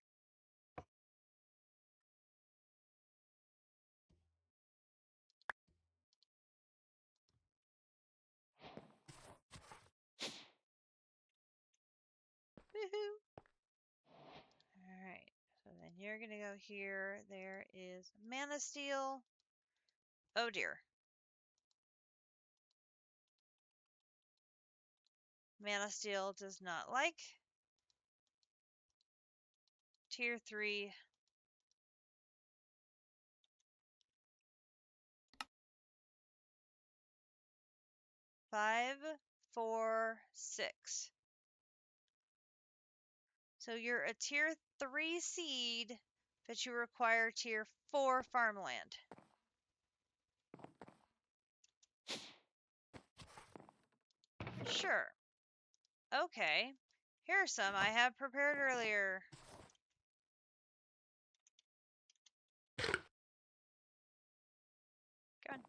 Woohoo! Alright, so then you're going to go here. There is mana steel. Oh dear. Mana steel does not like. Tier 3. 5, 4, 6. So you're a tier 3 seed, but you require tier 4 farmland. Sure. Okay. Here are some I have prepared earlier. Go on.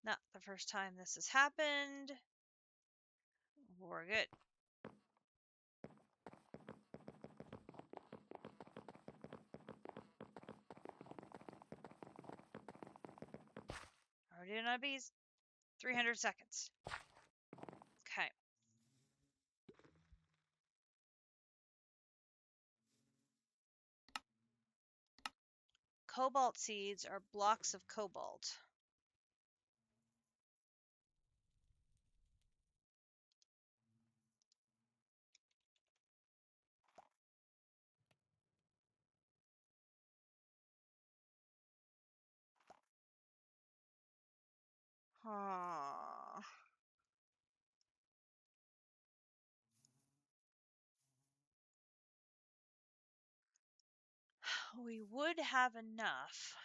Not the first time this has happened. We're good. Are we doing on bees? 300 seconds. Okay. Cobalt seeds are blocks of cobalt. Huh. We would have enough.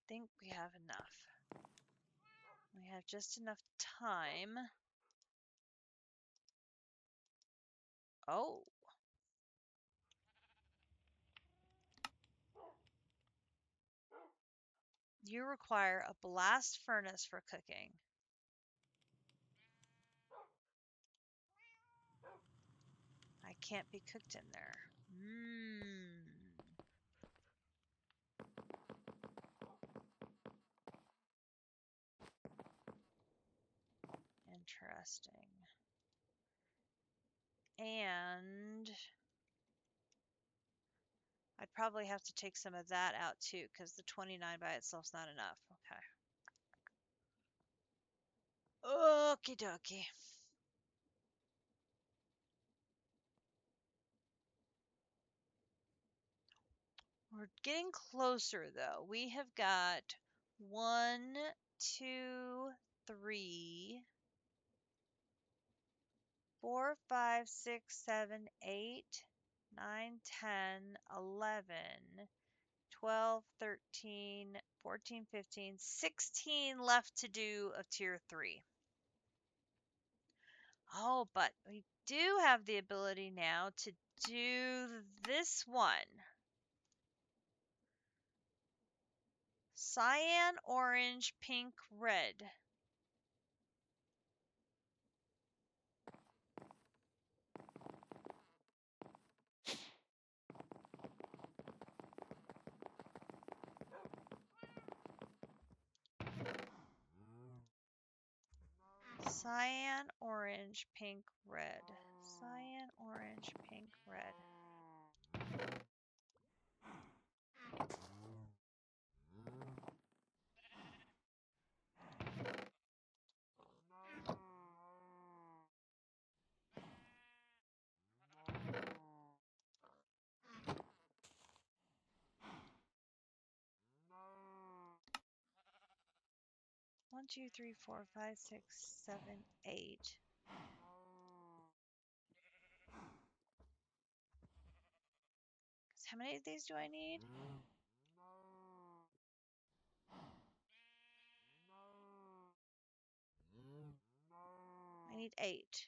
I think we have enough. We have just enough time. Oh. You require a blast furnace for cooking. I can't be cooked in there. Mmm. Interesting. And I'd probably have to take some of that out too, because the 29 by itself's not enough. Okay. Okie dokie. We're getting closer though. We have got 1, 2, 3, 4, 5, 6, 7, 8, 9, 10, 11, 12, 13, 14, 15, 16 left to do of tier 3. Oh, but we do have the ability now to do this one. Cyan, orange, pink, red. Cyan, orange, pink, red. Cyan, orange, pink, red. One, two, three, four, five, six, 7, 8. How many of these do I need? I need 8.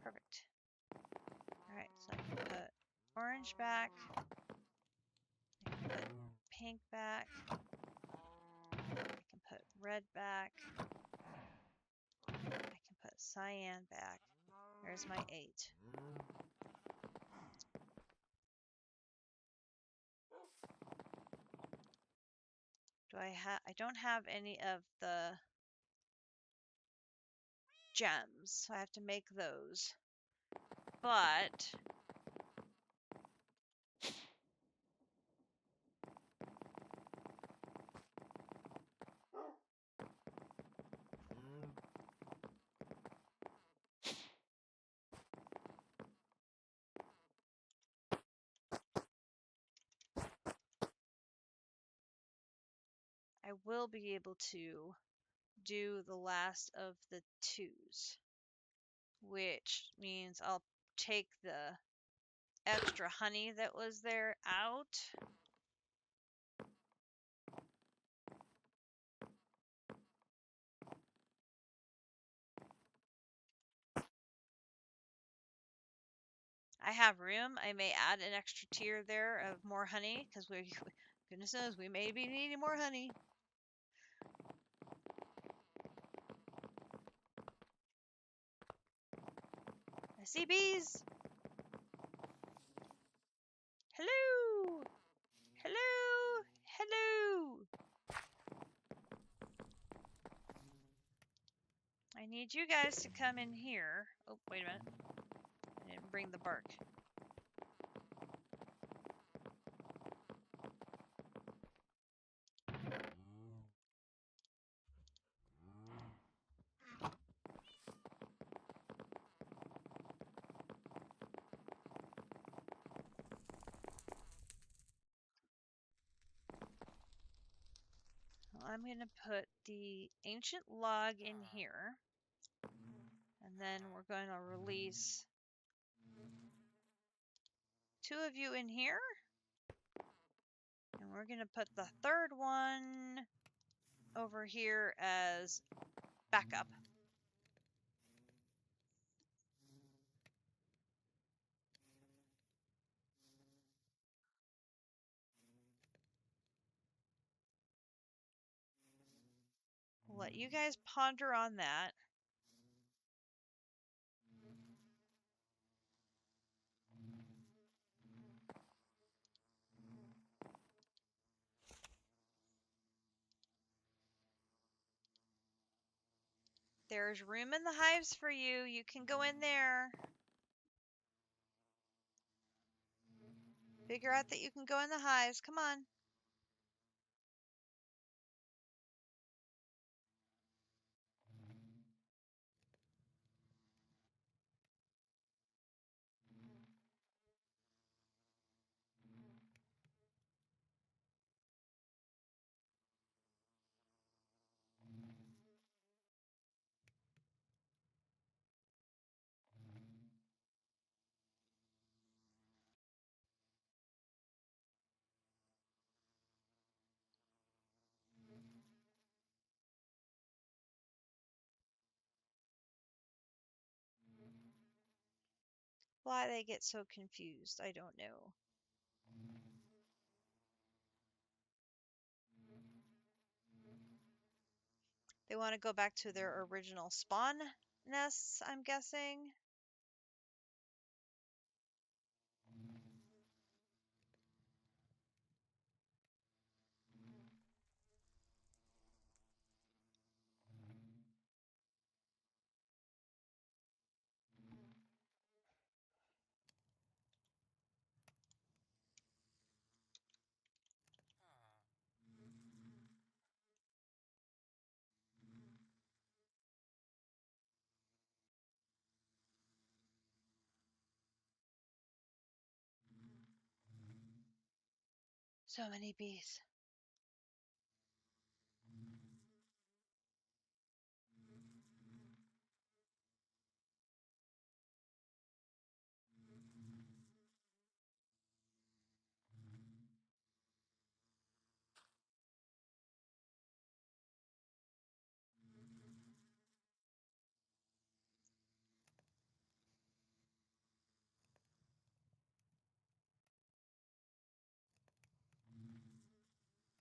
Perfect. Alright, so I can put orange back. I can put pink back. I can put red back. I can put cyan back. There's my 8. I don't have any of the gems, so I have to make those. But I will be able to do the last of the 2s, which means I'll take the extra honey that was there out. I have room. I may add an extra tier there of more honey because we, goodness knows, we may be needing more honey. see bees. Hello. Hello. Hello. I need you guys to come in here. Oh, wait a minute. I didn't bring the bark. I'm going to put the ancient log in here. And then we're going to release 2 of you in here. And we're going to put the 3rd one over here as backup. We'll let you guys ponder on that. There's room in the hives for you. You can go in there. Figure out that you can go in the hives. Come on. Why they get so confused, I don't know. They want to go back to their original spawn nests, I'm guessing. So many bees.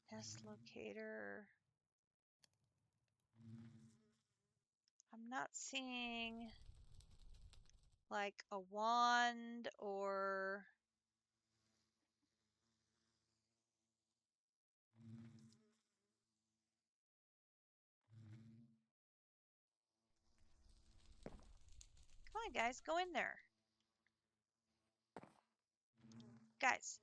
Nest locator. I'm not seeing like a wand or come on guys, go in there. Guys.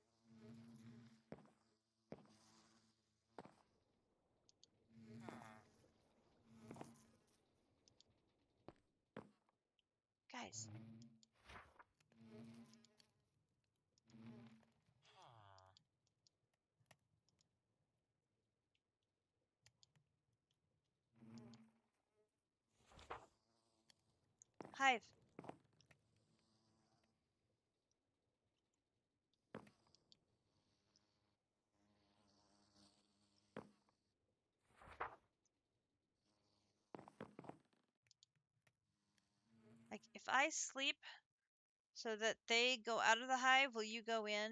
Guys. Hive. Like if I sleep so that they go out of the hive, will you go in?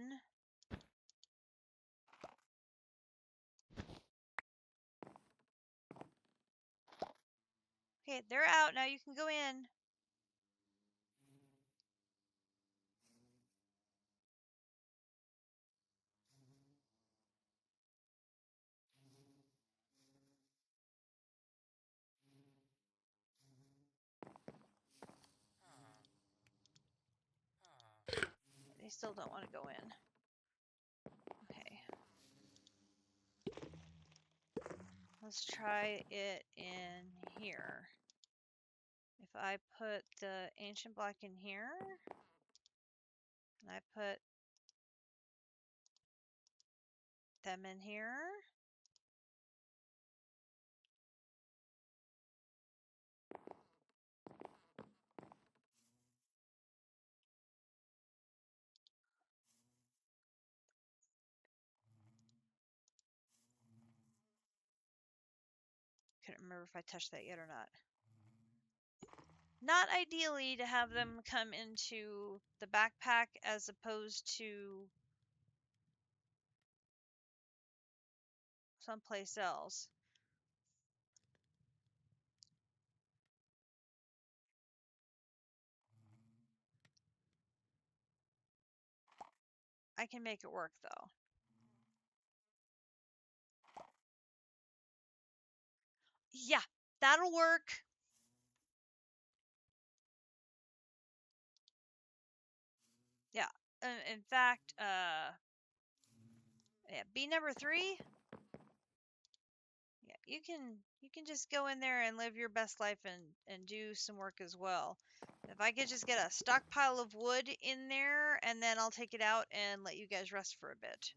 Okay, they're out now. You can go in. still don't want to go in. Okay. Let's try it in here. If I put the ancient block in here, and I put them in here. Couldn't remember if I touched that yet or not. Not ideally to have them come into the backpack as opposed to someplace else. I can make it work though. Yeah, that'll work. Yeah. In fact, yeah, bee number 3. Yeah, you can just go in there and live your best life and do some work as well. If I could just get a stockpile of wood in there, and then I'll take it out and let you guys rest for a bit.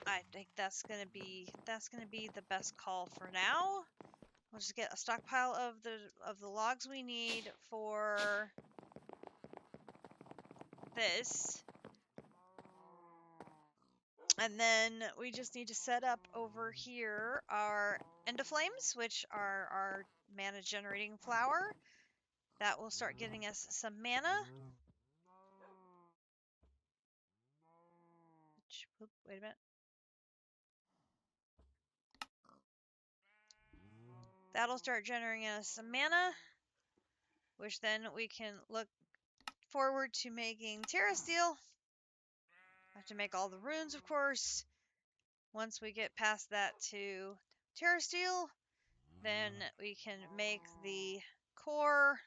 I think that's gonna be the best call for now. We'll just get a stockpile of the logs we need for this. And then we just need to set up over here our endoflames, which are our mana generating flower. That will start getting us some mana. Wait a minute. That'll start generating us some mana, which then we can look forward to making Terra Steel. I have to make all the runes, of course. Once we get past that to Terra Steel, then we can make the core,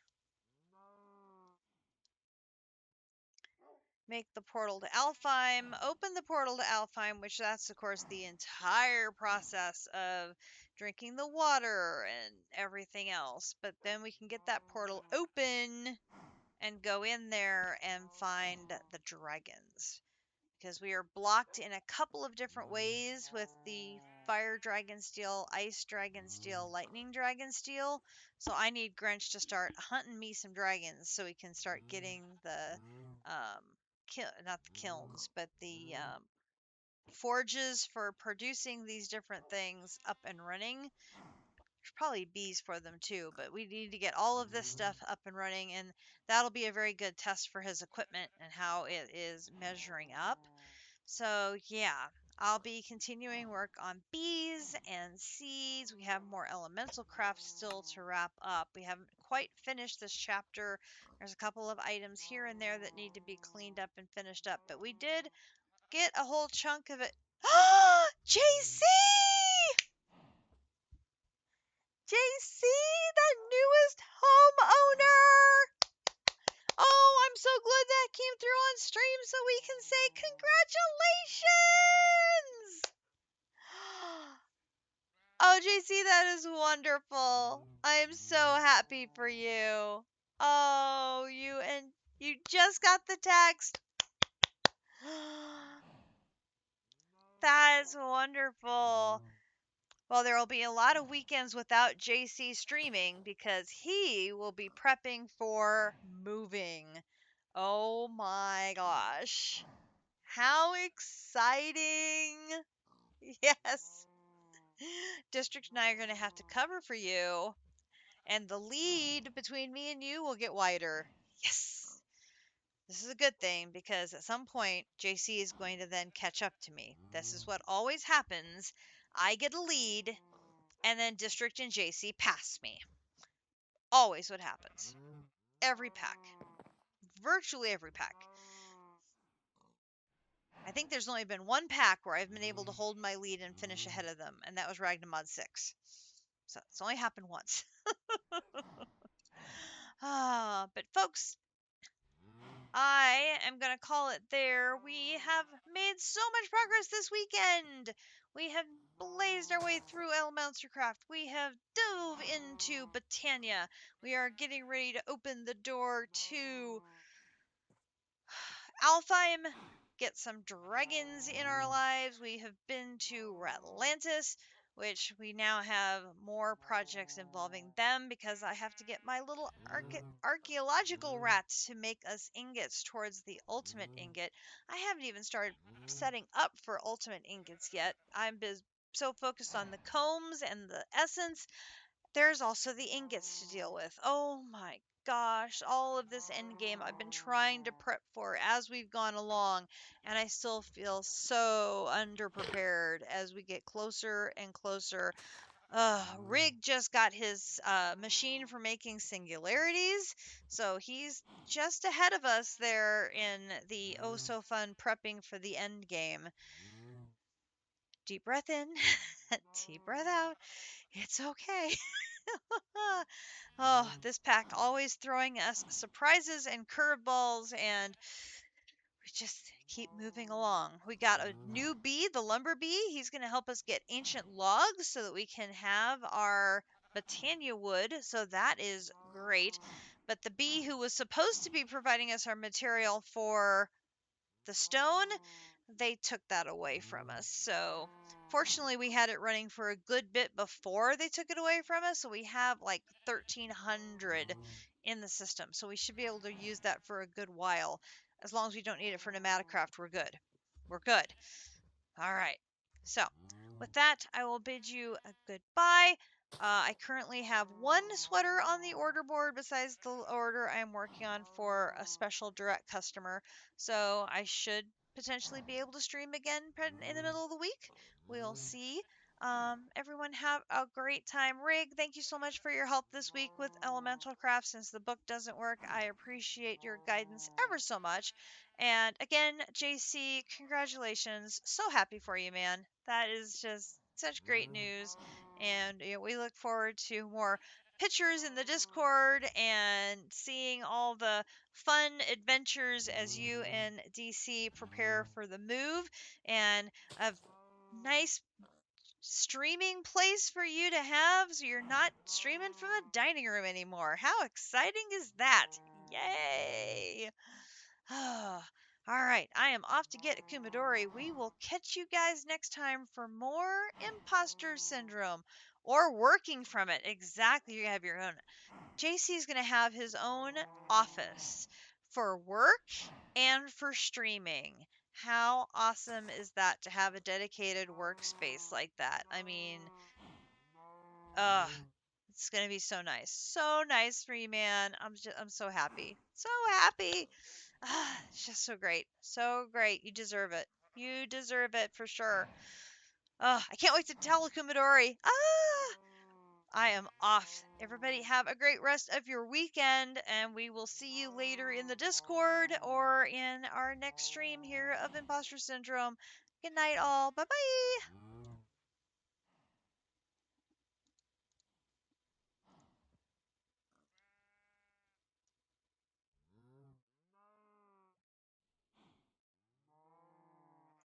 make the portal to Alfheim, open the portal to Alfheim, which that's, of course, the entire process of drinking the water and everything else. But then we can get that portal open and go in there and find the dragons. Because we are blocked in a couple of different ways with the fire dragon steel, ice dragon steel, lightning dragon steel. So I need Grinch to start hunting me some dragons so we can start getting the not the kilns, but the forges for producing these different things up and running. There's probably bees for them too, but we need to get all of this stuff up and running, and that'll be a very good test for his equipment and how it is measuring up. So yeah, I'll be continuing work on bees and seeds. We have more elemental crafts still to wrap up. We haven't quite finished this chapter. There's a couple of items here and there that need to be cleaned up and finished up, but we did get a whole chunk of it. JC! JC, the newest homeowner! Oh, I'm so glad that came through on stream so we can say congratulations! Oh, JC, that is wonderful. I am so happy for you. Oh, you just got the text. That is wonderful. Well, there will be a lot of weekends without JC streaming because he will be prepping for moving. Oh my gosh. How exciting! Yes. District and I are going to have to cover for you, and the lead between me and you will get wider. Yes. This is a good thing because at some point, JC is going to then catch up to me. This is what always happens. I get a lead, and then District and JC pass me. Always what happens. Every pack. Virtually every pack. I think there's only been one pack where I've been able to hold my lead and finish ahead of them, and that was Ragnamod 6. So it's only happened once. But folks, I am going to call it there. We have made so much progress this weekend. We have blazed our way through Elemental Craft. We have dove into Botania. We are getting ready to open the door to Alfheim, get some dragons in our lives. We have been to Atlantis, which we now have more projects involving them because I have to get my little archaeological rats to make us ingots towards the ultimate ingot. I haven't even started setting up for ultimate ingots yet. So focused on the combs and the essence. There's also the ingots to deal with. Oh my gosh, all of this end game I've been trying to prep for as we've gone along, and I still feel so underprepared as we get closer and closer. Rig just got his machine for making singularities, so he's just ahead of us there in the oh so fun prepping for the end game. Deep breath in, deep breath out. It's okay. Oh, this pack always throwing us surprises and curveballs, and we just keep moving along. We got a new bee, the lumber bee. He's going to help us get ancient logs so that we can have our Botania wood. So that is great. But the bee who was supposed to be providing us our material for the stone, they took that away from us. So fortunately, we had it running for a good bit before they took it away from us. So we have like 1,300 in the system. So we should be able to use that for a good while. As long as we don't need it for Pneumaticraft, we're good. We're good. All right. So, with that, I will bid you a goodbye. I currently have one sweater on the order board besides the order I'm working on for a special direct customer. So, I should potentially be able to stream again in the middle of the week. We'll see. Everyone have a great time. Rig, thank you so much for your help this week with Elemental Craft. Since the book doesn't work, I appreciate your guidance ever so much. And again, JC, congratulations. So happy for you, man. That is just such great news. And we look forward to more pictures in the Discord and seeing all the fun adventures as you and DC prepare for the move and a nice streaming place for you to have so you're not streaming from a dining room anymore. How exciting is that? Yay! All right, I am off to get a Kumadori. We will catch you guys next time for more imposter syndrome or working from it. Exactly, you have your own. JC's going to have his own office for work and for streaming. How awesome is that to have a dedicated workspace like that? I mean, uh, it's gonna be so nice. So nice for you, man. I'm so happy. So happy. It's just so great. So great. You deserve it. You deserve it for sure. I can't wait to tell Kumadori. I am off. Everybody have a great rest of your weekend, and we will see you later in the Discord or in our next stream here of Imposter Syndrome. Good night, all. Bye bye.